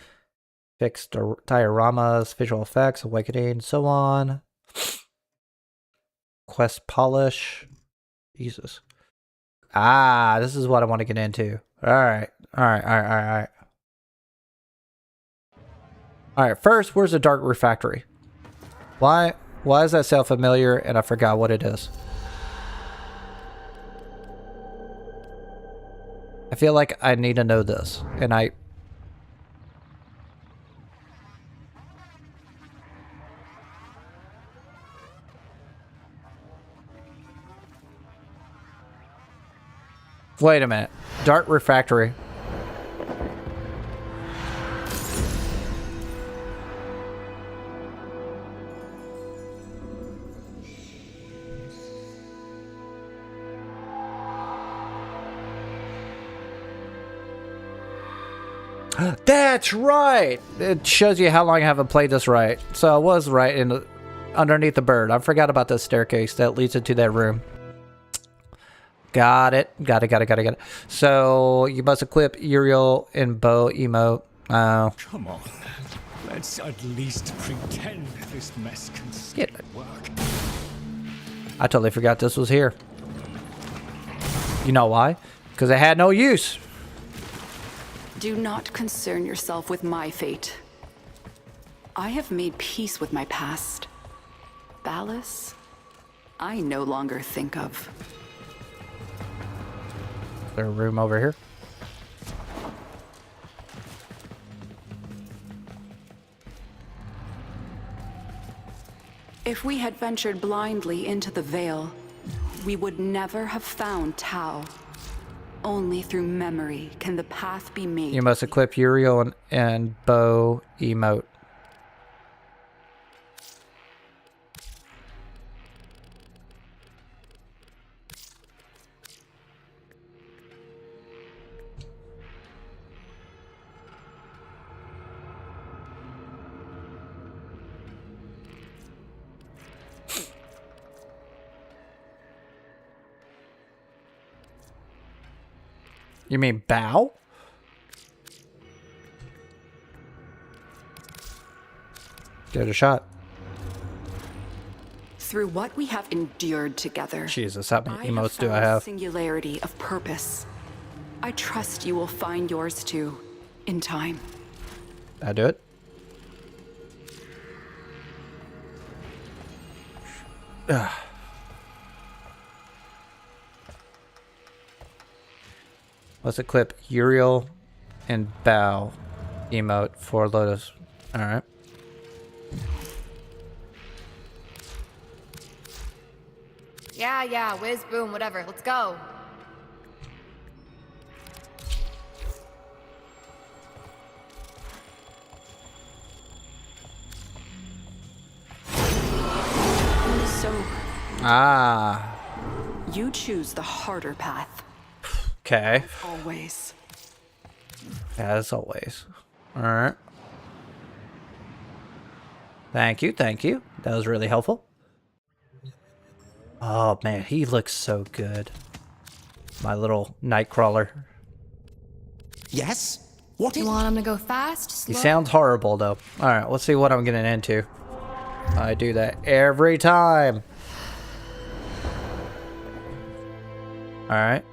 Fixed dioramas, visual effects, awakening, so on. Quest polish. Jesus. Ah, this is what I want to get into. Alright. Alright, first, where's the Dark Refractory? Why is that sound familiar and I forgot what it is? I feel like I need to know this, and I... Wait a minute. Dark Refractory. That's right! It shows you how long I haven't played this right. So I was right in underneath the bird. I forgot about the staircase that leads into that room. Got it. So you must equip Uriel and bow emote. Come on. Let's at least pretend this mess can still work. I totally forgot this was here. You know why? Because it had no use. Do not concern yourself with my fate. I have made peace with my past. Ballas, I no longer think of. Is there a room over here? If we had ventured blindly into the Veil, we would never have found Tau. Only through memory can the path be made. You must equip Uriel and bow emote. You mean bow? Give it a shot. Through what we have endured together, Jesus, how many I emotes do I found have? singularity of purpose. I trust you will find yours too, in time. I do it. Ugh. Let's equip Uriel and Bow emote for Lotus. Alright. Yeah, whiz, boom, whatever. Let's go. So, you choose the harder path. Okay. Always. As always. Alright. Thank you, thank you. That was really helpful. Oh man, he looks so good. My little Nightcrawler. Yes? What You want him to go fast? He Slow? sounds horrible though. Alright, let's see what I'm getting into. I do that every time. Alright.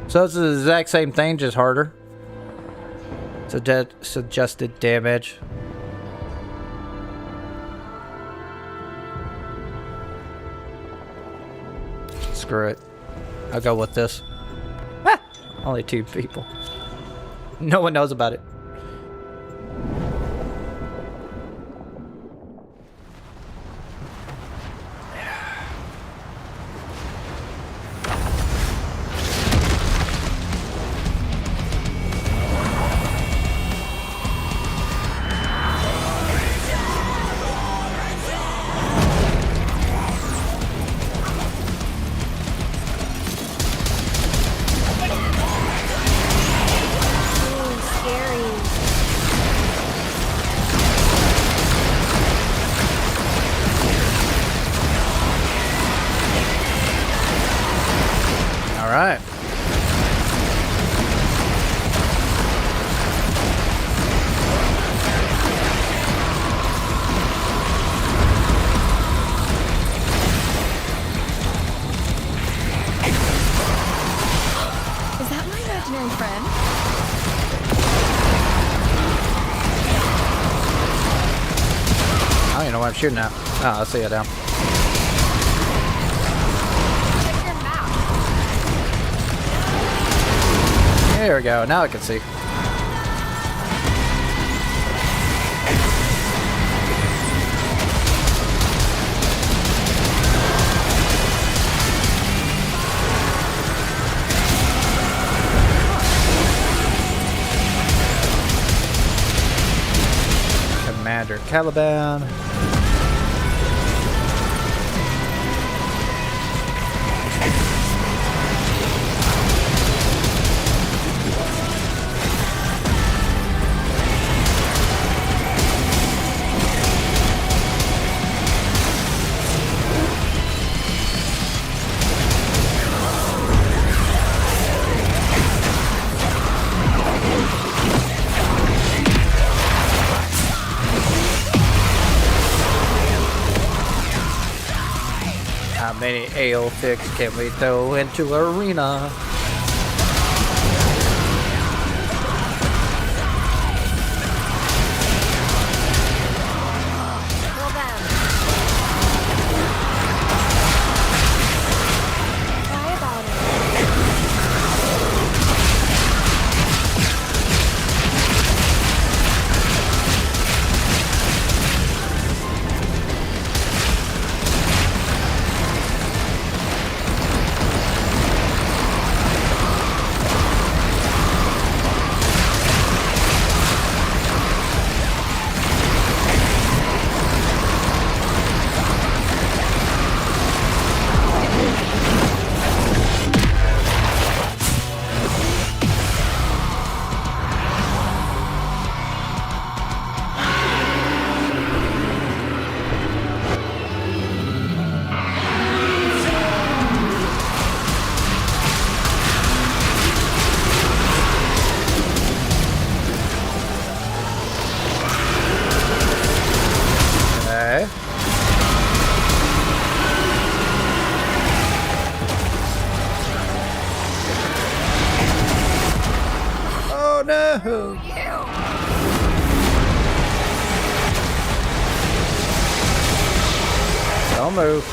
So it's the exact same thing, just harder. Suggested damage. Screw it. I'll go with this. Ah! Only 2 people. No one knows about it. Alright. Is that my imaginary friend? I don't even know what I'm shooting at. Oh, I see it now. Check your map. There we go. Now I can see. Commander Caliban. How many ale picks can we throw into arena? Kill them. Cry about it. Don't move.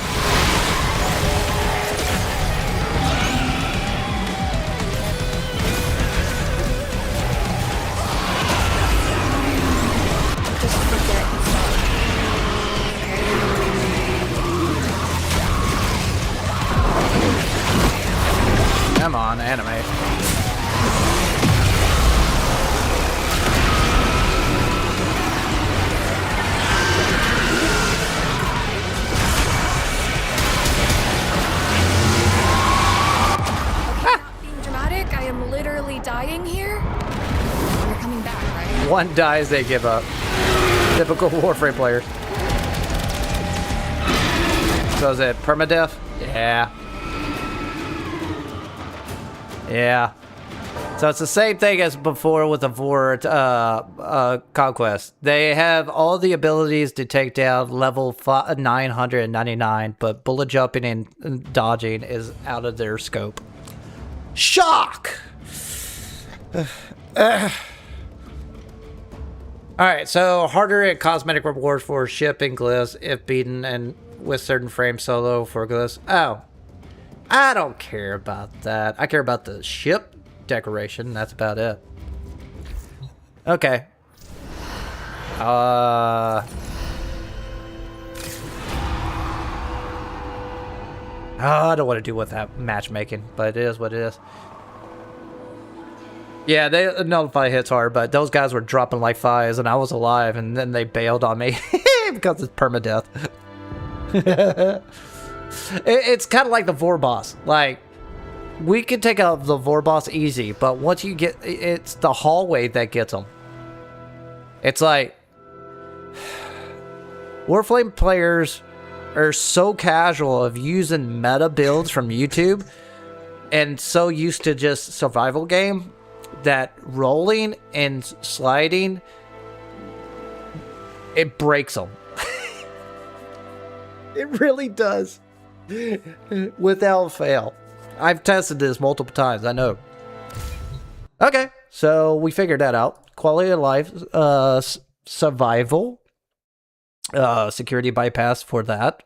Just forget it's not. Come on, animate. Being dramatic, I am literally dying here. You're coming back, right? One dies, they give up. Typical Warframe players. So is it permadeath? Yeah. Yeah. So it's the same thing as before with the Vor Conquest. They have all the abilities to take down level 999, but bullet jumping and dodging is out of their scope. Shock! Alright, so harder and cosmetic rewards for ship and glyphs if beaten and with certain frame solo for glyphs. Oh. I don't care about that. I care about the ship decoration. That's about it. Okay. I don't want to do with that matchmaking, but it is what it is. Yeah, they nullify hits hard, but those guys were dropping like flies, and I was alive, and then they bailed on me because it's permadeath. It's kind of like the Vor boss. Like, we can take out the Vor boss easy, but once you get, it's the hallway that gets them. It's like, Warframe players are so casual of using meta builds from YouTube and so used to just survival game that rolling and sliding, it breaks them. It really does. Without fail. I've tested this multiple times, I know. Okay, so we figured that out. Quality of life, survival, security bypass for that.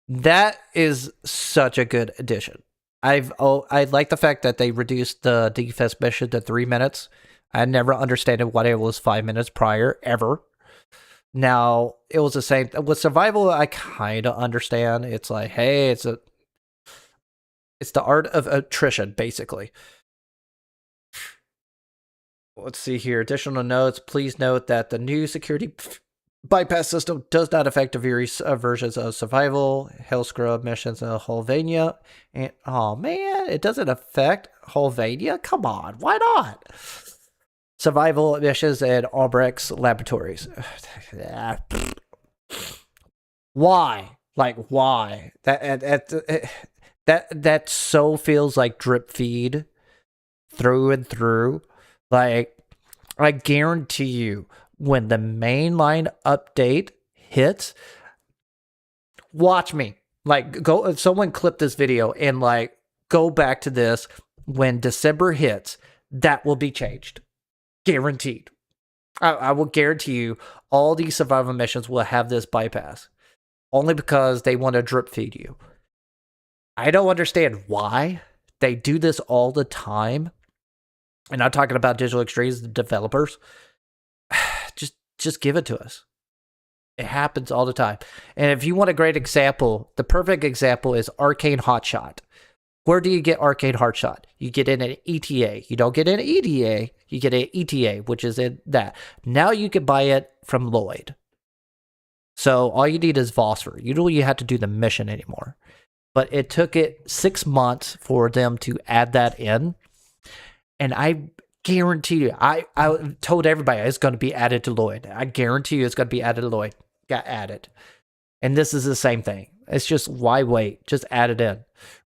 That is such a good addition. I like the fact that they reduced the defense mission to 3 minutes. I never understood why it was 5 minutes prior, ever. Now, it was the same with survival. I kind of understand. It's like, hey, it's the art of attrition, basically. Let's see here. Additional notes. Please note that the new security bypass system does not affect the various versions of survival, hell scrub missions, and Hulvania. And oh man, it doesn't affect Hulvania? Come on, why not? Survival missions and Albrecht's laboratories. Why? Like, why? That so feels like drip feed through and through. Like, I guarantee you, when the mainline update hits, watch me. Like, go. Someone clip this video and like go back to this when December hits. That will be changed. Guaranteed. I will guarantee you all these survival missions will have this bypass. Only because they want to drip feed you. I don't understand why. They do this all the time. And I'm talking about Digital Extremes, the developers. Just give it to us. It happens all the time. And if you want a great example, the perfect example is Arcane Hotshot. Where do you get Arcade Hotshot? You get in an ETA. You don't get an EDA. You get an ETA, which is in that. Now you can buy it from Lloyd. So all you need is Phosphor. You don't even have to do the mission anymore. But it took it 6 months for them to add that in. And I guarantee you, I told everybody it's going to be added to Lloyd. I guarantee you it's going to be added to Lloyd. Got added. And this is the same thing. It's just, why wait? Just add it in.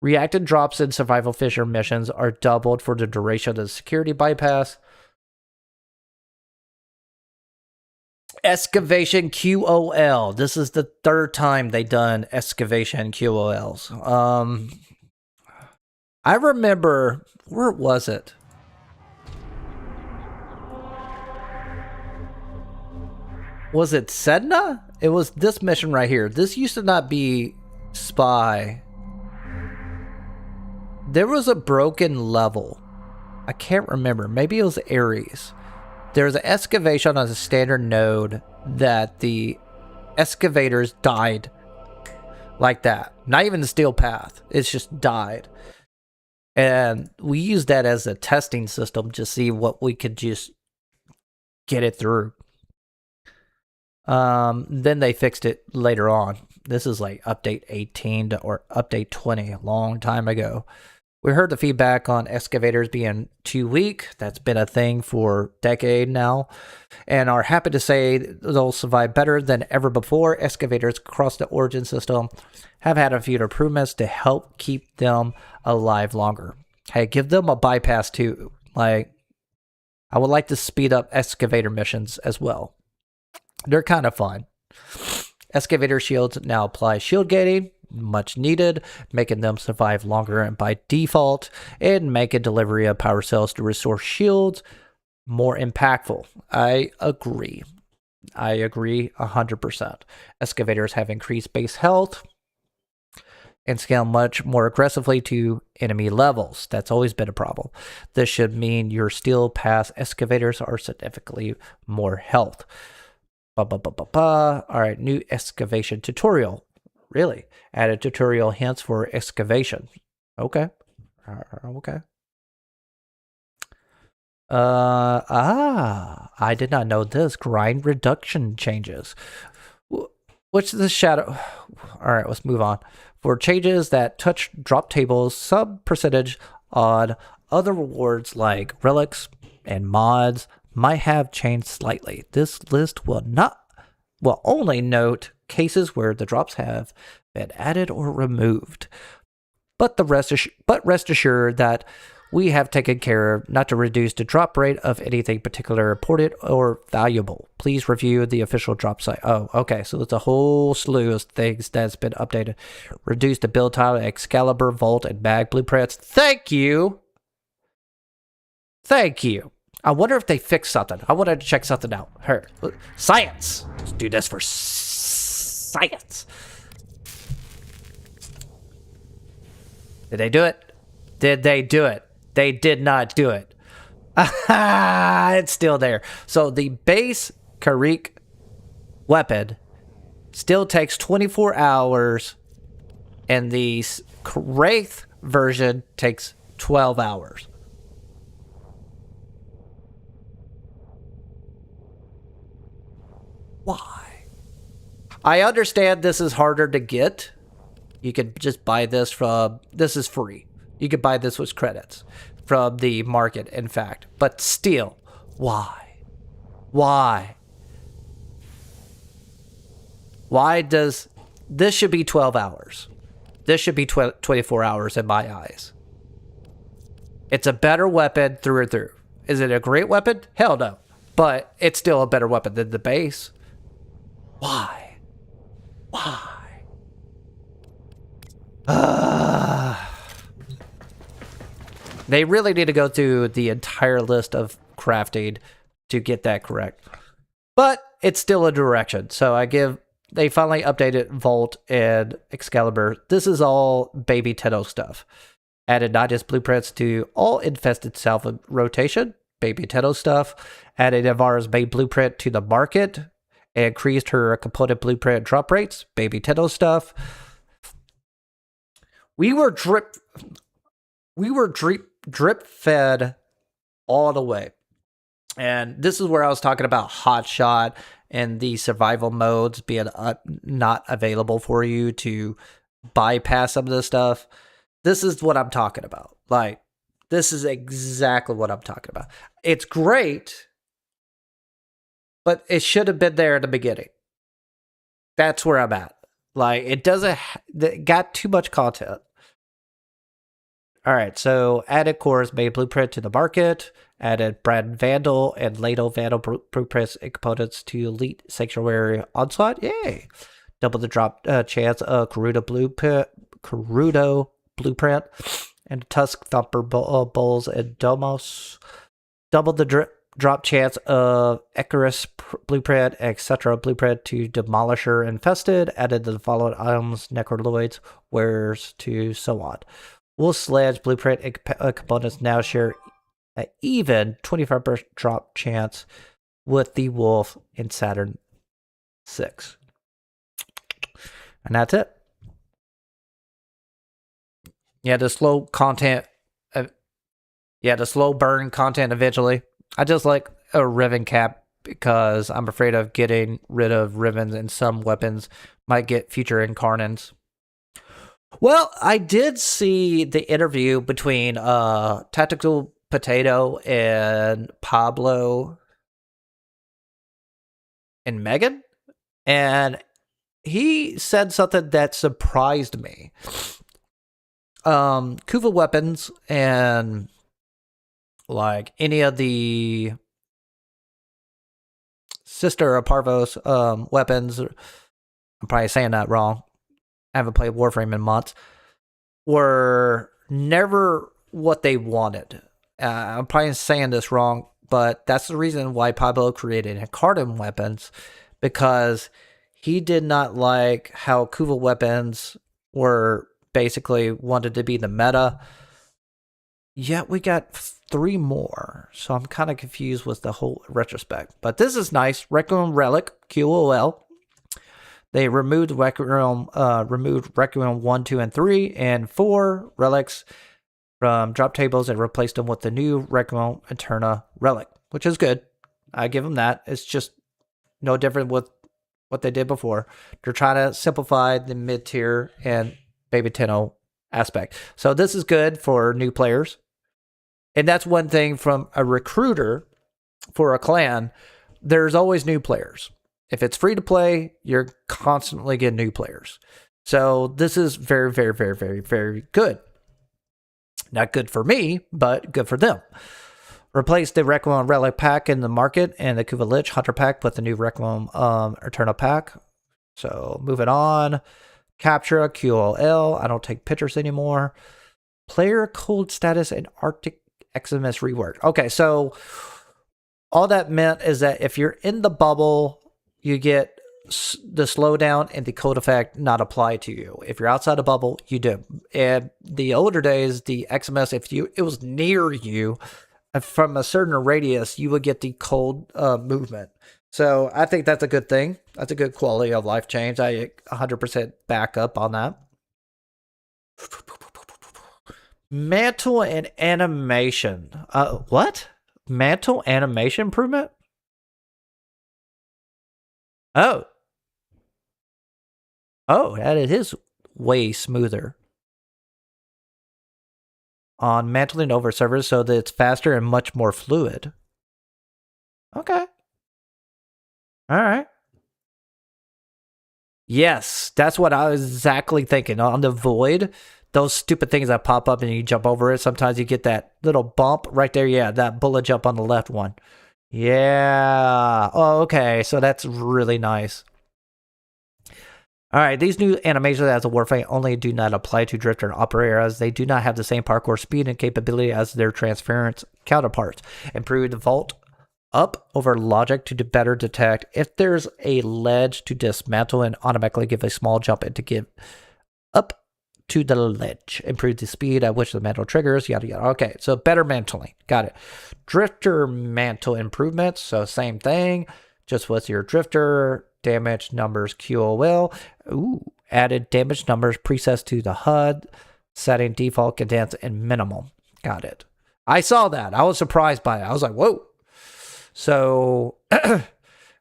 Reacted drops in survival fisher missions are doubled for the duration of the security bypass. Excavation QOL. This is the third time they done excavation QOLs. I remember, where was it? Was it Sedna? It was this mission right here. This used to not be spy. There was a broken level. I can't remember. Maybe it was Ares. There's an excavation on a standard node that the excavators died like that. Not even the steel path. It's just died. And we used that as a testing system to see what we could just get it through. Then they fixed it later on. This is like update 18 or update 20, a long time ago. We heard the feedback on excavators being too weak. That's been a thing for a decade now. And are happy to say they'll survive better than ever before. Excavators across the Origin system have had a few improvements to help keep them alive longer. Hey, give them a bypass too. Like, I would like to speed up excavator missions as well. They're kind of fun. Excavator shields now apply shield gating, much needed, making them survive longer and by default, and making delivery of power cells to restore shields more impactful. I agree. I agree 100%. Excavators have increased base health and scale much more aggressively to enemy levels. That's always been a problem. This should mean your steel path excavators are significantly more health. Alright, new excavation tutorial. Really? Added tutorial hints for excavation. Okay. Okay. I did not know this. Grind reduction changes. What's the shadow? Alright, let's move on. For changes that touch drop tables, some percentage on other rewards like relics and mods might have changed slightly. This list will only note cases where the drops have been added or removed. But rest assured that we have taken care of not to reduce the drop rate of anything particular important or valuable. Please review the official drop site. Oh, okay. So there's a whole slew of things that's been updated. Reduce the build time, Excalibur, Vault, and Mag blueprints. Thank you. Thank you. I wonder if they fixed something. I wanted to check something out. Here, science. Let's do this for science. Did they do it? Did they do it? They did not do it. It's still there. So the base Karik weapon still takes 24 hours, and the Wraith version takes 12 hours. Why? I understand this is harder to get. You could just buy this from... This is free. You could buy this with credits from the market, in fact. But still, why? Why? Why does... This should be 12 hours. This should be 24 hours in my eyes. It's a better weapon through and through. Is it a great weapon? Hell no. But it's still a better weapon than the base. Why? Why? They really need to go through the entire list of crafting to get that correct. But it's still a direction. So they finally updated Vault and Excalibur. This is all baby Tenno stuff. Added not just blueprints to all infested south rotation, baby Tenno stuff. Added Ivara's main blueprint to the market. Increased her component blueprint drop rates, baby Tenno stuff. We were drip fed all the way. And this is where I was talking about hotshot and the survival modes being not available for you to bypass some of this stuff. This is what I'm talking about. Like, this is exactly what I'm talking about. It's great, but it should have been there in the beginning. That's where I'm at. Like, it got too much content. Alright, so added cores made blueprint to the market, added Brad Vandal and Ladle Vandal blueprints and components to Elite Sanctuary Onslaught. Yay! Double the drop chance of Karudo blueprint and Tusk Thumper Bowls and Domos. Double the drop chance of Icarus blueprint, etc. blueprint to Demolisher infested. Added to the following items: Necroloids, wares to so on. Wolf Sledge blueprint components now share an even 25% drop chance with the Wolf in Saturn 6. And that's it. Yeah, the slow content. The slow burn content eventually. I just like a Riven cap because I'm afraid of getting rid of Rivens and some weapons might get future incarnates. Well, I did see the interview between Tactical Potato and Pablo and Megan, and he said something that surprised me. Kuva weapons and like any of the Sister or Parvos weapons, I'm probably saying that wrong. I haven't played Warframe in months. Were never what they wanted. I'm probably saying this wrong, but that's the reason why Pablo created Incarnate weapons, because he did not like how Kuva weapons were basically wanted to be the meta. Yet we got 3 more, so I'm kind of confused with the whole retrospect. But this is nice. Requiem Relic, QOL. They removed Requiem 1, 2, and 3, and 4 relics from drop tables and replaced them with the new Requiem Eterna Relic, which is good. I give them that. It's just no different with what they did before. They're trying to simplify the mid-tier and Baby Tenno aspect. So this is good for new players. And that's one thing from a recruiter for a clan. There's always new players. If it's free to play, you're constantly getting new players. So this is very, very, very, very, very good. Not good for me, but good for them. Replace the Requiem Relic pack in the market and the Kuva Lich Hunter pack with the new Requiem Eternal pack. So moving on. Capture QLL. I don't take pictures anymore. Player cold status and Arctic Eximus reworked. Okay, so all that meant is that if you're in the bubble, you get the slowdown and the cold effect not applied to you. If you're outside the bubble, you do. And the older days, the Eximus, if it was near you, from a certain radius, you would get the cold movement. So I think that's a good thing. That's a good quality of life change. I 100% back up on that. Mantle and animation. What? Mantle animation improvement? Oh. Oh, that is way smoother. On mantling over servers so that it's faster and much more fluid. Okay. All right. Yes, that's what I was exactly thinking. On the void, those stupid things that pop up and you jump over it, sometimes you get that little bump right there. Yeah, that bullet jump on the left one. Yeah. Oh, okay. So that's really nice. All right. These new animations as a Warframe only do not apply to Drifter and Operator, as they do not have the same parkour speed and capability as their transference counterparts. Improve the vault up over logic to better detect if there's a ledge to dismantle and automatically give a small jump and to give up to the ledge. Improve the speed at which the mantle triggers, yada yada. Okay, so better mantling. Got it. Drifter mantle improvements. So same thing, just with your drifter damage numbers QOL. Ooh, added damage numbers presets to the HUD, setting default, condensed, and minimal. Got it. I saw that. I was surprised by it. I was like, whoa. So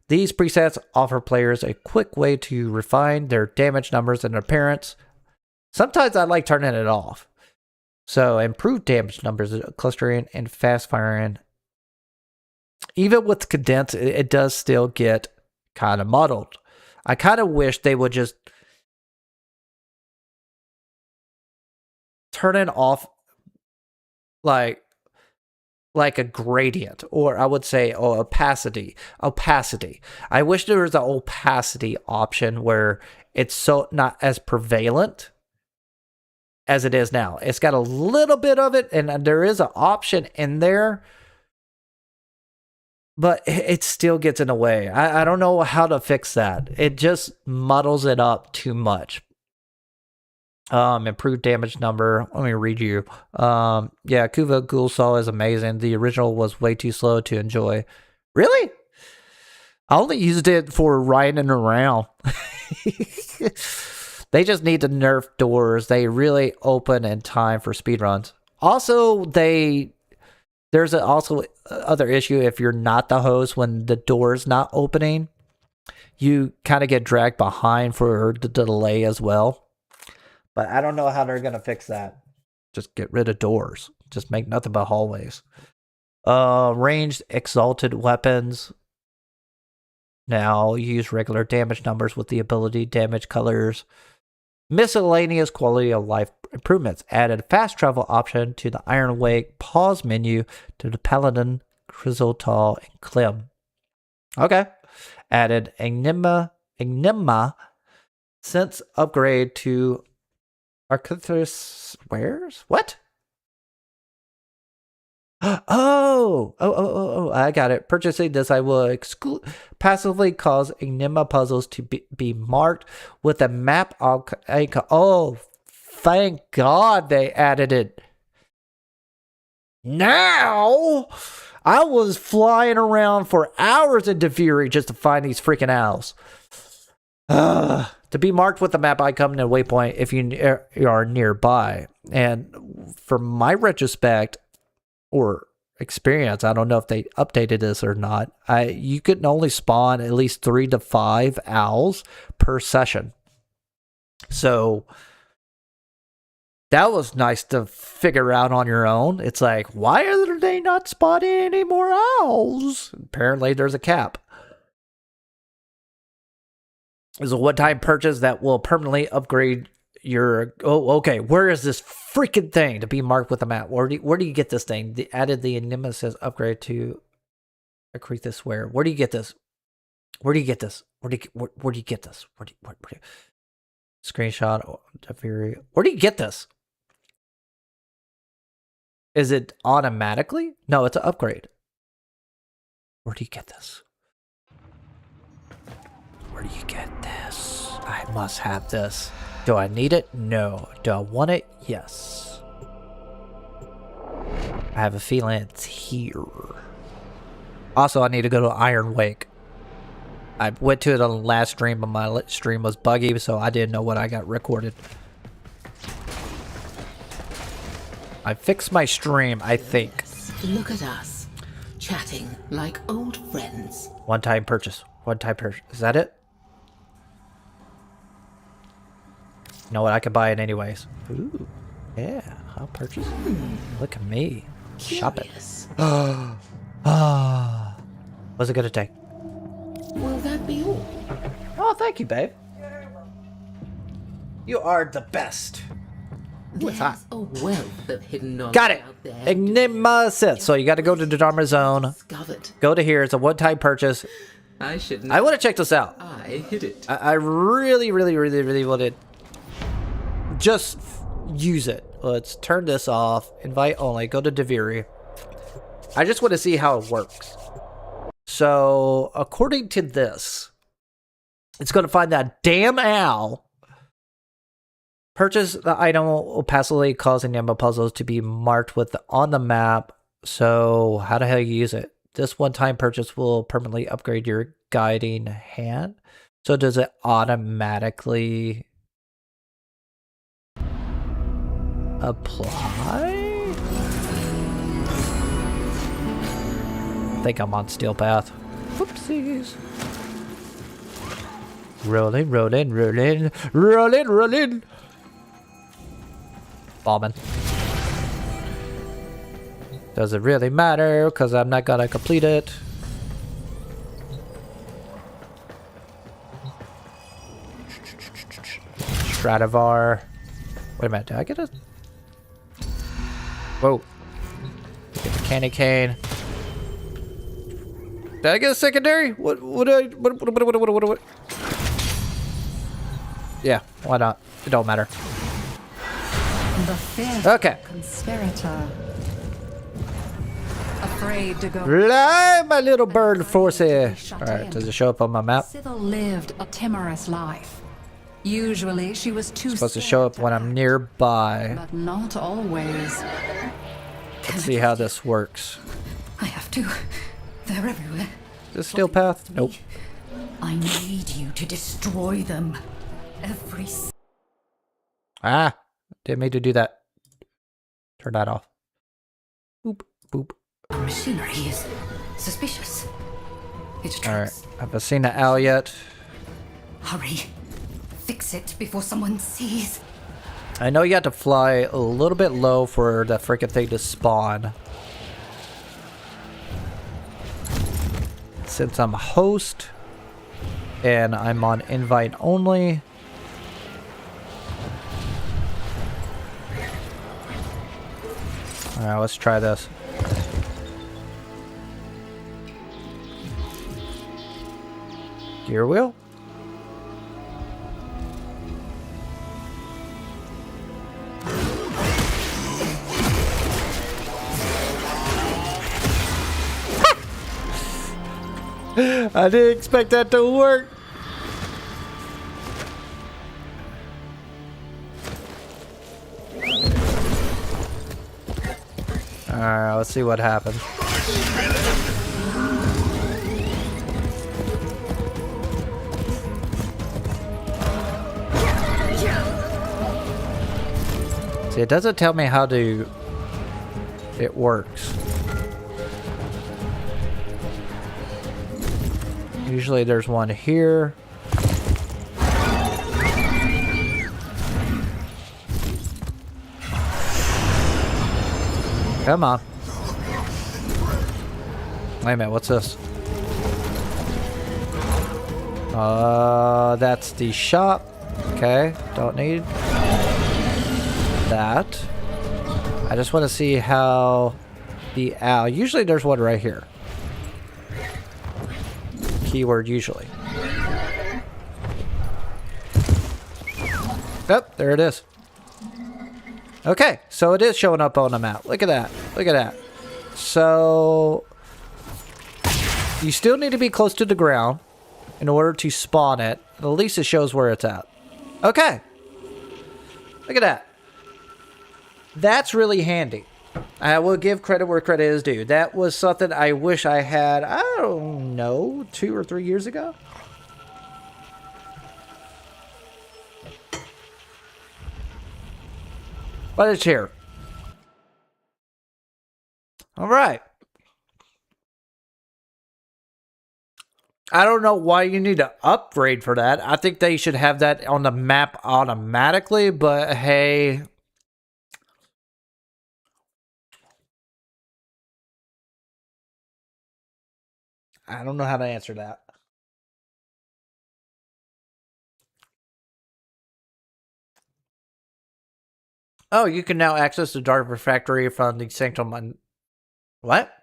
these presets offer players a quick way to refine their damage numbers and appearance. Sometimes I like turning it off. So improved damage numbers, clustering, and fast firing. Even with condensed, it does still get kind of muddled. I kind of wish they would just turn it off like a gradient, or I would say opacity. I wish there was an opacity option where it's so not as prevalent as it is now. It's got a little bit of it, and there is an option in there but it still gets in the way. I don't know how to fix that. It just muddles it up too much. Improved damage number. Let me read you. Yeah, Kuva Ghoul Saw is amazing. The original was way too slow to enjoy. Really? I only used it for riding around. They just need to nerf doors. They really open in time for speedruns. Also, there's also other issue if you're not the host when the door's not opening. You kind of get dragged behind for the delay as well. But I don't know how they're going to fix that. Just get rid of doors. Just make nothing but hallways. Ranged exalted weapons. Now use regular damage numbers with the ability damage colors. Miscellaneous quality of life improvements. Added fast travel option to the Iron Wake pause menu to the Paladin, Chrysotal, and Klim. Okay. Added Enigma sense upgrade to Arcturus wares? What? Oh, I got it. Purchasing this, I will passively cause Enigma puzzles to be marked with a map icon. Oh, thank God they added it. Now, I was flying around for hours in Deviri just to find these freaking owls. To be marked with a map icon and a waypoint if you are nearby. And from my retrospect, or experience, I don't know if they updated this or not. You could only spawn at least 3 to 5 owls per session. So that was nice to figure out on your own. It's like, why are they not spawning any more owls? Apparently there's a cap. There's a one-time purchase that will permanently upgrade your... Oh, okay. Where is this freaking thing to be marked with a map? Where do you get this thing? They added the Enigma says upgrade to Acretus where? Where do you get this? Where do you get this? Where do you get this? Where do you... Screenshot. Where do you get this? Is it automatically? No, it's an upgrade. Where do you get this? Where do you get this? I must have this. Do I need it? No. Do I want it? Yes. I have a feeling it's here. Also, I need to go to Iron Wake. I went to it on the last stream, but my stream was buggy, so I didn't know what I got recorded. I fixed my stream, I think. Look at us, chatting like old friends. One-time purchase. One-time purchase. Is that it? You know what? I can buy it anyways. Ooh. Yeah, I'll purchase it. Look at me. Shopping. What's it gonna take? Will that be all? Oh, thank you, babe. You are the best. There's a wealth of hidden knowledge Got it. out there. Enigma sets. So you got to go to the Dharma Zone. Discovered. Go to here. It's a one-time purchase. I should. I want to check this out. I hid it. I really want to just use it. Let's turn this off. Invite only. Go to Deviri. I just want to see how it works. So, according to this, it's going to find that damn owl. Purchase the item will passively cause Enigma puzzles to be marked with on the map. So, how the hell you use it? This one-time purchase will permanently upgrade your guiding hand. So, does it automatically apply? I think I'm on Steel Path. Whoopsies. Rolling. Bombing. Does it really matter? Because I'm not gonna complete it. Stradivar. Wait a minute, did I get a... Whoa. Get the candy cane. Did I get a secondary? What? Yeah, why not? It don't matter. The fearful okay. conspirator. A afraid to go. Fly, my little bird Forcey. Alright, does it show up on my map? Sybil lived a timorous life. Usually she was too It's supposed to show up when I'm nearby. but not always. Let's see how this works. I have to. They're everywhere. Is this steel path? Nope. I need you to destroy them. Every Ah, didn't mean to do that. Turn that off. Boop, boop. machinery is suspicious. It's true. Alright, I haven't seen the owl yet. Hurry. Fix it before someone sees. I know you have to fly a little bit low for the freaking thing to spawn. Since I'm a host and I'm on invite only. Alright, let's try this. Gear wheel? I didn't expect that to work. Alright, let's see what happens. See, it doesn't tell me how to... it works. Usually there's one here. Come on. Wait a minute, what's this? That's the shop. Okay, don't need that. I just want to see how the owl... usually there's one right here. Keyword usually. Oh, there it is. Okay, so it is showing up on the map. Look at that. Look at that. So you still need to be close to the ground in order to spawn it. At least it shows where it's at. Okay. Look at that. That's really handy. I will give credit where credit is due. That was something I wish I had, I don't know, 2 or 3 years ago. But it's here. All right. I don't know why you need to upgrade for that. I think they should have that on the map automatically, but hey... I don't know how to answer that. Oh, you can now access the Dark Refractory from the Sanctum. What?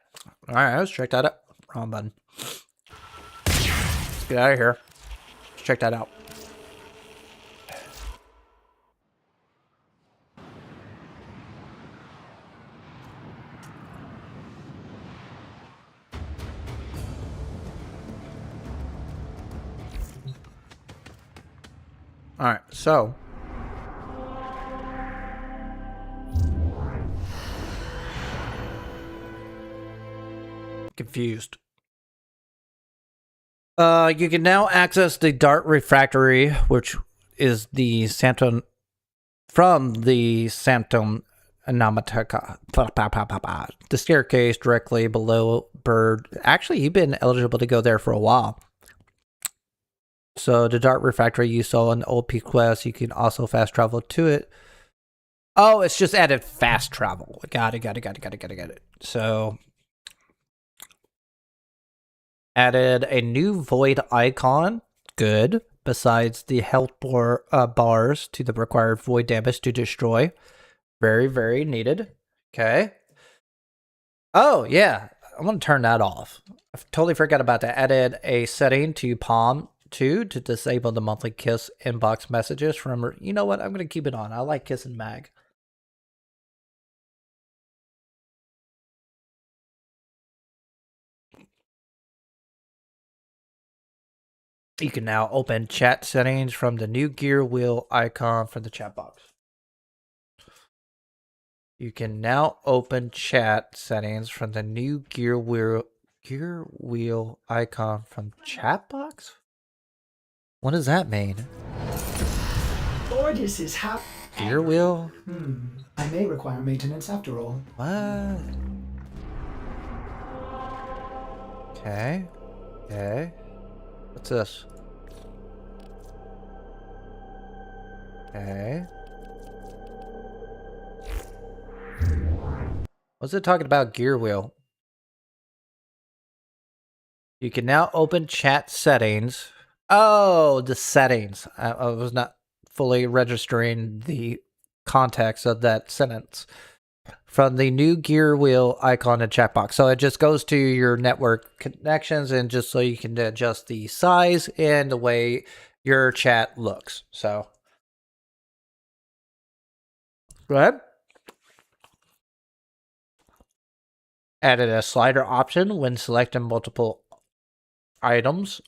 Alright, let's check that out. Wrong button. Let's get out of here. Let's check that out. Alright, so confused. You can now access the Dark Refractory, which is the Sanctum from the Sanctum Anomatica. The staircase directly below Bird. Actually, you've been eligible to go there for a while. So the Dark Refractory you saw in the old P quest, you can also fast travel to it. Oh, it's just added fast travel. Got it. So added a new void icon. Good. Besides the health bars to the required void damage to destroy. Very, very needed. Okay. Oh, yeah. I'm going to turn that off. I totally forgot about that. Added a setting to Palm 2 to disable the monthly Kiss inbox messages from... You know what? I'm going to keep it on. I like Kiss and Mag. You can now open chat settings from the new gear wheel icon from the chat box. You can now open chat settings from the new gear wheel icon from chat box? What does that mean? Ordis is how. Gear wheel? I may require maintenance after all. What? Okay. Okay. What's this? Okay. What's it talking about gear wheel? You can now open chat settings. Oh, the settings. I was not fully registering the context of that sentence. From the new gear wheel icon and chat box. So it just goes to your network connections and just so you can adjust the size and the way your chat looks. So go ahead. Added a slider option when selecting multiple items.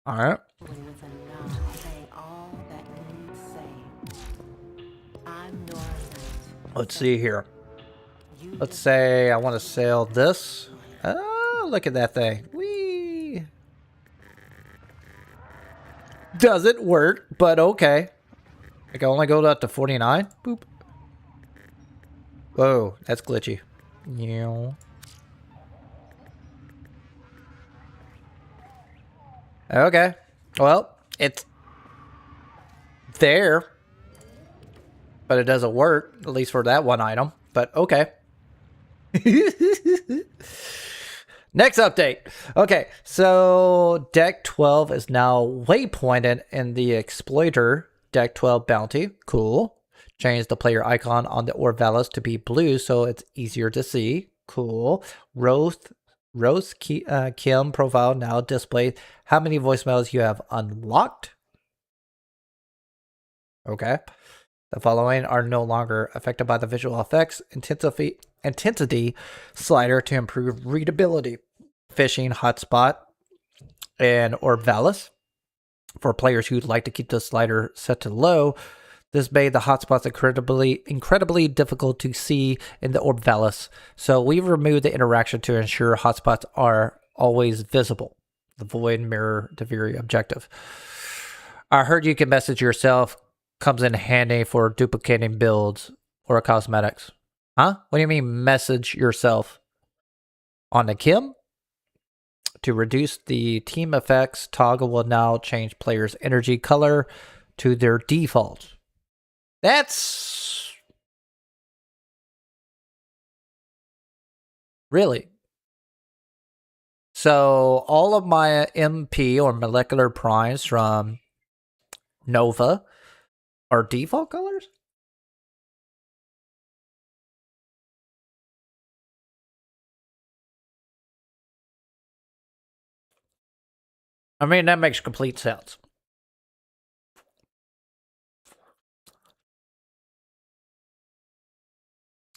All right. Let's see here. Let's say I want to sell this. Oh, look at that thing. Whee! Doesn't work, but okay. I can only go up to 49. Boop. Whoa, that's glitchy. Yeah. Okay. Well, it's there, but it doesn't work, at least for that one item. But okay. Next update. Okay, so Deck 12 is now waypointed in the Exploiter Deck 12 bounty. Cool. Change the player icon on the Orvalis to be blue so it's easier to see. Cool. Rose Kim profile now displays how many voicemails you have unlocked. Okay. The following are no longer affected by the visual effects intensity slider to improve readability. Fishing hotspot and Orvalis. For players who'd like to keep the slider set to low, this made the hotspots incredibly difficult to see in the Orvalis. So we've removed the interaction to ensure hotspots are always visible. The void mirror the very objective. I heard you can message yourself. Comes in handy for duplicating builds or cosmetics. Huh? What do you mean message yourself? On the Kim? To reduce the team effects, toggle will now change players' energy color to their default. That's... really? So all of my MP or molecular primes from Nova are default colors? I mean, that makes complete sense.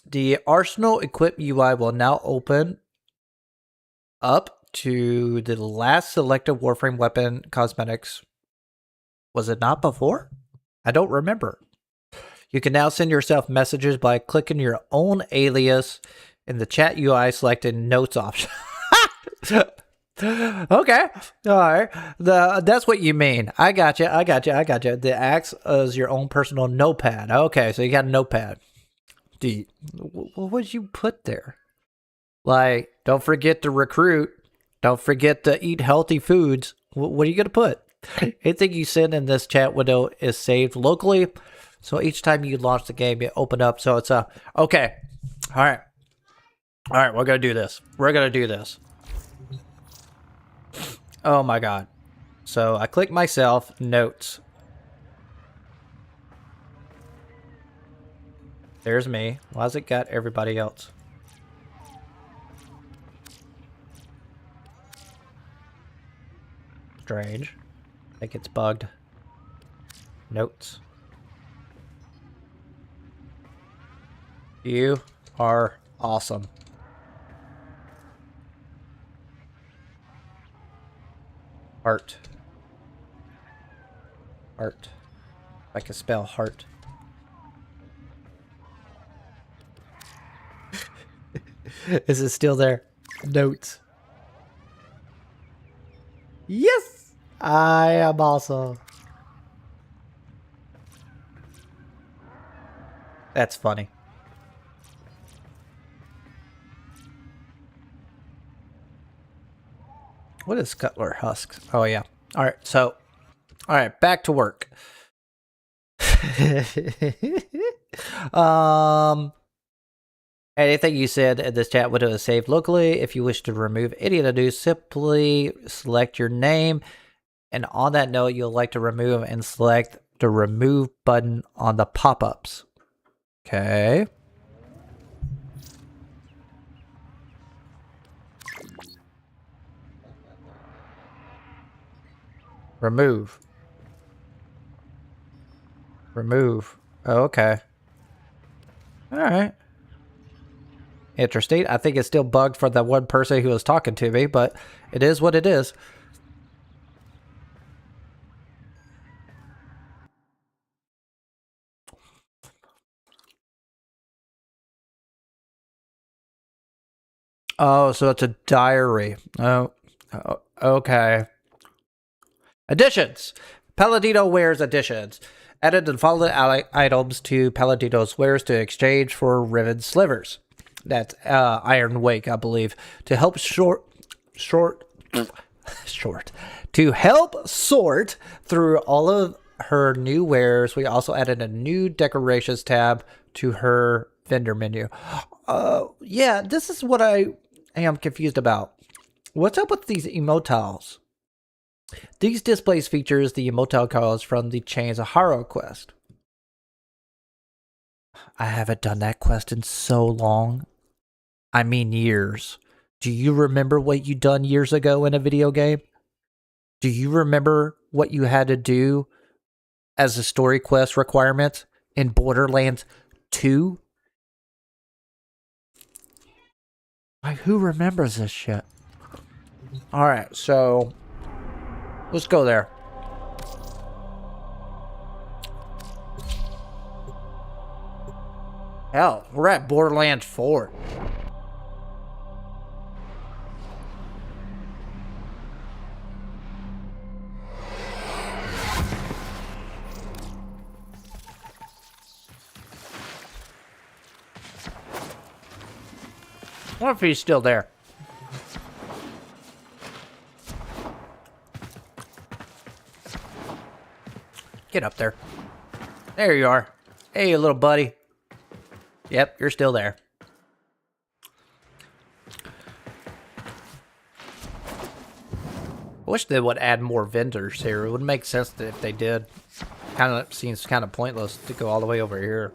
The Arsenal Equip UI will now open up to the last selected Warframe weapon cosmetics. Was it not before? I don't remember. You can now send yourself messages by clicking your own alias in the chat UI selected notes option. Okay. All right. That's what you mean. I got you. The axe is your own personal notepad. Okay, so you got a notepad. What would you put there? Like, don't forget to recruit. Don't forget to eat healthy foods. What are you going to put? Anything you send in this chat window is saved locally. So each time you launch the game, you open up. So it's okay. All right. We're going to do this. Oh my God. So I click myself, notes. There's me. Why's it got everybody else? Strange. I think it's bugged. Notes. You are awesome. Heart. Heart. If I can spell heart. Is it still there? Notes. Yes! I am also. That's funny. What is Cutler Husks? Oh, yeah. All right. So, all right. Back to work. Anything you said in this chat window is saved locally. If you wish to remove any of the news, simply select your name. And on that note, you'll like to remove and select the remove button on the pop-ups. Okay. Remove. Remove. Oh, okay. Alright. Interesting. I think it's still bugged for the one person who was talking to me, but it is what it is. Oh, so it's a diary. Oh, okay. Additions. Palladino Wares additions. Added the following items to Palladino's Wares to exchange for Riven Slivers. That's Iron Wake, I believe. To help To help sort through all of her new wares, we also added a new decorations tab to her vendor menu. Yeah, this is what I am confused about. What's up with these emotiles? These displays features the emotile cards from the Chains of Haro quest. I haven't done that quest in so long. I mean years. Do you remember what you done years ago in a video game? Do you remember what you had to do as a story quest requirement in Borderlands 2? Like, who remembers this shit? Alright, so let's go there. Hell, we're at Borderlands 4. I wonder if he's still there. Get up there. There you are. Hey, little buddy. Yep, you're still there. I wish they would add more vendors here. It would make sense if they did. Kind of seems kind of pointless to go all the way over here.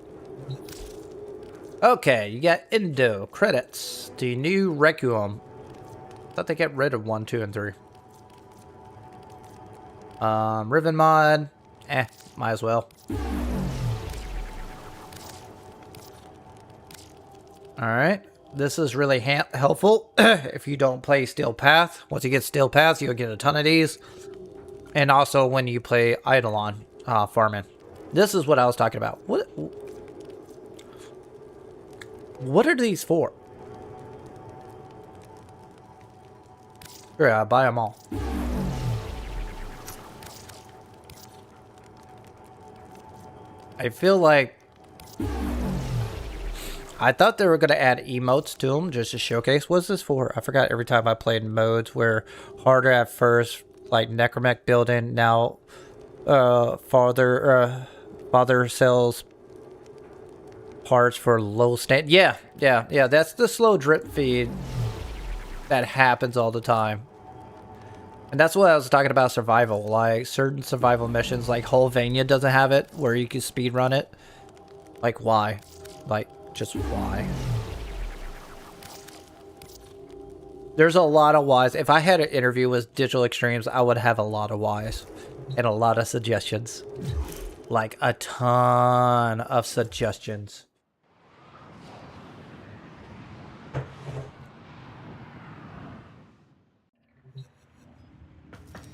Okay, you got Indo credits. The new Requiem. Thought they got rid of 1, 2, and 3. Riven mod. Might as well. Alright. This is really helpful if you don't play Steel Path. Once you get Steel Path, you'll get a ton of these. And also when you play Eidolon farming. This is what I was talking about. What are these for? Yeah, buy them all. I feel like I thought they were going to add emotes to them just to showcase. What's this for? I forgot every time I played modes where harder at first, like Necromech building, now father sells parts for low stand. Yeah, that's the slow drip feed that happens all the time. And that's what I was talking about survival. Like certain survival missions, like Hulvania doesn't have it, where you can speed run it. Like why? Like just why? There's a lot of whys. If I had an interview with Digital Extremes, I would have a lot of whys and a lot of suggestions. Like a ton of suggestions.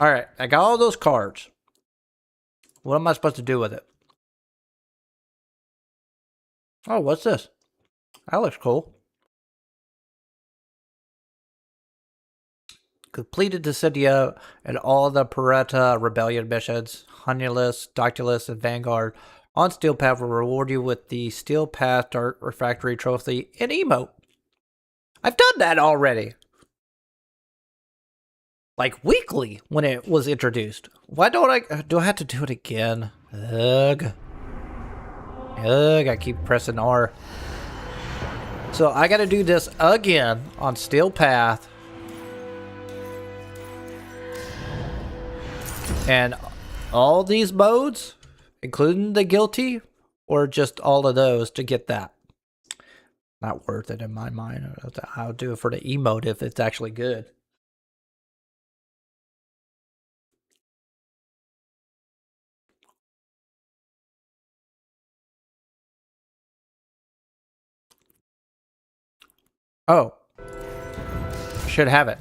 Alright, I got all those cards. What am I supposed to do with it? Oh, what's this? That looks cool. Completed Dissidia and all the Peretta Rebellion missions. Honeyliss, Doculus, and Vanguard on Steel Path will reward you with the Steel Path Dark Refractory Trophy and emote. I've done that already. Like weekly when it was introduced. Why don't I have to do it again? Ugh. Ugh, I keep pressing R. So I gotta do this again on Steel Path. And all these modes, including the guilty, or just all of those to get that. Not worth it in my mind. I'll do it for the emote if it's actually good. Oh. Should have it.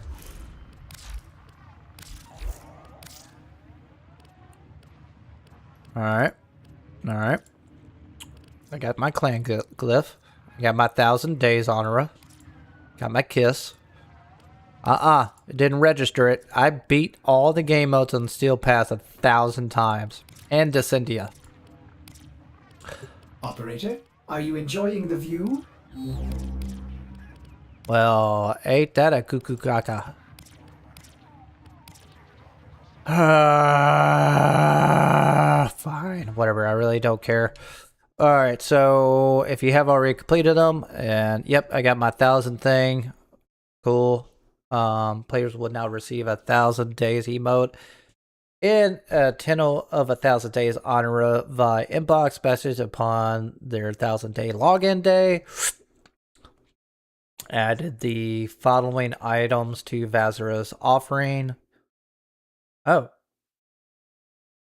Alright. Alright. I got my clan glyph. I got my 1,000 days honorer. Got my kiss. It didn't register it. I beat all the game modes on Steel Path 1,000 times. And Descendia. Operator, are you enjoying the view? Well, ain't that a cuckoo caca? Fine, whatever. I really don't care. Alright, so if you have already completed them, and yep, I got my 1,000 thing. Cool. Players will now receive 1,000 days emote and a 10 of 1,000 days honor via inbox message upon their 1,000 day login day. Added the following items to Vazra's offering. Oh.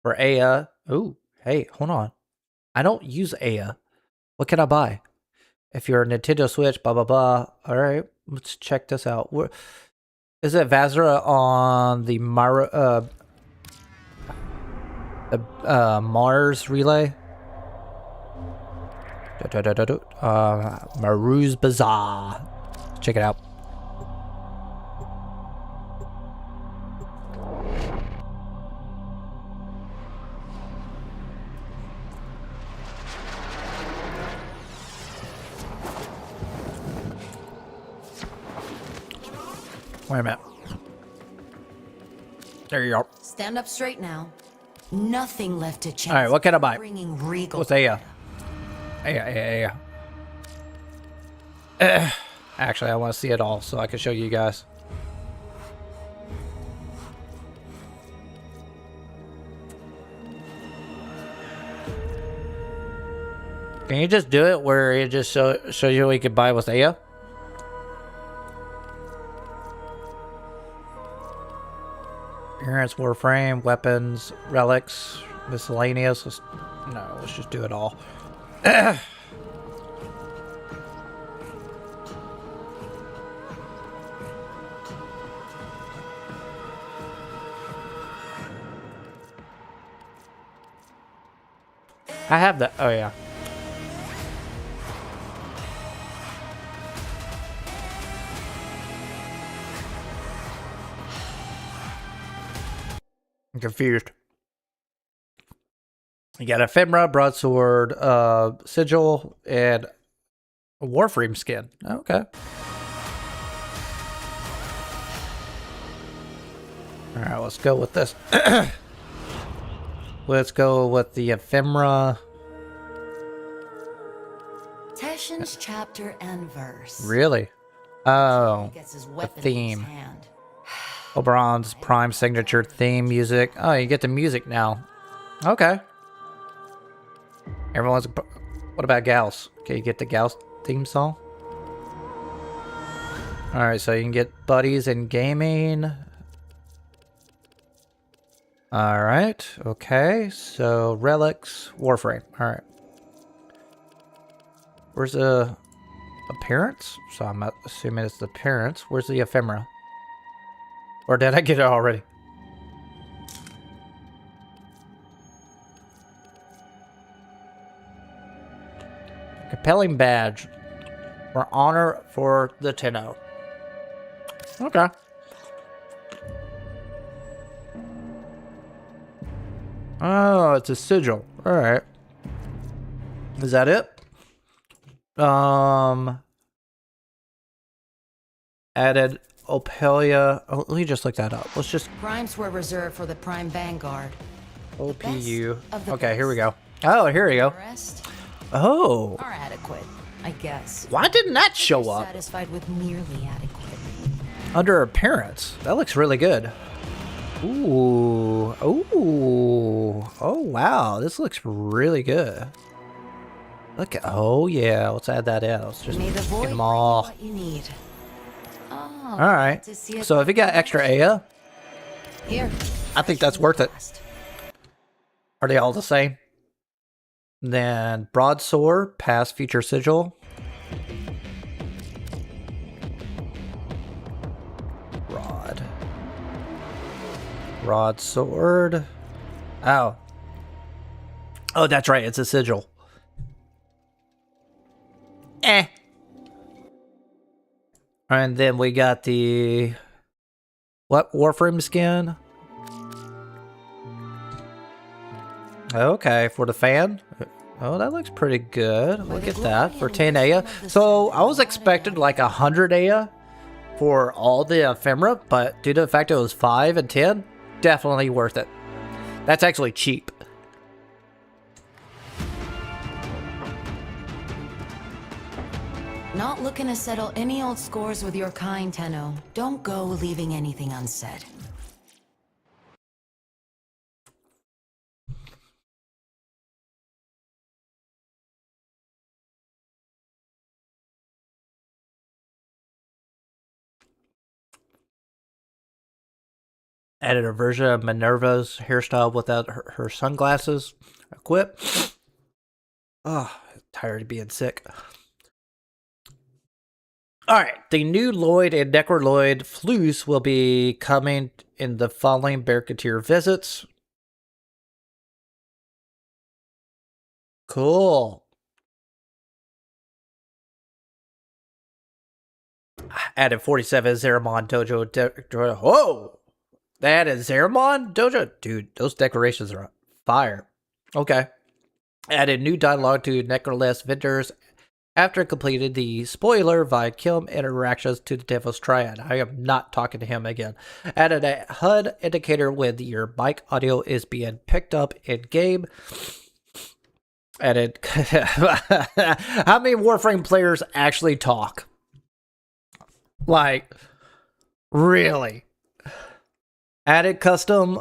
For Aya. Ooh, hey, hold on. I don't use Aya. What can I buy? If you're a Nintendo Switch, blah, blah, blah. Alright, let's check this out. Is it Vazra on the Mars relay? Maru's Bazaar. Check it out. Wait a minute. There you go. Stand up straight now. Nothing left to chance. All right, what can I buy? Bringing regal. What's Aya? Aya. Actually, I want to see it all so I can show you guys. Can you just do it where it just show you what you can buy with Aya? Appearance, Warframe, weapons, relics, miscellaneous. Let's just do it all. I have that. Oh, yeah. I'm confused. You got ephemera, broadsword, sigil, and a Warframe skin. Okay. Alright, let's go with this. Let's go with the ephemera. Teshin's chapter and verse. Really? Oh, Gets his the weapon in his theme. hand. Oberon's prime signature theme music. Oh, you get the music now. Okay. Everyone's... What about Gauss? Okay, you get the Gauss theme song? Alright, so you can get buddies in gaming. Alright, okay. So, relics, Warframe. Alright. Where's the appearance? So I'm assuming it's the appearance. Where's the ephemera? Or did I get it already? Compelling badge. For honor for the Tenno. Okay. Oh, it's a sigil. Alright. Is that it? Added Opelia. Oh, let me just look that up. Let's just Primes were reserved for the Prime Vanguard. OPU. of the Okay, here we go. Oh, here we go. The rest Oh. are adequate, I guess. Why didn't that show You're up? Satisfied with merely adequate. Under appearance. That looks really good. Ooh. Ooh. Oh, wow. This looks really good. Look at, oh yeah, let's add that in. Let's just May the get void them bring all. you what you need. Oh, Alright. to see So if you got extra Aya, here. I think that's worth it. Are they all the same? Then broadsword, past future sigil. Broadsword. Oh. Oh, that's right. It's a sigil. And then we got the... What? Warframe skin? Okay, for the fan. Oh, that looks pretty good. Look at that. For 10 Aya. So, I was expecting like 100 Aya for all the ephemera, but due to the fact it was 5 and 10, definitely worth it. That's actually cheap. Not looking to settle any old scores with your kind, Tenno. Don't go leaving anything unsaid. Added a version of Minerva's hairstyle without her sunglasses equipped. Oh, tired of being sick. Alright, the new Lloyd and Necroloid Flus will be coming in the following Berketeer visits. Cool. Added 47 Zeramon Dojo. Whoa! They added Zeramon Dojo? Dude, those decorations are fire. Okay. Added new dialogue to Necroless vendors after completed the spoiler via Kilm interactions to the Devil's Triad. I am not talking to him again. Added a HUD indicator when your mic audio is being picked up in game. Added how many Warframe players actually talk? Like, really? Added custom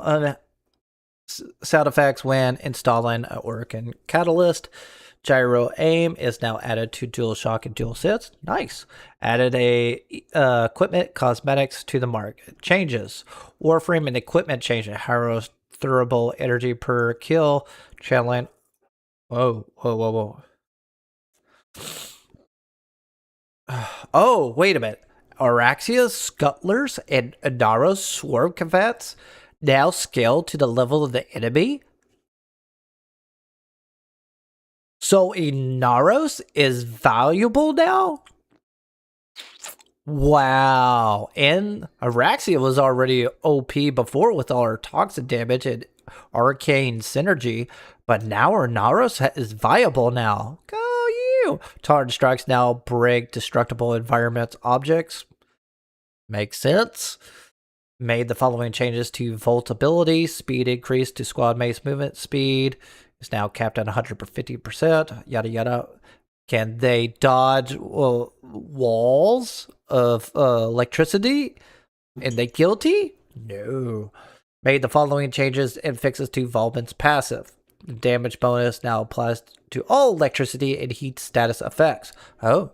sound effects when installing a Orkin Catalyst. Gyro aim is now added to DualShock and DualSense. Nice. Added a equipment cosmetics to the market. Changes. Warframe and equipment changes. Hyros durable energy per kill. Channeling. Whoa. Oh, wait a minute. Araxia's Scuttlers and Inaro's Swarm Cavats now scale to the level of the enemy? So Inaros is valuable now? Wow. And Araxia was already OP before with all her toxin damage and arcane synergy, but now Inaros is viable now. Go you! Tarn strikes now break destructible environments objects. Makes sense. Made the following changes to Volt ability. Speed increase to squad mates movement speed. Is now capped at 150%. Yada yada. Can they dodge walls of electricity? And they guilty? No. Made the following changes and fixes to Volman's passive. The damage bonus now applies to all electricity and heat status effects. Oh.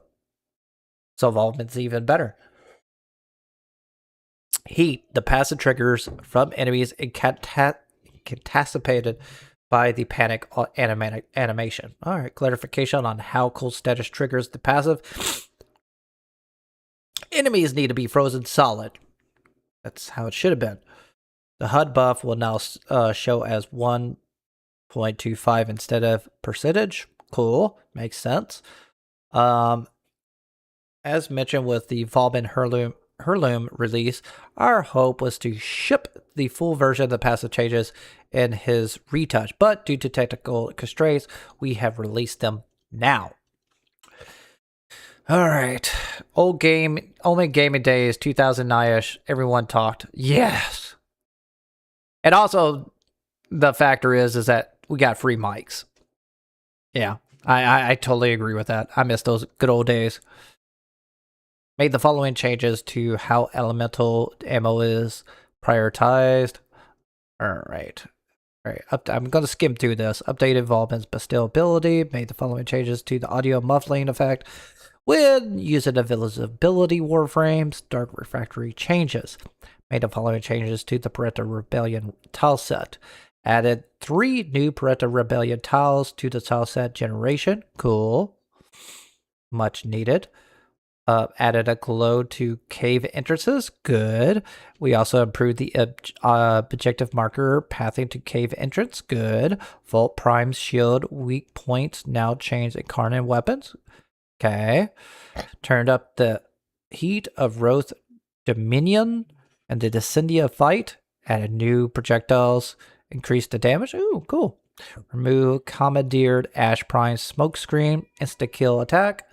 So Volman's even better. Heat. The passive triggers from enemies incapacitated by the panic animation. Alright, clarification on how cold status triggers the passive. Enemies need to be frozen solid. That's how it should have been. The HUD buff will now show as 1.25 instead of percentage. Cool. Makes sense. As mentioned with the Volbin Heirloom release, our hope was to ship the full version of the passive changes in his retouch, but due to technical constraints, we have released them now. Alright. Only gaming days, 2009-ish. Everyone talked. Yes! And also, the factor is that we got free mics. Yeah, I totally agree with that. I miss those good old days. Made the following changes to how elemental ammo is prioritized. Alright. Alright, I'm going to skim through this. Updated Volbin's Bastille ability. Made the following changes to the audio muffling effect when using invisibility warframes. Dark refractory changes. Made the following changes to the Beretta Rebellion tile set. Added 3 new Beretta Rebellion tiles to the tile set generation. Cool. Much needed. Added a glow to cave entrances. Good. We also improved the objective marker pathing to cave entrance. Good. Vault Prime's shield weak points now change incarnate weapons. Okay. Turned up the heat of Roth Dominion and the Descendia fight. Added new projectiles. Increased the damage. Ooh, cool. Remove Commandeered Ash Prime's smokescreen. Insta-kill attack.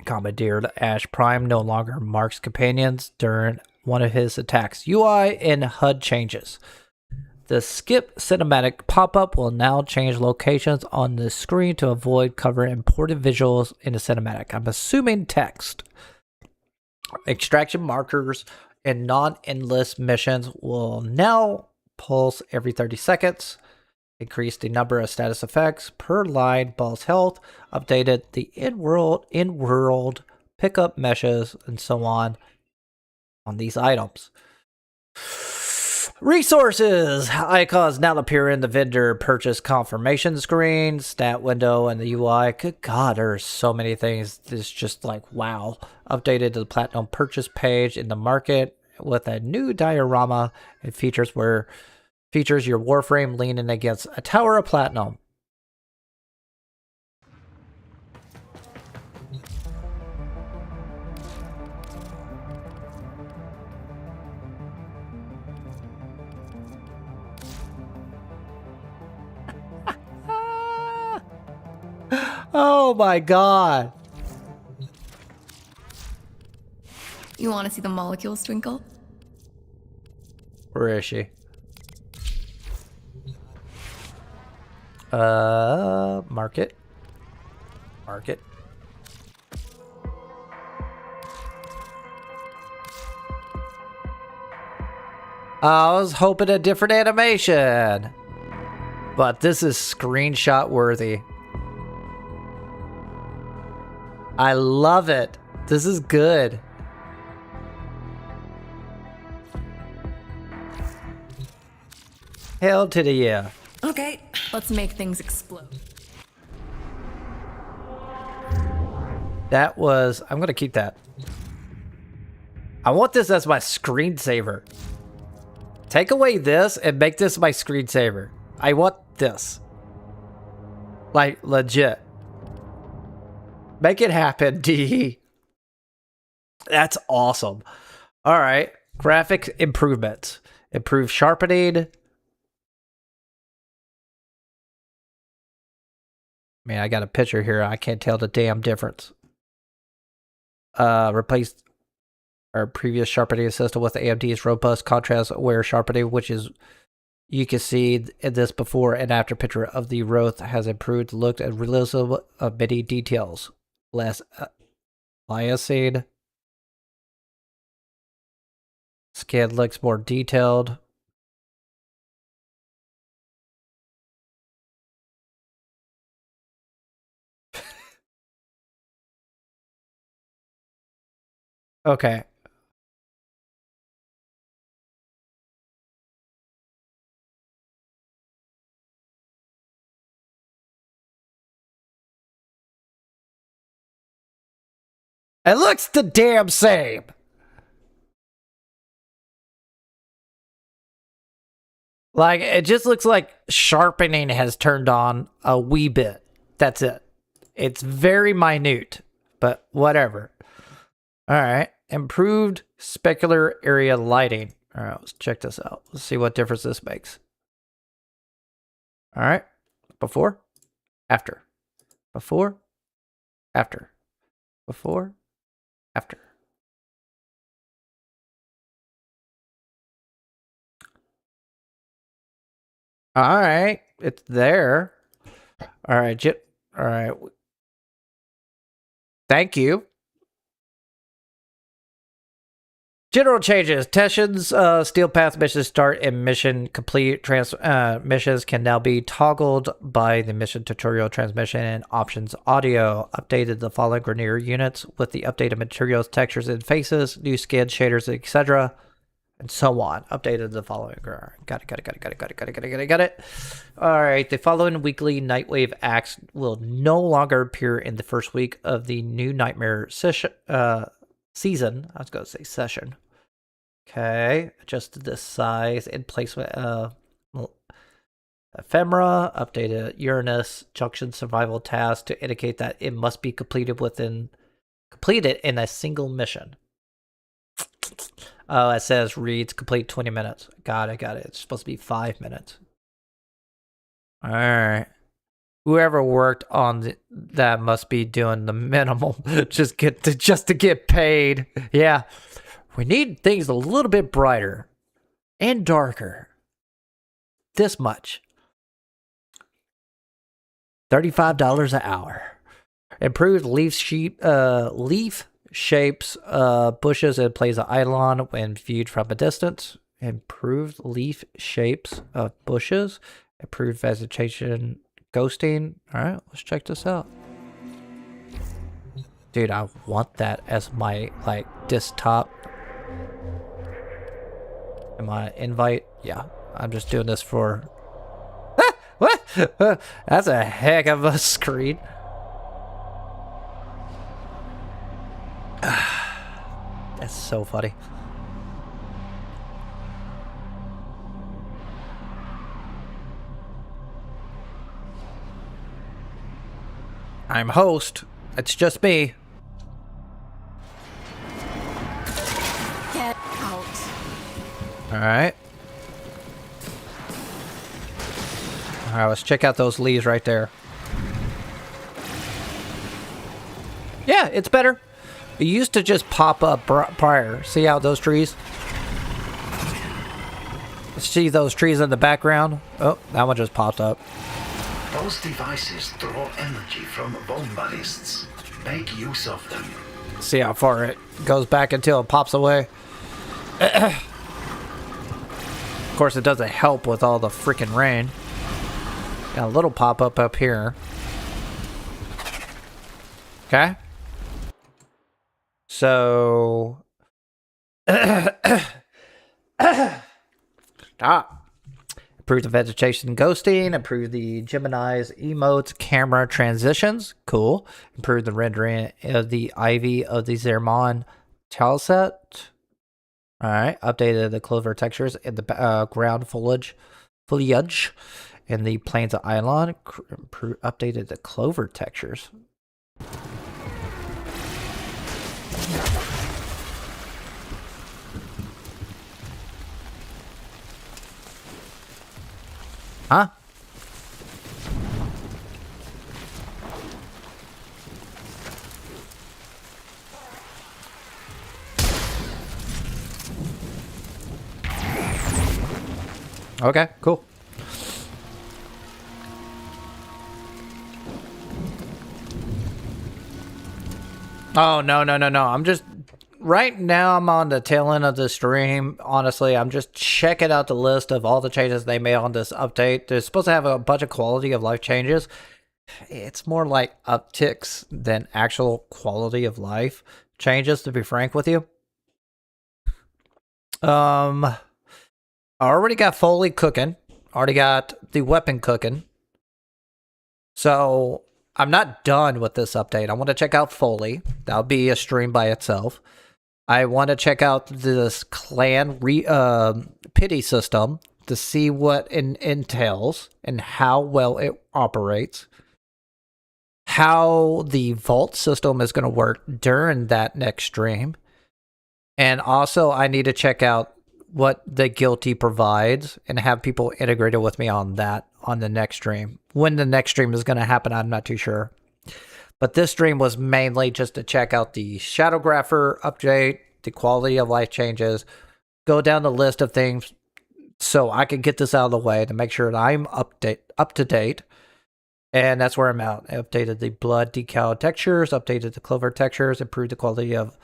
Commandeered Ash Prime no longer marks companions during one of his attacks. UI and HUD changes. The skip cinematic pop-up will now change locations on the screen to avoid covering important visuals in the cinematic. I'm assuming text. Extraction markers and non-endless missions will now pulse every 30 seconds. Increased the number of status effects per line boss health, updated the in-world pickup meshes, and so on these items. Resources! Icons now appear in the vendor purchase confirmation screen, stat window, and the UI. Good God, there's so many things. It's just like, wow. Updated the platinum purchase page in the market with a new diorama and features your Warframe leaning against a tower of platinum. Oh my God. You want to see the molecules twinkle? Where is she? Market. Market. I was hoping a different animation, but this is screenshot worthy. I love it. This is good. Hell to the yeah. Okay, let's make things explode. That was... I'm going to keep that. I want this as my screensaver. Take away this and make this my screensaver. I want this. Like, legit. Make it happen, D. That's awesome. All right. Graphic improvements. Improve sharpening. Man, I got a picture here. I can't tell the damn difference. Replaced our previous sharpening system with AMD's robust contrast-aware sharpening, which is, you can see in this before and after picture of the Roth has improved the look and realism of many details. Less aliasing. Skin looks more detailed. Okay. It looks the damn same. Like, it just looks like sharpening has turned on a wee bit. That's it. It's very minute, but whatever. All right. Improved specular area lighting. All right, let's check this out. Let's see what difference this makes. All right. Before, after. Before, after. Before, after. All right, it's there. All right, all right. Thank you. General changes. Tensions, Steel Path missions start and mission complete. Missions can now be toggled by the mission tutorial transmission and options audio. Updated the following Grenier units with the updated materials, textures, and faces, new skins, shaders, etc. And so on. Updated the following. Got it. All right. The following weekly Nightwave acts will no longer appear in the first week of the new Nightmare season. I was going to say session. Okay. Adjusted the size and placement of ephemera. Updated Uranus junction survival task to indicate that it must be completed in a single mission. Oh, it says reads complete 20 minutes. Got it. It's supposed to be 5 minutes. All right. Whoever worked on that must be doing the minimal just to get paid. Yeah. We need things a little bit brighter and darker. This much. $35 an hour. Improved leaf shapes, bushes and plays of Eidolon when viewed from a distance. Improved leaf shapes of bushes. Improved vegetation ghosting. Alright, let's check this out. Dude, I want that as my, desktop. Am I invite? Yeah, I'm just doing this for... What? That's a heck of a screen. That's so funny. I'm host. It's just me. Get out. All right. All right, let's check out those leaves right there. Yeah, it's better. It used to just pop up prior. See how those trees? See those trees in the background? Oh, that one just popped up. Those devices draw energy from bomb ballists. Make use of them. See how far it goes back until it pops away. Of course, it doesn't help with all the freaking rain. Got a little pop-up up here. Okay. So... Stop. Improve the vegetation ghosting. Improve the Gemini's emotes camera transitions. Cool. Improve the rendering of the ivy of the Zermon tile set. Alright. Updated the clover textures in the ground foliage in the plains of Eidolon. Updated the clover textures. Huh? Okay, cool. Oh, no. I'm just... Right now, I'm on the tail end of the stream. Honestly, I'm just checking out the list of all the changes they made on this update. They're supposed to have a bunch of quality of life changes. It's more like upticks than actual quality of life changes, to be frank with you. I already got Foley cooking. Already got the weapon cooking. So, I'm not done with this update. I want to check out Foley. That'll be a stream by itself. I want to check out this clan pity system to see what it entails and how well it operates, how the vault system is going to work during that next stream. And also, I need to check out what the Guilty provides and have people integrated with me on that on the next stream. When the next stream is going to happen, I'm not too sure. But this stream was mainly just to check out the Shadowgrapher update, the quality of life changes, go down the list of things so I could get this out of the way to make sure that I'm up to date. And that's where I'm at. I updated the blood decal textures, updated the clover textures, improved the quality of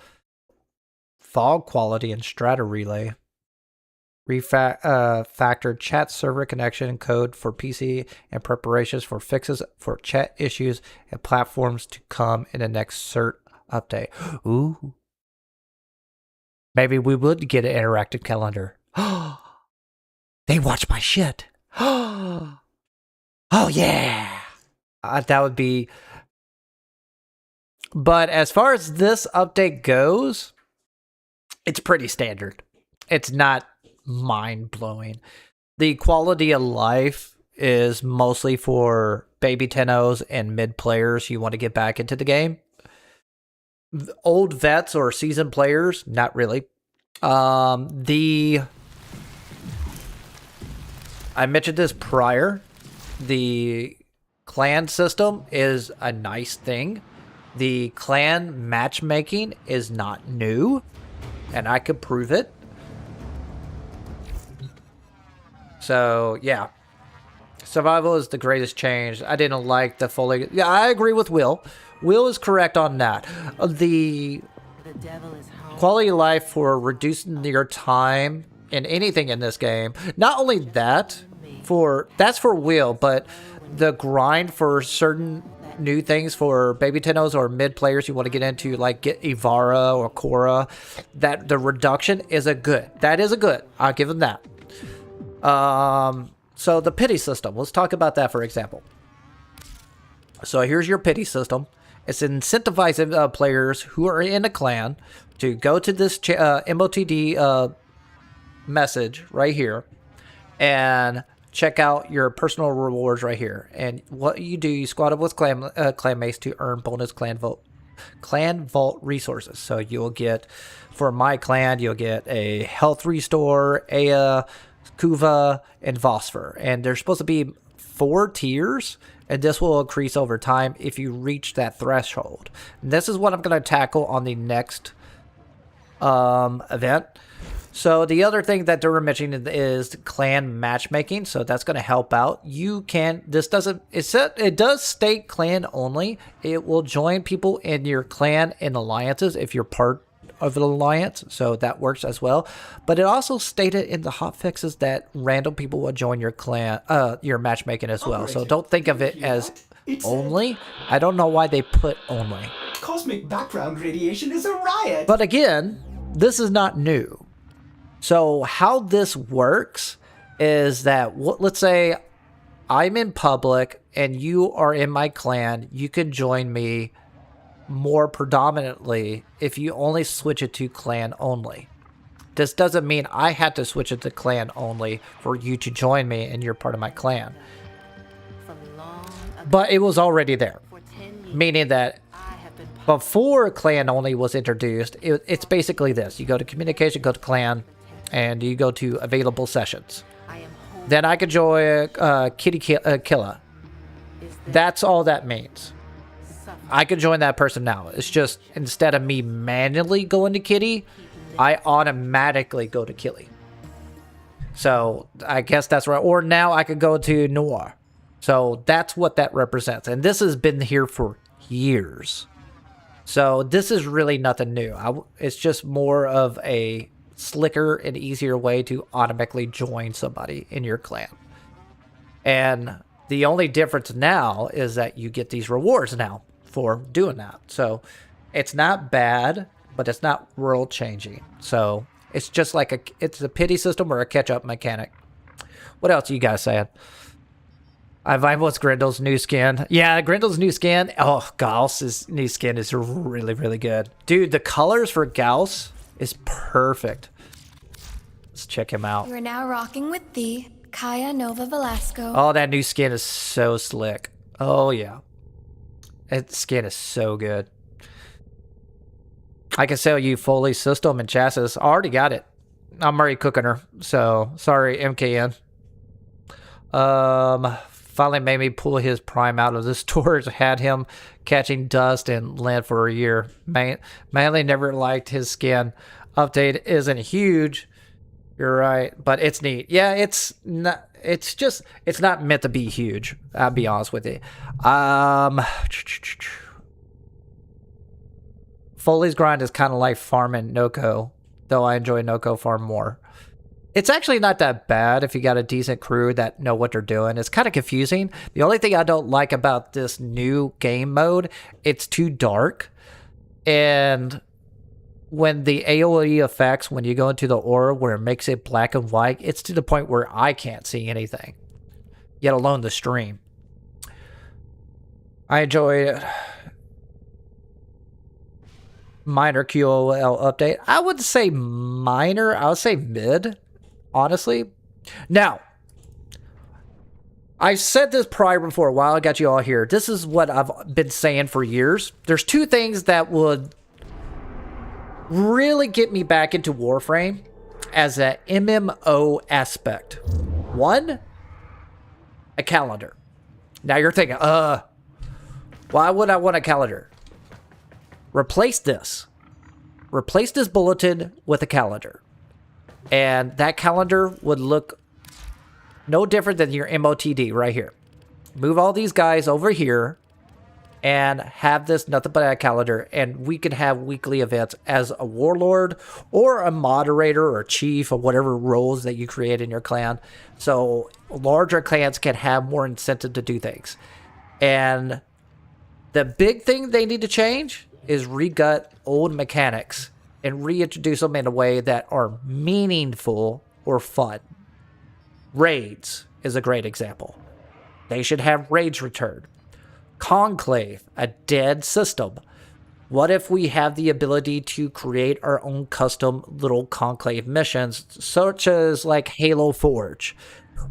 fog quality and strata relay, refactored chat server connection code for PC, and preparations for fixes for chat issues and platforms to come in the next cert update. Ooh. Maybe we would get an interactive calendar. They watch my shit. Oh, yeah. That would be... But as far as this update goes, it's pretty standard. It's not mind-blowing. The quality of life is mostly for baby tennos and mid players you want to get back into the game. Old vets or seasoned players, not really. I mentioned this prior. The clan system is a nice thing. The clan matchmaking is not new, and I could prove it. So, yeah. Survival is the greatest change. I didn't like the fully... Yeah, I agree with Will. Will is correct on that. The quality of life for reducing your time in anything in this game. Not only that, that's for Will, but the grind for certain new things for baby tennos or mid players you want to get into, like get Ivara or Korra, that the reduction is a good. That is a good. I'll give them that. So the pity system, let's talk about that for example. So here's your pity system. It's incentivizing players who are in a clan to go to this MOTD message right here and check out your personal rewards right here. And what you do, you squad up with clanmates to earn bonus clan vault resources. So you'll get, for my clan, you'll get a health restore, Aya, Kuva, and Vosper. And there's supposed to be 4 tiers, and this will increase over time if you reach that threshold. And this is what I'm going to tackle on the next event. So the other thing that they're mentioning is clan matchmaking. So that's going to help out. You can, this doesn't, it does state clan only. It will join people in your clan in alliances if you're part of an alliance. So that works as well. But it also stated in the hotfixes that random people will join your clan, your matchmaking as well. So don't think of it as only. I don't know why they put only. Cosmic background radiation is a riot. But again, this is not new. So how this works is that, let's say I'm in public and you are in my clan, you can join me more predominantly if you only switch it to clan only. This doesn't mean I had to switch it to clan only for you to join me and you're part of my clan. But it was already there, meaning that before clan only was introduced, it's basically this. You go to communication, go to clan, and you go to available sessions. Then I could join Kitty Killa. That's all that means. I could join that person now. It's just, instead of me manually going to Kitty, I automatically go to Killy. So I guess that's right. Or now I could go to Noir. So that's what that represents. And this has been here for years. So this is really nothing new. It's just more of a slicker and easier way to automatically join somebody in your clan. And the only difference now is that you get these rewards now for doing that. So it's not bad, but it's not world changing. So it's just like it's a pity system or a catch up mechanic. What else are you guys saying? I vibe with Grindel's new skin. Yeah, Grindel's new skin. Oh, Gauss's new skin is really, really good. Dude, the colors for Gauss is perfect. Let's check him out. You're now rocking with Thee. Kaya Nova Velasco. Oh, that new skin is so slick. Oh, yeah. That skin is so good. I can sell you fully system and chassis. I already got it. I'm already cooking her. So, sorry, MKN. Finally made me pull his prime out of the storage. Had him catching dust and land for a year. Mainly never liked his skin. Update isn't huge. You're right, but it's neat. Yeah, it's not. It's just. It's not meant to be huge. I'll be honest with you. Foley's grind is kind of like farming Noko, though I enjoy Noko farm more. It's actually not that bad if you got a decent crew that know what they're doing. It's kind of confusing. The only thing I don't like about this new game mode, it's too dark. And when the AoE effects, when you go into the aura where it makes it black and white, it's to the point where I can't see anything, yet alone the stream. I enjoy it. Minor QOL update. I would say minor. I would say mid, honestly. Now, I've said this prior before. While I got you all here, this is what I've been saying for years. There's two things that would really get me back into Warframe as a MMO aspect. One, a calendar. Now you're thinking, why would I want a calendar? Replace this. Replace this bulletin with a calendar. And that calendar would look no different than your MOTD right here. Move all these guys over here and have this nothing but a calendar, and we could have weekly events as a warlord or a moderator or chief or whatever roles that you create in your clan. So larger clans can have more incentive to do things. And the big thing they need to change is regut old mechanics and reintroduce them in a way that are meaningful or fun. Raids is a great example. They should have raids returned. Conclave, a dead system. What if we have the ability to create our own custom little conclave missions, such as like Halo Forge?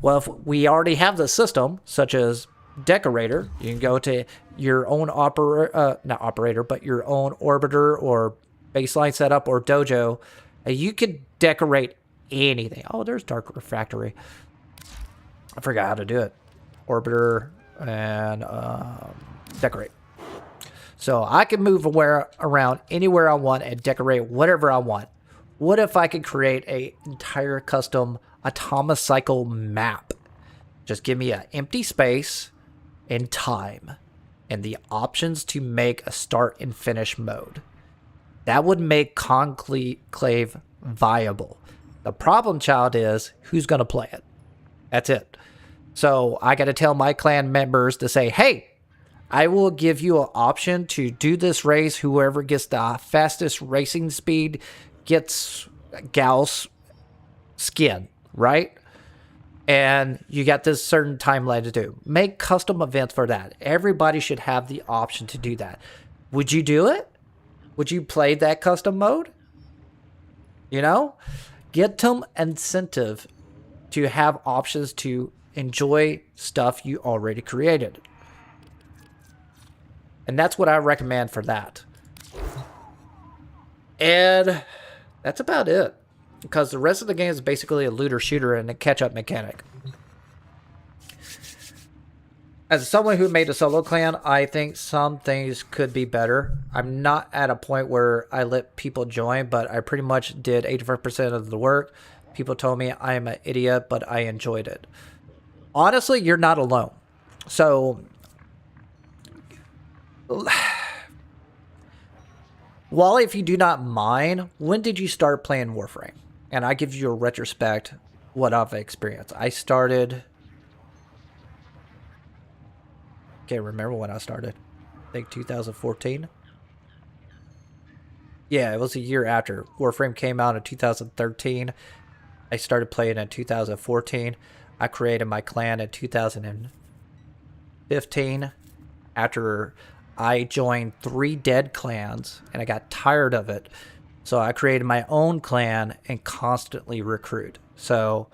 Well, if we already have the system, such as Decorator, you can go to your own not operator, but your own orbiter or baseline setup or dojo. You could decorate anything. Oh, there's Dark Refractory. I forgot how to do it. Orbiter and decorate. So I can move around anywhere I want and decorate whatever I want. What if I could create an entire custom Automa Cycle map? Just give me an empty space and time and the options to make a start and finish mode. That would make Conclave viable. The problem child is who's going to play it. That's it. So I got to tell my clan members to say, hey, I will give you an option to do this race. Whoever gets the fastest racing speed gets Gauss skin, right? And you got this certain timeline to do. Make custom events for that. Everybody should have the option to do that. Would you do it? Would you play that custom mode? You know? Get them incentive to have options to enjoy stuff you already created. And that's what I recommend for that. And that's about it. Because the rest of the game is basically a looter shooter and a catch-up mechanic. As someone who made a solo clan, I think some things could be better. I'm not at a point where I let people join, but I pretty much did 85% of the work. People told me I am an idiot, but I enjoyed it. Honestly, you're not alone. So, Wally, if you do not mind, when did you start playing Warframe? And I give you a retrospect what I've experienced. I started... Can't remember when I started. I think 2014. Yeah, it was a year after. Warframe came out in 2013. I started playing in 2014. I created my clan in 2015 after I joined 3 dead clans and I got tired of it. So I created my own clan and constantly recruit. So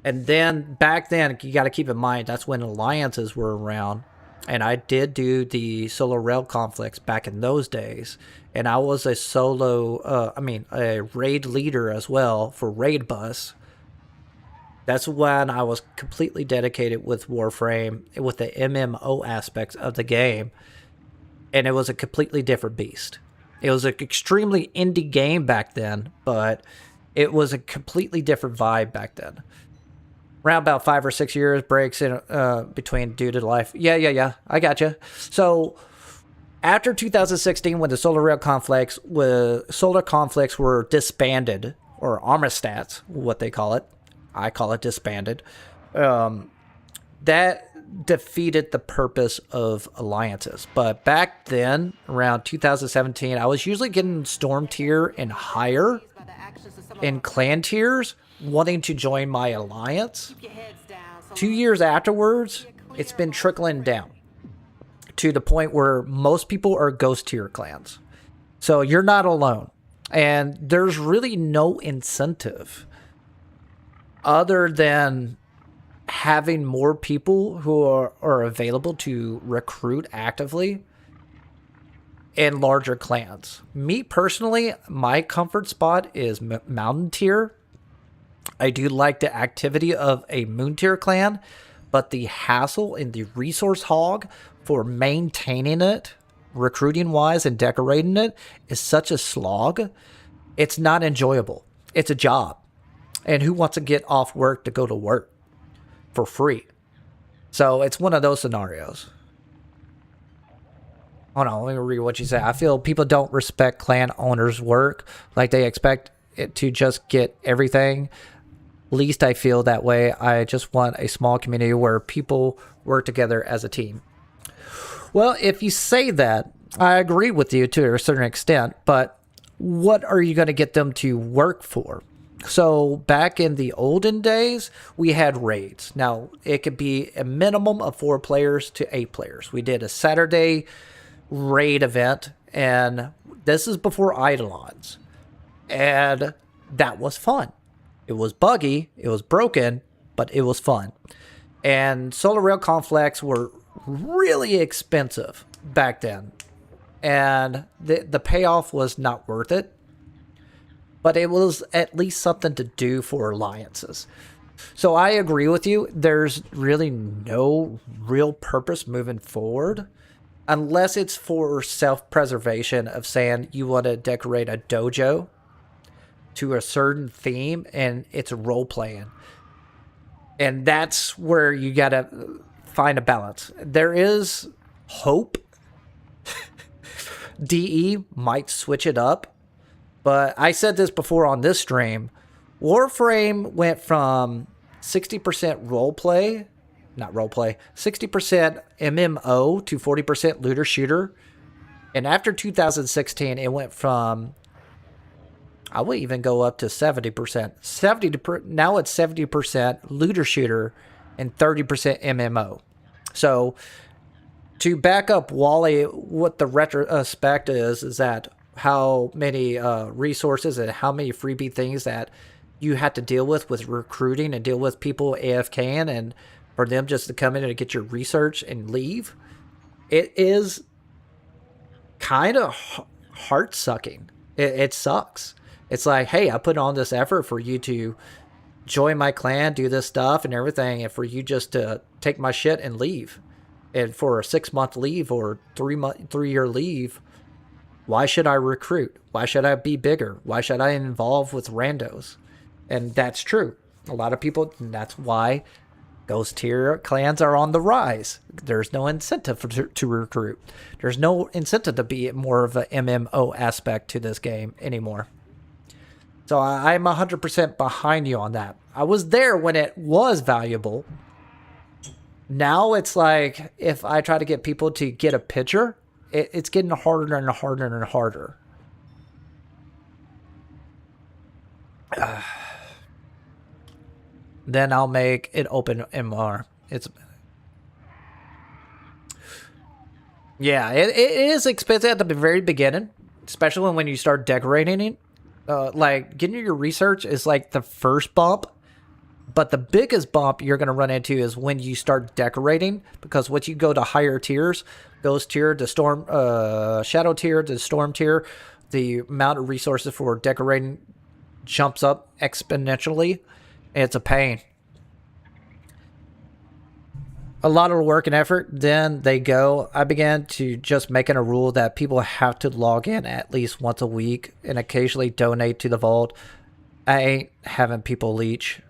And then back then, you got to keep in mind, that's when alliances were around. And I did do the solo rail conflicts back in those days. And I was a a raid leader as well for Raid Bus. That's when I was completely dedicated with Warframe, with the MMO aspects of the game. And it was a completely different beast. It was an extremely indie game back then, but it was a completely different vibe back then. Around about 5 or 6 years breaks in between due to life. Yeah, I got you. So after 2016, when the solar rail conflicts were disbanded, or armistats, what they call it, I call it disbanded. That defeated the purpose of alliances. But back then, around 2017, I was usually getting storm tier and higher in clan tiers, wanting to join my alliance. 2 years afterwards, it's been trickling down to the point where most people are ghost tier clans. So you're not alone. And there's really no incentive other than having more people who are available to recruit actively in larger clans. Me personally, my comfort spot is mountain tier. I do like the activity of a moon tier clan, but the hassle and the resource hog for maintaining it, recruiting wise and decorating it, is such a slog. It's not enjoyable. It's a job. And who wants to get off work to go to work for free? So it's one of those scenarios. Hold on, let me read what you say. I feel people don't respect clan owners' work. Like they expect it to just get everything. Least I feel that way. I just want a small community where people work together as a team. Well, if you say that, I agree with you to a certain extent, but what are you going to get them to work for? So back in the olden days, we had raids. Now, it could be a minimum of 4 players to 8 players. We did a Saturday raid event, and this is before Eidolons. And that was fun. It was buggy, it was broken, but it was fun. And solar rail conflicts were really expensive back then. And the payoff was not worth it. But it was at least something to do for alliances. So I agree with you. There's really no real purpose moving forward. Unless it's for self-preservation of saying you want to decorate a dojo to a certain theme and it's role-playing. And that's where you got to find a balance. There is hope. DE might switch it up. But I said this before on this stream. Warframe went from 60% roleplay, 60% MMO to 40% looter shooter. And after 2016, it went from, I would even go up to 70%. Now it's 70% looter shooter and 30% MMO. So to back up Wally, what the retrospect is that how many resources and how many freebie things that you had to deal with recruiting and deal with people AFKing and for them just to come in and get your research and leave. It is kind of heart-sucking. It sucks. It's like, hey, I put on this effort for you to join my clan, do this stuff and everything, and for you just to take my shit and leave. And for a 6-month leave or 3-year leave, why should I recruit? Why should I be bigger? Why should I involve with randos? And that's true. A lot of people, and that's why ghost tier clans are on the rise. There's no incentive to recruit. There's no incentive to be more of an MMO aspect to this game anymore. So I'm 100% behind you on that. I was there when it was valuable. Now it's like, if I try to get people to get a picture, it's getting harder and harder and harder. Then I'll make it open MR. Yeah, it is expensive at the very beginning, especially when you start decorating it. Like getting your research is like the first bump. But the biggest bump you're going to run into is when you start decorating, because once you go to higher tiers, Ghost tier to Storm, Shadow tier to Storm tier, the amount of resources for decorating jumps up exponentially. And it's a pain. A lot of work and effort, then they go. I began to just making a rule that people have to log in at least once a week and occasionally donate to the vault. I ain't having people leech.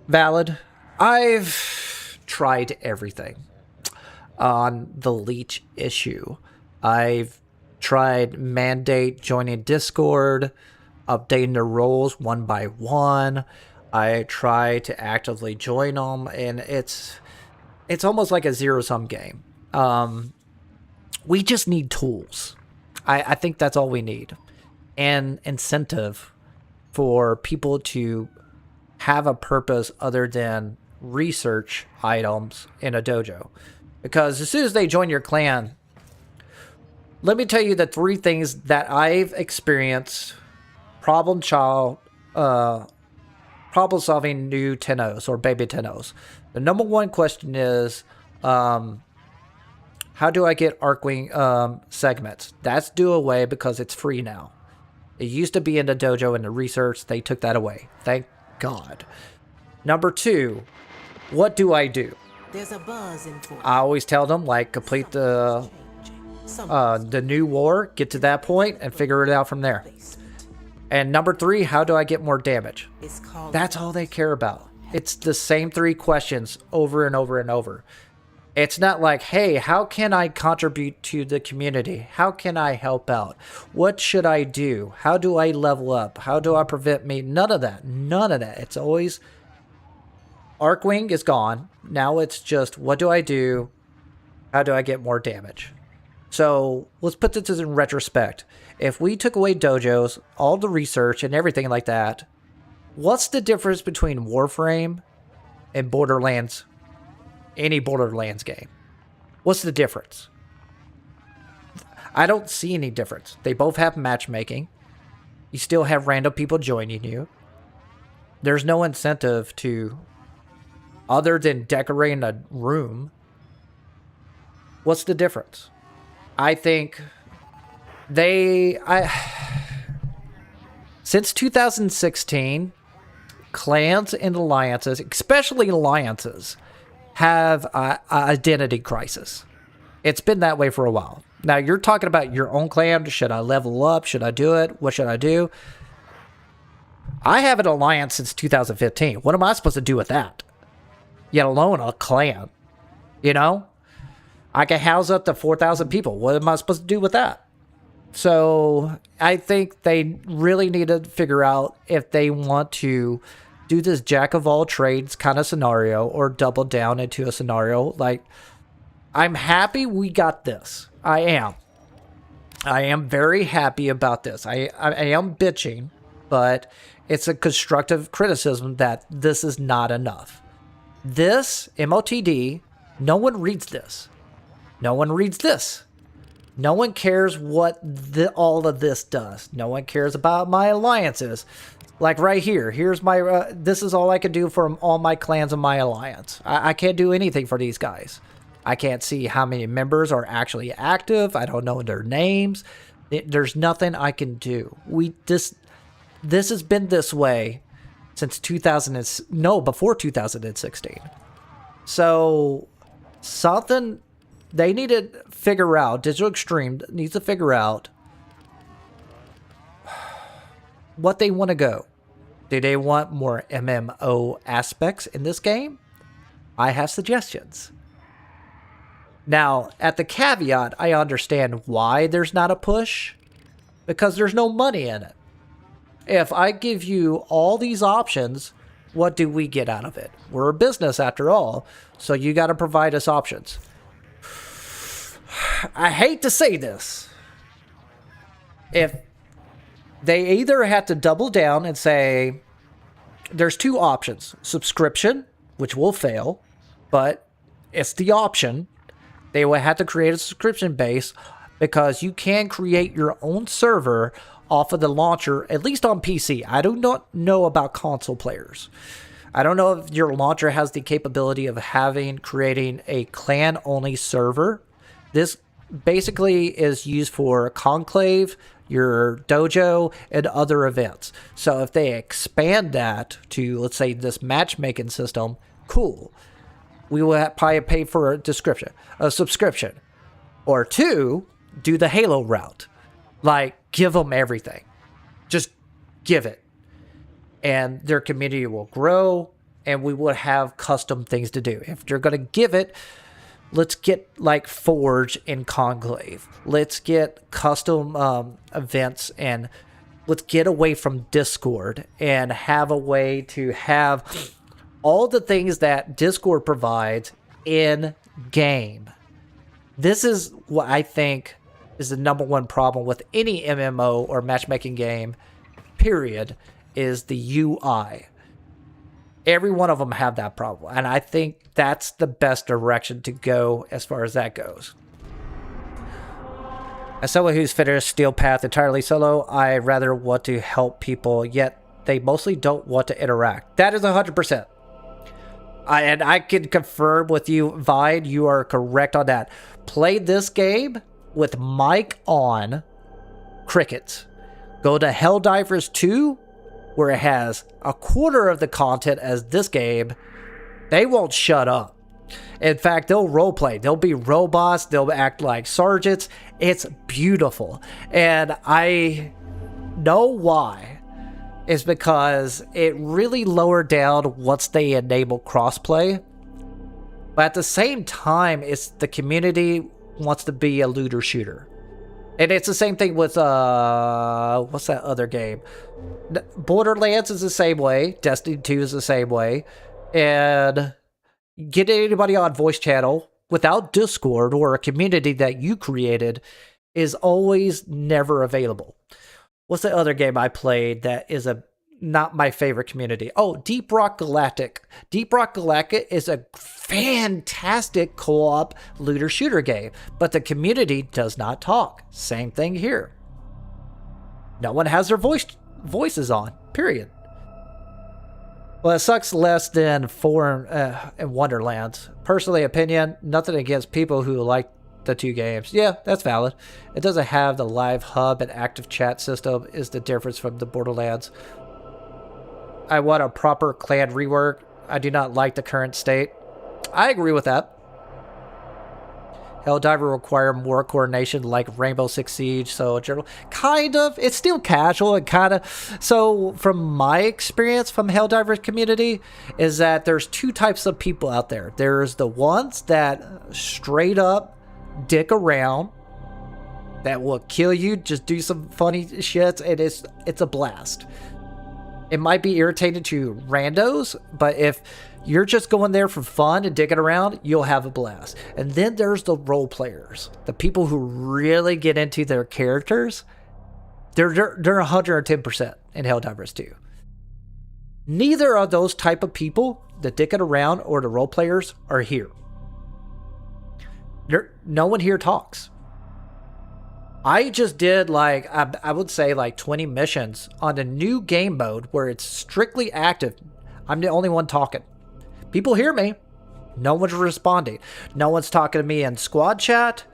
Valid. I've tried everything on the leech issue. I've tried mandate joining Discord, updating the roles one by one. I try to actively join them, and it's almost like a zero-sum game. We just need tools. I think that's all we need. And incentive for people to have a purpose other than research items in a dojo. Because as soon as they join your clan, let me tell you the 3 things that I've experienced problem solving new Tennos or baby Tennos. The number 1 question is, how do I get Arcwing segments? That's due away because it's free now. It used to be in the dojo in the research. They took that away. Thank God. Number 2, what do I do? There's a buzz in I always tell them, like, complete the new war, get to that point, and figure it out from there. And number 3, how do I get more damage? That's all they care about. It's the same 3 questions over and over and over. It's not like, hey, how can I contribute to the community? How can I help out? What should I do? How do I level up? How do I prevent me? None of that. None of that. It's always Arcwing is gone. Now it's just, what do I do? How do I get more damage? So let's put this in retrospect. If we took away dojos, all the research and everything like that, what's the difference between Warframe and Borderlands? Any Borderlands game? What's the difference? I don't see any difference. They both have matchmaking. You still have random people joining you. There's no incentive to, other than decorating a room. What's the difference? I think since 2016, clans and alliances, especially alliances, have an identity crisis. It's been that way for a while. Now, you're talking about your own clan. Should I level up? Should I do it? What should I do? I have an alliance since 2015. What am I supposed to do with that? Yet alone a clan. You know? I can house up to 4,000 people. What am I supposed to do with that? So I think they really need to figure out if they want to do this jack of all trades kind of scenario or double down into a scenario like, I'm happy we got this. I am very happy about this. I am bitching, but it's a constructive criticism that this is not enough. This MOTD, no one reads this. No one reads this. No one cares what all of this does. No one cares about my alliances. Like right here. Here's my... this is all I can do for all my clans and my alliance. I can't do anything for these guys. I can't see how many members are actually active. I don't know their names. There's nothing I can do. This has been this way since before 2016. So something they need to figure out, Digital Extreme needs to figure out what they want to go. Do they want more MMO aspects in this game? I have suggestions. Now, at the caveat, I understand why there's not a push. Because there's no money in it. If I give you all these options, what do we get out of it? We're a business after all, so you got to provide us options. I hate to say this. If they either have to double down and say, there's 2 options. Subscription, which will fail, but it's the option. They will have to create a subscription base because you can create your own server off of the launcher, at least on PC. I do not know about console players. I don't know if your launcher has the capability of creating a clan-only server. This basically is used for Conclave, your dojo, and other events. So if they expand that to, let's say, this matchmaking system, cool. We will probably pay for a subscription. Or 2, do the Halo route. Like, give them everything. Just give it. And their community will grow, and we will have custom things to do. If you're going to give it, let's get like Forge and Conclave. Let's get custom events, and let's get away from Discord and have a way to have all the things that Discord provides in game. This is what I think is the #1 problem with any MMO or matchmaking game, period, is the UI. Every one of them have that problem, and I think that's the best direction to go as far as that goes. As someone who's finished Steel Path entirely solo, I rather want to help people, yet they mostly don't want to interact. That is 100%. And I can confirm with you, Vine, you are correct on that. Play this game with mic on, crickets. Go to Helldivers 2, where it has a quarter of the content as this game. They won't shut up. In fact, they'll roleplay. They'll be robots. They'll act like sergeants. It's beautiful. And I know why. It's because it really lowered down once they enable crossplay. But at the same time, it's the community wants to be a looter shooter. And it's the same thing with, what's that other game? Borderlands is the same way. Destiny 2 is the same way. And getting anybody on voice channel without Discord or a community that you created is always never available. What's the other game I played that is not my favorite community? Oh, Deep Rock Galactic. Deep Rock Galactic is a fantastic co-op looter shooter game, but the community does not talk. Same thing here. No one has their voices on, period. Well, it sucks less than 4 in Wonderlands. Personally, opinion, nothing against people who like the 2 games. Yeah, that's valid. It doesn't have the live hub and active chat system is the difference from the Borderlands. I want a proper clan rework. I do not like the current state. I agree with that. Helldiver require more coordination like Rainbow Six Siege, so general kind of, it's still casual and kind of, so from my experience from Helldiver's community is that there's 2 types of people out there. There's the ones that straight up dick around, that will kill you, just do some funny shits, and it's a blast. It might be irritating to randos, but if you're just going there for fun and digging around, you'll have a blast. And then there's the role players, the people who really get into their characters. They're 110% in Helldivers 2. Neither of those type of people, the dicking around or the role players, are here. No one here talks. I just did like, I would say like 20 missions on the new game mode where it's strictly active. I'm the only one talking. People hear me. No one's responding. No one's talking to me in squad chat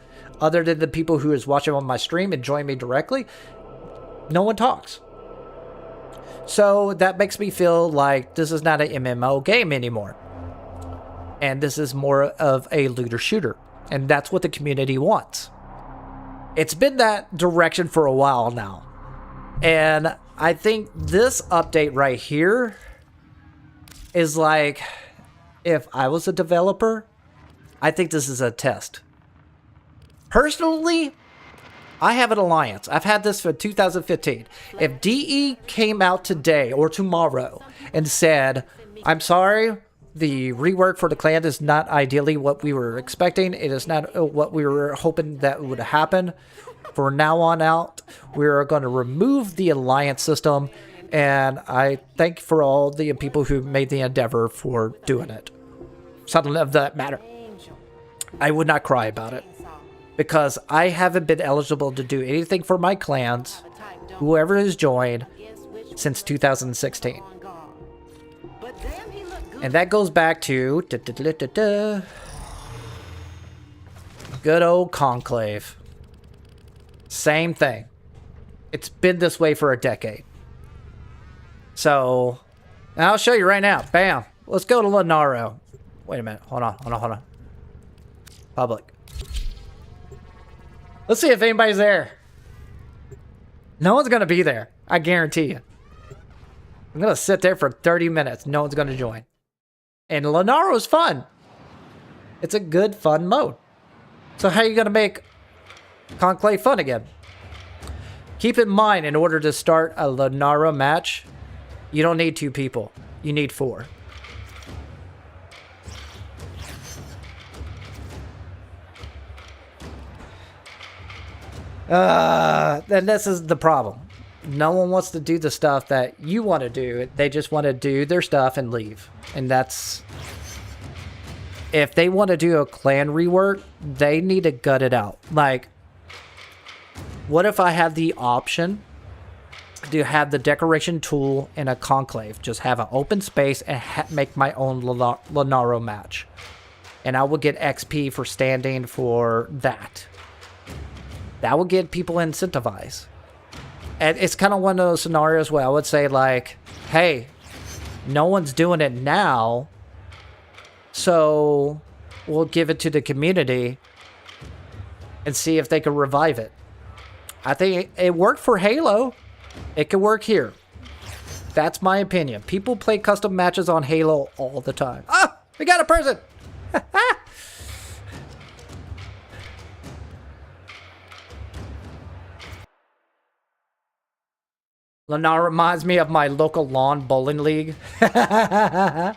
other than the people who is watching on my stream and join me directly. No one talks. So that makes me feel like this is not an MMO game anymore. And this is more of a looter shooter. And that's what the community wants. It's been that direction for a while now. And I think this update right here is like, if I was a developer, I think this is a test. Personally, I have an alliance. I've had this for 2015. If DE came out today or tomorrow and said, I'm sorry, the rework for the clan is not ideally what we were expecting. It is not what we were hoping that would happen. From now on out, we're going to remove the alliance system. And I thank for all the people who made the endeavor for doing it. Something of that matter. I would not cry about it. Because I haven't been eligible to do anything for my clans, whoever has joined, since 2016. And that goes back to good old Conclave. Same thing. It's been this way for a decade. So, I'll show you right now. Bam. Let's go to Lenaro. Wait a minute. Hold on. Public. Let's see if anybody's there. No one's going to be there. I guarantee you. I'm going to sit there for 30 minutes. No one's going to join. And Lenaro is fun. It's a good, fun mode. So how are you going to make Conclave fun again? Keep in mind, in order to start a Lenaro match, you don't need 2 people. You need 4. Then this is the problem. No one wants to do the stuff that you want to do. They just want to do their stuff and leave. And that's... If they want to do a clan rework, they need to gut it out. Like, what if I have the option to have the decoration tool in a conclave? Just have an open space and make my own Lenaro match. And I will get XP for standing for that. That will get people incentivized. And it's kind of one of those scenarios where I would say, like, hey, no one's doing it now, so we'll give it to the community and see if they can revive it. I think it worked for Halo. It could work here. That's my opinion. People play custom matches on Halo all the time. Ah, we got a person. Lenaro reminds me of my local lawn bowling league. Yeah.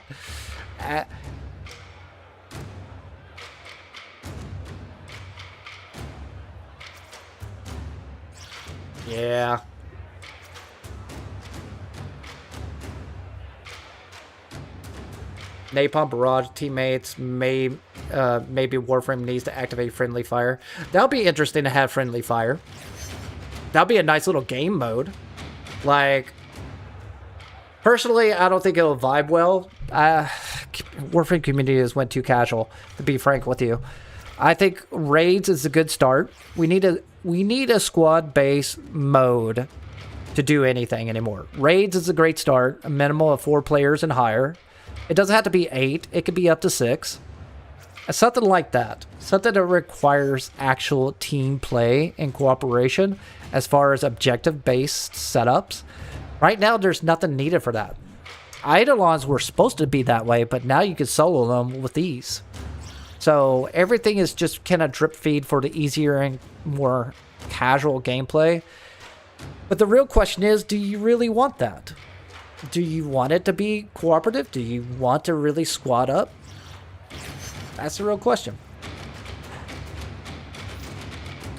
Napalm Barrage teammates maybe Warframe needs to activate friendly fire. That'll be interesting to have friendly fire. That'll be a nice little game mode. Like, personally, I don't think it'll vibe well. Warframe community has went too casual, to be frank with you. I think raids is a good start. We need a squad-based mode to do anything anymore. Raids is a great start. A minimum of 4 players and higher. It doesn't have to be 8. It could be up to 6. Something like that. Something that requires actual team play and cooperation as far as objective-based setups. Right now, there's nothing needed for that. Eidolons were supposed to be that way, but now you can solo them with ease. So everything is just kind of drip feed for the easier and more casual gameplay. But the real question is, do you really want that? Do you want it to be cooperative? Do you want to really squad up? That's the real question.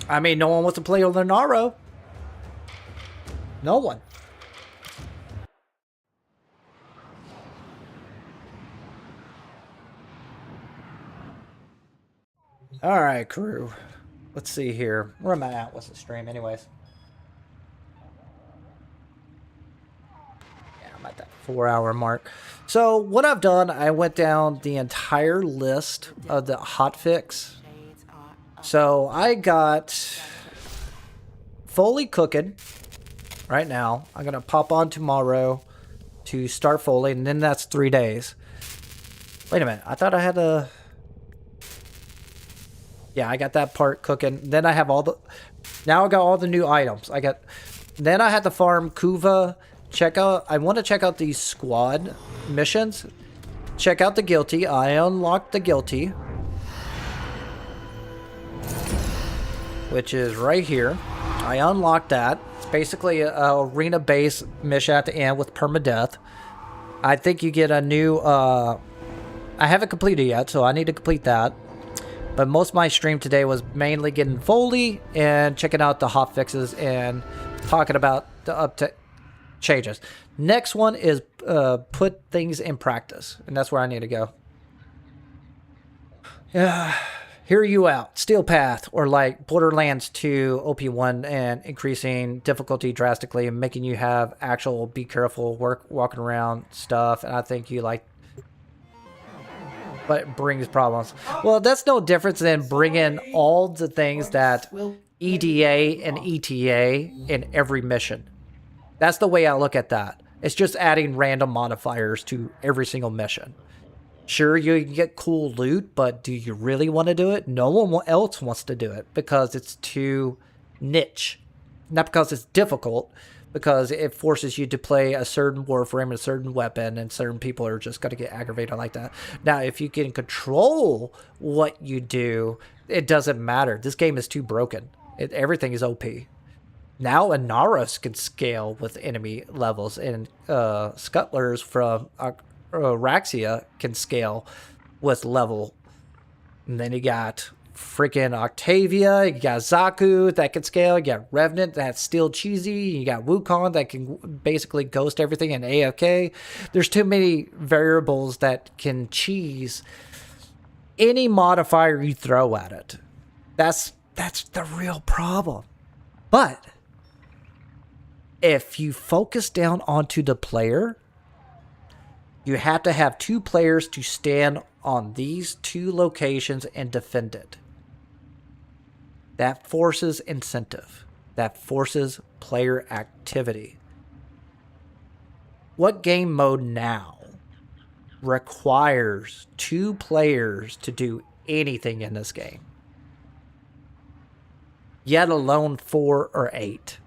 I mean, no one wants to play Lenaro. No one. All right, crew. Let's see here. Where am I at? What's the stream anyways? Yeah, I'm at that 4-hour mark. So what I've done, I went down the entire list of the hotfix. So I got Foley cooking right now. I'm going to pop on tomorrow to start Foley, and then that's 3 days. Wait a minute. I thought I had a... Yeah, I got that part cooking. Then I have all the... Now I got all the new items. Then I had to farm Kuva. I want to check out these squad missions. Check out the Guilty. I unlocked the Guilty, which is right here. I unlocked that. It's basically a arena-based mission at the end with permadeath. I think you get a new... I haven't completed yet, so I need to complete that. But most of my stream today was mainly getting Foley and checking out the hotfixes and talking about the changes. Next one is put things in practice, and that's where I need to go. Yeah, hear you out. Steel Path, or like Borderlands 2 OP1, and increasing difficulty drastically and making you have actual be careful walking around stuff. And I think you like but it brings problems. Well, that's no difference than bringing all the things that EDA and ETA in every mission. That's the way I look at that. It's just adding random modifiers to every single mission. Sure, you can get cool loot, but do you really want to do it? No one else wants to do it because it's too niche. Not because it's difficult, because it forces you to play a certain warframe, a certain weapon, and certain people are just going to get aggravated like that. Now, if you can control what you do, it doesn't matter. This game is too broken. Everything is OP. Now Inaros can scale with enemy levels, and Scuttlers from Raxia can scale with level. And then you got freaking Octavia, you got Zaku that can scale, you got Revenant that's still cheesy, you got Wukong that can basically ghost everything in AFK. There's too many variables that can cheese any modifier you throw at it. That's the real problem. But if you focus down onto the player, you have to have 2 players to stand on these 2 locations and defend it. That forces incentive. That forces player activity. What game mode now requires 2 players to do anything in this game? Yet alone 4 or 8.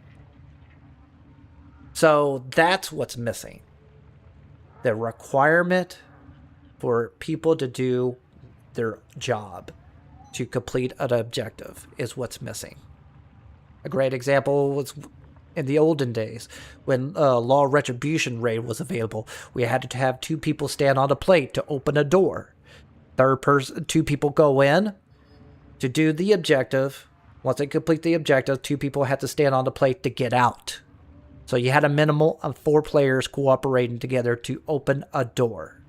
So that's what's missing. The requirement for people to do their job, to complete an objective, is what's missing. A great example was in the olden days when Law Retribution raid was available. We had to have 2 people stand on a plate to open a door. 2 people go in to do the objective. Once they complete the objective, 2 people had to stand on the plate to get out. So you had a minimum of 4 players cooperating together to open a door.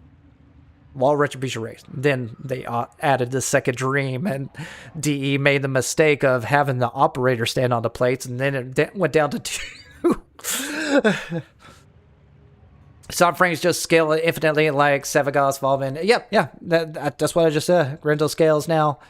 Law Retribution race. Then they added the second dream, and DE made the mistake of having the operator stand on the plates, and then it went down to 2. Some frames just scale infinitely, like Sevagas, Volvin. Yeah, that's what I just said. Grendel scales now.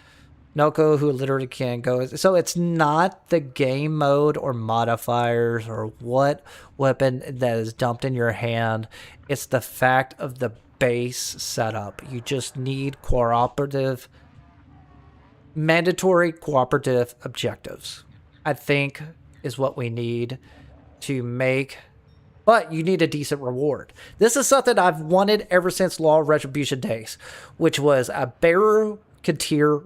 Noko, who literally can go. So it's not the game mode or modifiers or what weapon that is dumped in your hand. It's the fact of the base setup. You just need mandatory cooperative objectives, I think, is what we need to make. But you need a decent reward. This is something I've wanted ever since Law of Retribution days, which was a Barracuda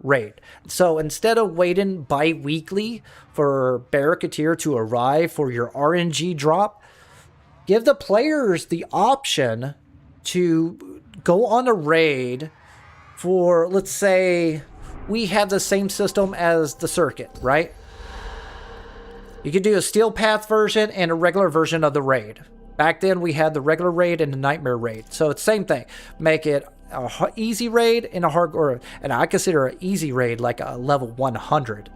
raid. So instead of waiting bi-weekly for Barracuda to arrive for your RNG drop, give the players the option to go on a raid for, let's say, we have the same system as the circuit, right? You could do a Steel Path version and a regular version of the raid. Back then, we had the regular raid and the Nightmare raid. So it's the same thing. Make it a easy raid and a hard, and I consider an easy raid like a level 100,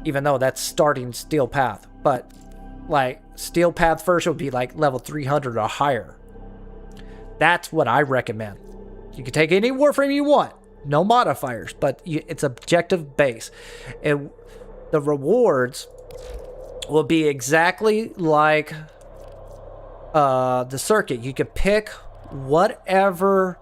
even though that's starting Steel Path. But like Steel Path first would be like level 300 or higher. That's what I recommend. You can take any Warframe you want, no modifiers, but it's objective based. And the rewards will be exactly like the circuit. You could pick whatever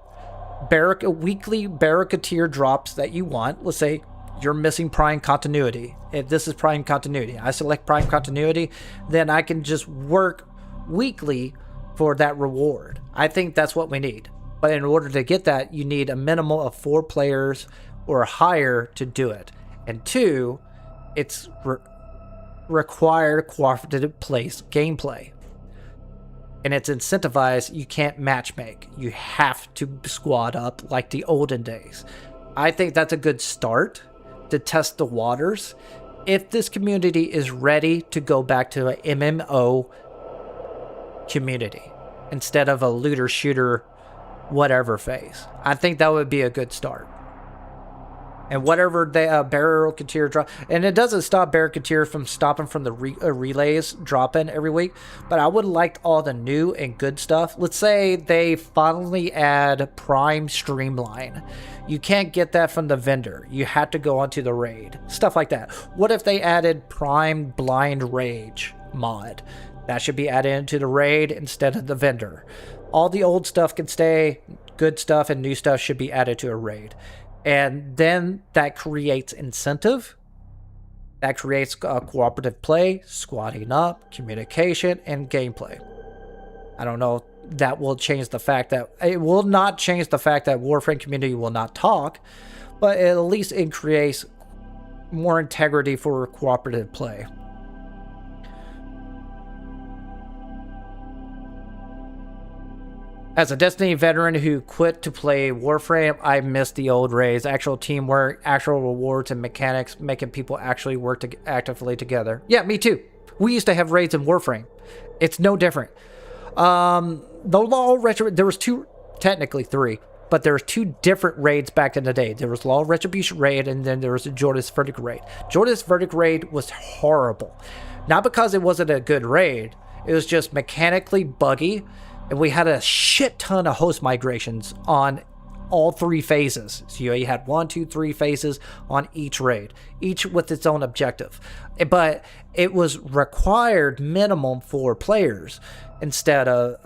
weekly Barracuda drops that you want. Let's say you're missing Prime Continuity. If this is Prime Continuity, I select Prime Continuity, then I can just work weekly for that reward. I think that's what we need. But in order to get that, you need a minimum of 4 players or higher to do it. And 2, it's required cooperative gameplay. And it's incentivized. You can't matchmake. You have to squad up like the olden days. I think that's a good start to test the waters. If this community is ready to go back to an MMO community instead of a looter shooter whatever phase, I think that would be a good start. And whatever the Barracuda drop, and it doesn't stop Barracuda from stopping from the relays dropping every week, but I would like all the new and good stuff. Let's say they finally add Prime Streamline. You can't get that from the vendor. You have to go onto the raid. Stuff like that. What if they added Prime Blind Rage mod? That should be added into the raid instead of the vendor. All the old stuff can stay. Good stuff and new stuff should be added to a raid. And then that creates incentive. That creates cooperative play, squatting up, communication, and gameplay. I don't know if that will change the fact that... It will not change the fact that Warframe community will not talk, but at least it creates more integrity for cooperative play. As a Destiny veteran who quit to play Warframe, I miss the old raids, actual teamwork, actual rewards, and mechanics, making people actually work actively together. Yeah, me too. We used to have raids in Warframe. It's no different. The Law there was technically three, but there was two different raids back in the day. There was Law Retribution raid, and then there was a Jordan's Verdict raid. Jordan's Verdict raid was horrible. Not because it wasn't a good raid, it was just mechanically buggy. And we had a shit ton of host migrations on all three phases. So you had 1, 2, 3 phases on each raid, each with its own objective. But it was required minimum 4 players instead of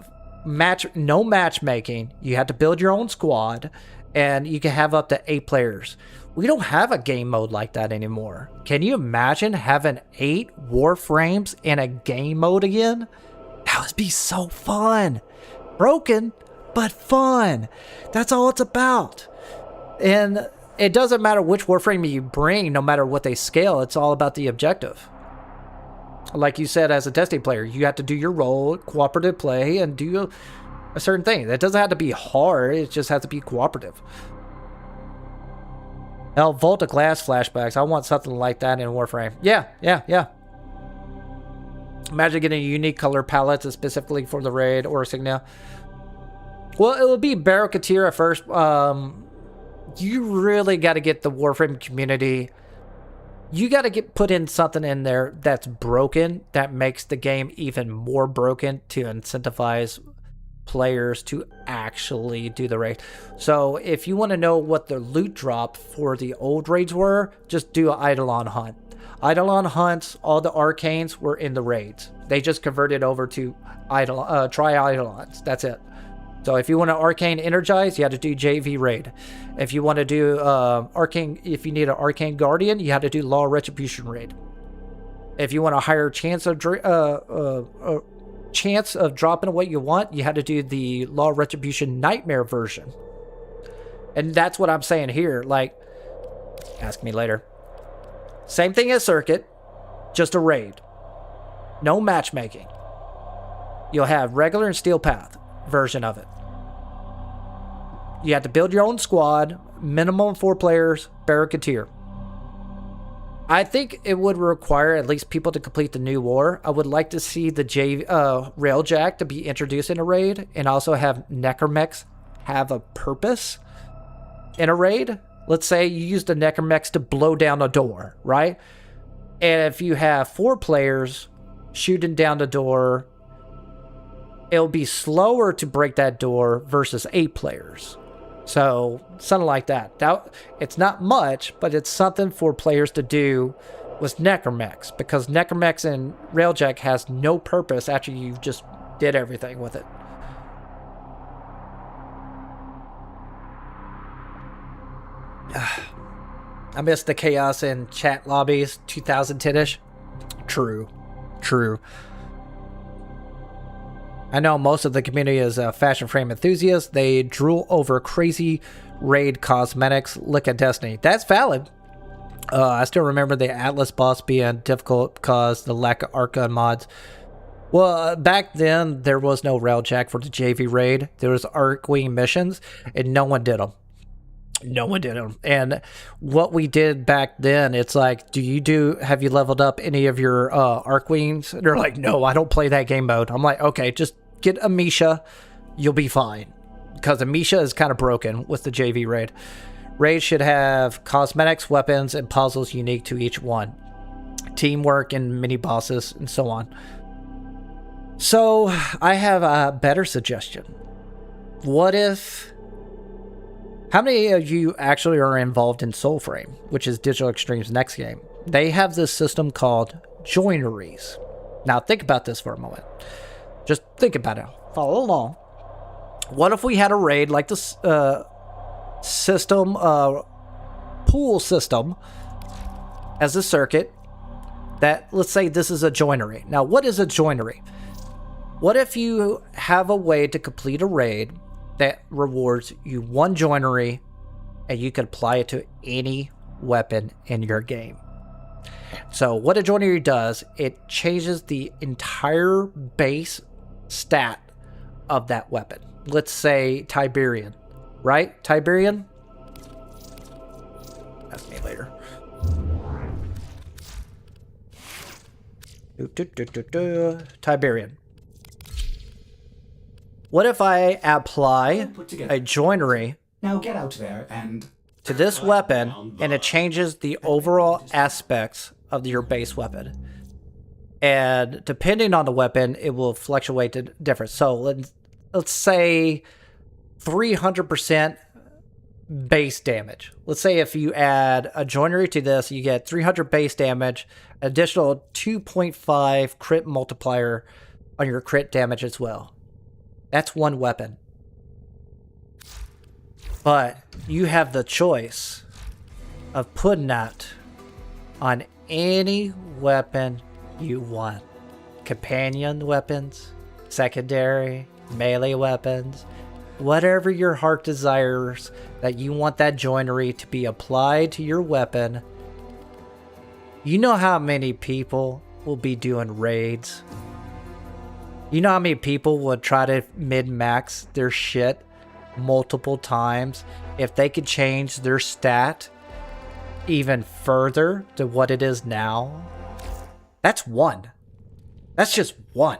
no matchmaking. You had to build your own squad, and you can have up to 8 players. We don't have a game mode like that anymore. Can you imagine having 8 Warframes in a game mode again? That would be so fun. Broken, but fun. That's all it's about. And it doesn't matter which Warframe you bring, no matter what they scale. It's all about the objective. Like you said, as a Destiny player, you have to do your role, cooperative play, and do a certain thing. That doesn't have to be hard. It just has to be cooperative. Now, Vault of Glass flashbacks. I want something like that in Warframe. Yeah. Imagine getting a unique color palette specifically for the raid or a signal. Well, it will be Barracuda at first. You really got to get the Warframe community. You got to put in something in there that's broken, that makes the game even more broken to incentivize players to actually do the raid. So if you want to know what the loot drop for the old raids were, just do an Eidolon hunt. Eidolon hunts, all the arcanes were in the raids. They just converted over to tri-Eidolons. That's it. So if you want to arcane energize, you had to do JV raid. If you want to do arcane, if you need an arcane guardian, you had to do Law Retribution raid. If you want a higher chance of dropping what you want, you had to do the Law Retribution Nightmare version. And that's what I'm saying here. Like, ask me later. Same thing as Circuit, just a raid. No matchmaking. You'll have regular and Steel Path version of it. You have to build your own squad, minimum 4 players, Barracuda. I think it would require at least people to complete the new war. I would like to see the Railjack to be introduced in a raid, and also have Necromechs have a purpose in a raid. Let's say you use the Necromechs to blow down a door, right? And if you have 4 players shooting down the door, it'll be slower to break that door versus 8 players. So, something like that. It's not much, but it's something for players to do with Necromechs, because Necromechs and Railjack has no purpose after you just did everything with it. I miss the chaos in chat lobbies, 2010-ish. True. I know most of the community is fashion frame enthusiasts. They drool over crazy raid cosmetics. Look at Destiny. That's valid. I still remember the Atlas boss being difficult because the lack of Arca mods. Well, back then, there was no Railjack for the JV raid. There was Arcwing missions, and no one did them. And what we did back then, it's like, have you leveled up any of your Arcwings? And they're like, no, I don't play that game mode. I'm like, okay, just get Amisha. You'll be fine. Because Amisha is kind of broken with the JV raid. Raids should have cosmetics, weapons, and puzzles unique to each one. Teamwork and mini bosses and so on. So I have a better suggestion. What if... How many of you actually are involved in Soulframe, which is Digital Extreme's next game? They have this system called joineries. Now think about this for a moment. Just think about it. Follow along. What if we had a raid like this pool system as a circuit that, let's say this is a joinery. Now, what is a joinery? What if you have a way to complete a raid that rewards you one joinery and you can apply it to any weapon in your game? So what a joinery does, it changes the entire base stat of that weapon. Let's say Tiberian, right? Tiberian? Ask me later. Tiberian. What if I apply a joinery Now get out there and to this weapon and it changes the overall aspects of your base weapon? And depending on the weapon, it will fluctuate to different. So let's say 300% base damage. Let's say if you add a joinery to this, you get 300 base damage, additional 2.5 crit multiplier on your crit damage as well. That's one weapon. But you have the choice of putting that on any weapon you want. Companion weapons, secondary, melee weapons, whatever your heart desires that you want that joinery to be applied to your weapon. You know how many people will be doing raids? You know how many people would try to min-max their shit multiple times if they could change their stat even further to what it is now? That's one. That's just one.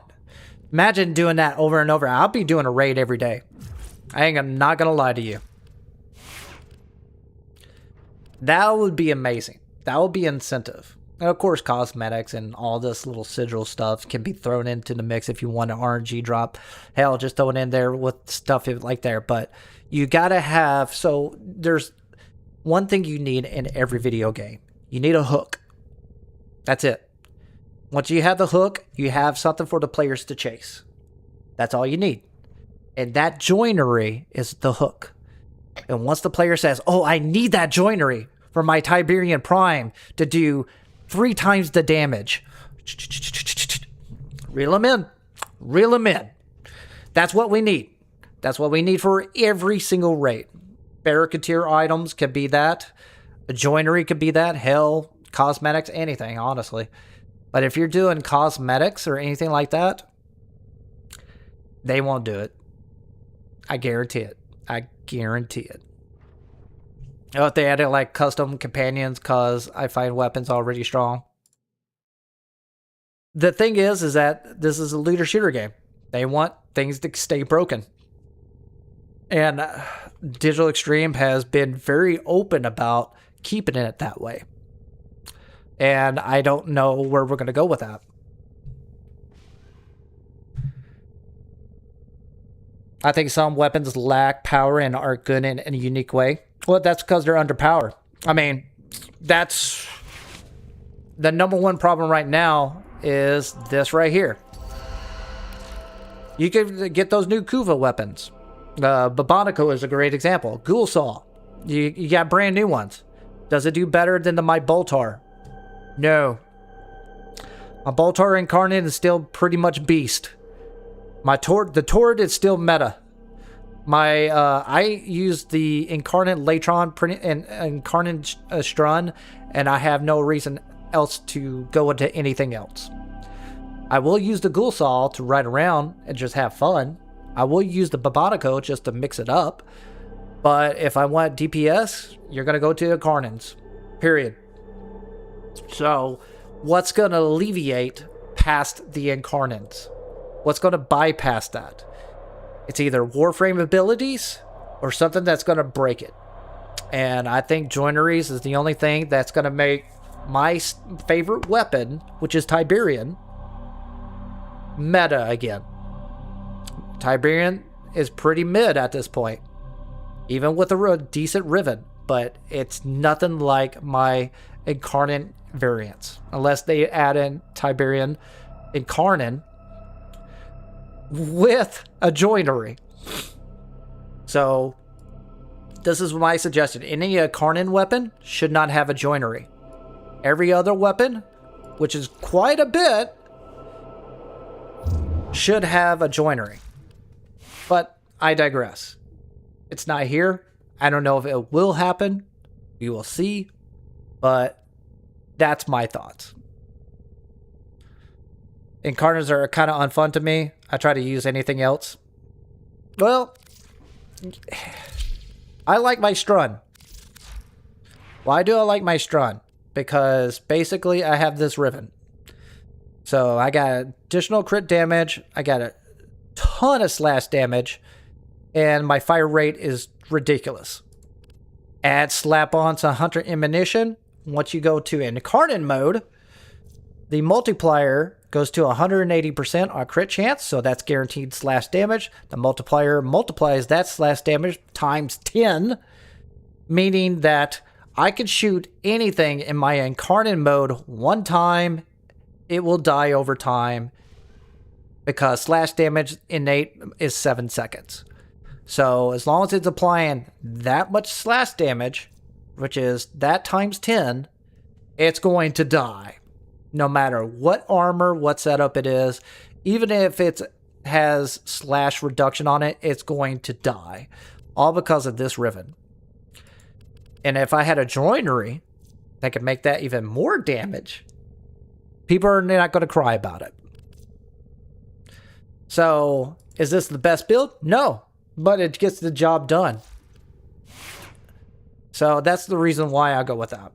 Imagine doing that over and over. I'll be doing a raid every day. I'm not gonna lie to you. That would be amazing. That would be incentive. And of course, cosmetics and all this little sigil stuff can be thrown into the mix if you want an RNG drop. Hell, just throw it in there with stuff like there. But you gotta have... So there's one thing you need in every video game. You need a hook. That's it. Once you have the hook, you have something for the players to chase. That's all you need. And that joinery is the hook. And once the player says, oh, I need that joinery for my Tiberian Prime to do 3 times the damage. Reel them in. Reel them in. That's what we need. That's what we need for every single raid. Barricadier items could be that. A joinery could be that. Hell, cosmetics, anything, honestly. But if you're doing cosmetics or anything like that, they won't do it. I guarantee it. I guarantee it. Oh, if they added like custom companions because I find weapons already strong. The thing is that this is a looter shooter game. They want things to stay broken. And Digital Extreme has been very open about keeping it that way. And I don't know where we're going to go with that. I think some weapons lack power and are good in a unique way. Well, that's because they're underpowered. I mean, that's the number one problem right now is this right here. You could get those new Kuva weapons. Babonico is a great example. Ghoul Saw. You got brand new ones. Does it do better than my Boltar? No. My Boltar Incarnate is still pretty much beast. The Torrid is still meta. I use the Incarnate Latron and Incarnate Strun, and I have no reason else to go into anything else. I will use the Ghoul Saw to ride around and just have fun. I will use the Babonico just to mix it up. But if I want DPS, you're going to go to Incarnates. Period. So, what's going to alleviate past the Incarnates? What's going to bypass that? It's either Warframe abilities or something that's going to break it. And I think joineries is the only thing that's going to make my favorite weapon, which is Tiberian, meta again. Tiberian is pretty mid at this point, even with a decent Riven, but it's nothing like my Incarnate variants, unless they add in Tiberian Incarnate with a joinery. So this is my suggestion. Any Incarnate weapon should not have a joinery. Every other weapon, which is quite a bit, should have a joinery. But I digress. It's not here. I don't know if it will happen. We will see. But that's my thoughts. Incarnates are kind of unfun to me. I try to use anything else. Well, I like my Strun. Why do I like my Strun? Because basically I have this Riven. So I got additional crit damage. I got a ton of slash damage. And my fire rate is ridiculous. Add slap-ons on Hunter Ammunition. Once you go to Incarnate mode, the multiplier goes to 180% on crit chance, so that's guaranteed slash damage. The multiplier multiplies that slash damage times 10, meaning that I can shoot anything in my Incarnate mode one time, it will die over time, because slash damage innate is 7 seconds. So as long as it's applying that much slash damage, which is that times 10, it's going to die. No matter what armor, what setup it is, even if it has slash reduction on it, it's going to die. All because of this Riven. And if I had a joinery that could make that even more damage, people are not going to cry about it. So, is this the best build? No. But it gets the job done. So that's the reason why I go with that.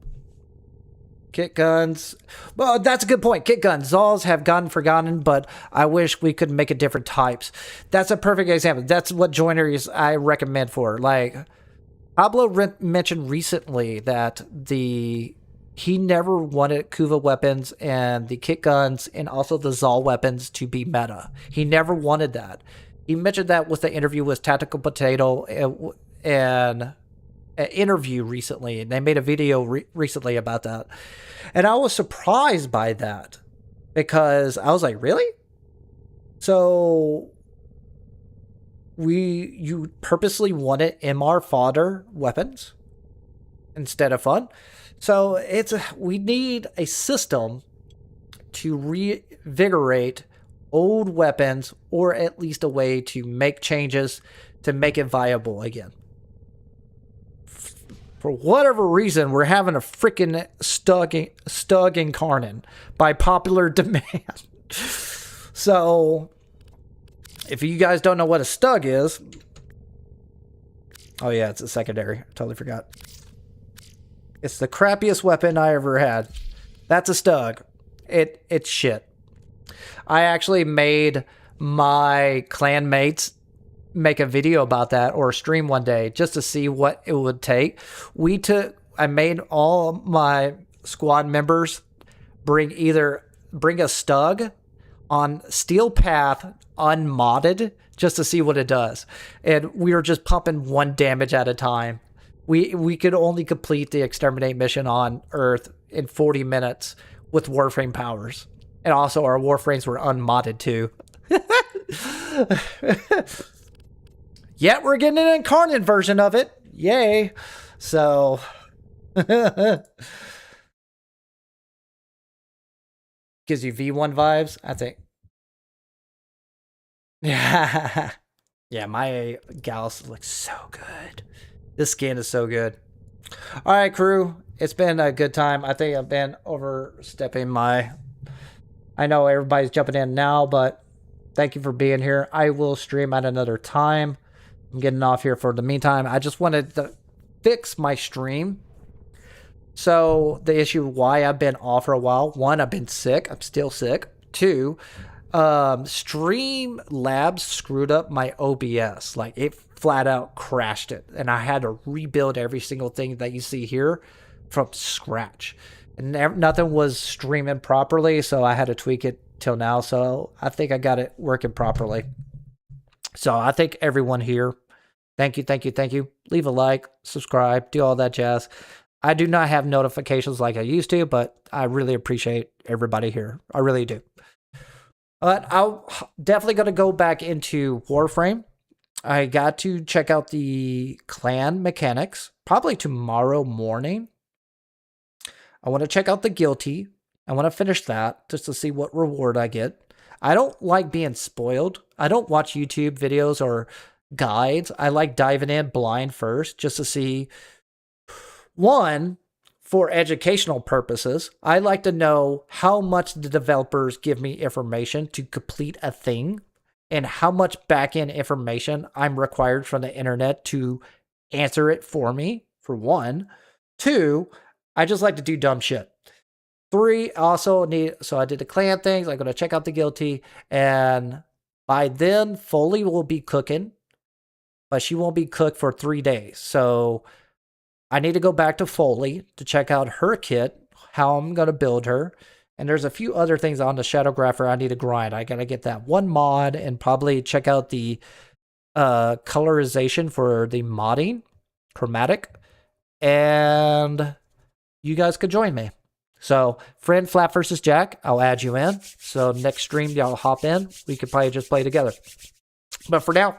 Kit guns. Well, that's a good point. Kit guns. Zals have gone forgotten, but I wish we could make it different types. That's a perfect example. That's what joineries I recommend for. Like, Pablo mentioned recently that he never wanted Kuva weapons and the kit guns and also the Zal weapons to be meta. He never wanted that. He mentioned that with the interview with Tactical Potato and an interview recently, and they made a video recently about that. And I was surprised by that because I was like, really? So you purposely wanted MR fodder weapons instead of fun? So we need a system to reinvigorate old weapons, or at least a way to make changes to make it viable again. For whatever reason, we're having a freaking Stug Incarnate by popular demand. So, if you guys don't know what a Stug is... Oh yeah, it's a secondary. I totally forgot. It's the crappiest weapon I ever had. That's a Stug. It's shit. I actually made my clan mates make a video about that, or a stream one day, just to see what it would take. I made all my squad members bring a Stug on Steel Path unmodded, just to see what it does. And we were just pumping 1 damage at a time. We could only complete the Exterminate mission on Earth in 40 minutes with Warframe powers. And also our Warframes were unmodded too. Yet we're getting an Incarnate version of it. Yay. So... gives you V1 vibes, I think. Yeah. Yeah, my Gallus looks so good. This skin is so good. All right, crew. It's been a good time. I think I've been overstepping my... I know everybody's jumping in now, but thank you for being here. I will stream at another time. I'm getting off here for the meantime. I just wanted to fix my stream. So the issue why I've been off for a while. 1, I've been sick. I'm still sick. 2, Streamlabs screwed up my OBS. Like, it flat out crashed it. And I had to rebuild every single thing that you see here from scratch. And nothing was streaming properly, so I had to tweak it till now. So I think I got it working properly. So I thank everyone here. Thank you, thank you, thank you. Leave a like, subscribe, do all that jazz. I do not have notifications like I used to, but I really appreciate everybody here. I really do. But I'm definitely going to go back into Warframe. I got to check out the clan mechanics probably tomorrow morning. I want to check out the guilty. I want to finish that just to see what reward I get. I don't like being spoiled. I don't watch YouTube videos or guides. I like diving in blind first just to see, one, for educational purposes. I like to know how much the developers give me information to complete a thing and how much back-end information I'm required from the internet to answer it for me, for one. Two, I just like to do dumb shit. Three, also need, so I did the clan things. I'm going to check out the guilty, and by then, Foley will be cooking, but she won't be cooked for 3 days. So I need to go back to Foley to check out her kit, how I'm going to build her. And there's a few other things on the Shadowgrapher I need to grind. I got to get that one mod and probably check out the colorization for the modding, chromatic. And you guys could join me. So, friend flapvsjack, I'll add you in. So next stream, y'all hop in. We could probably just play together. But for now,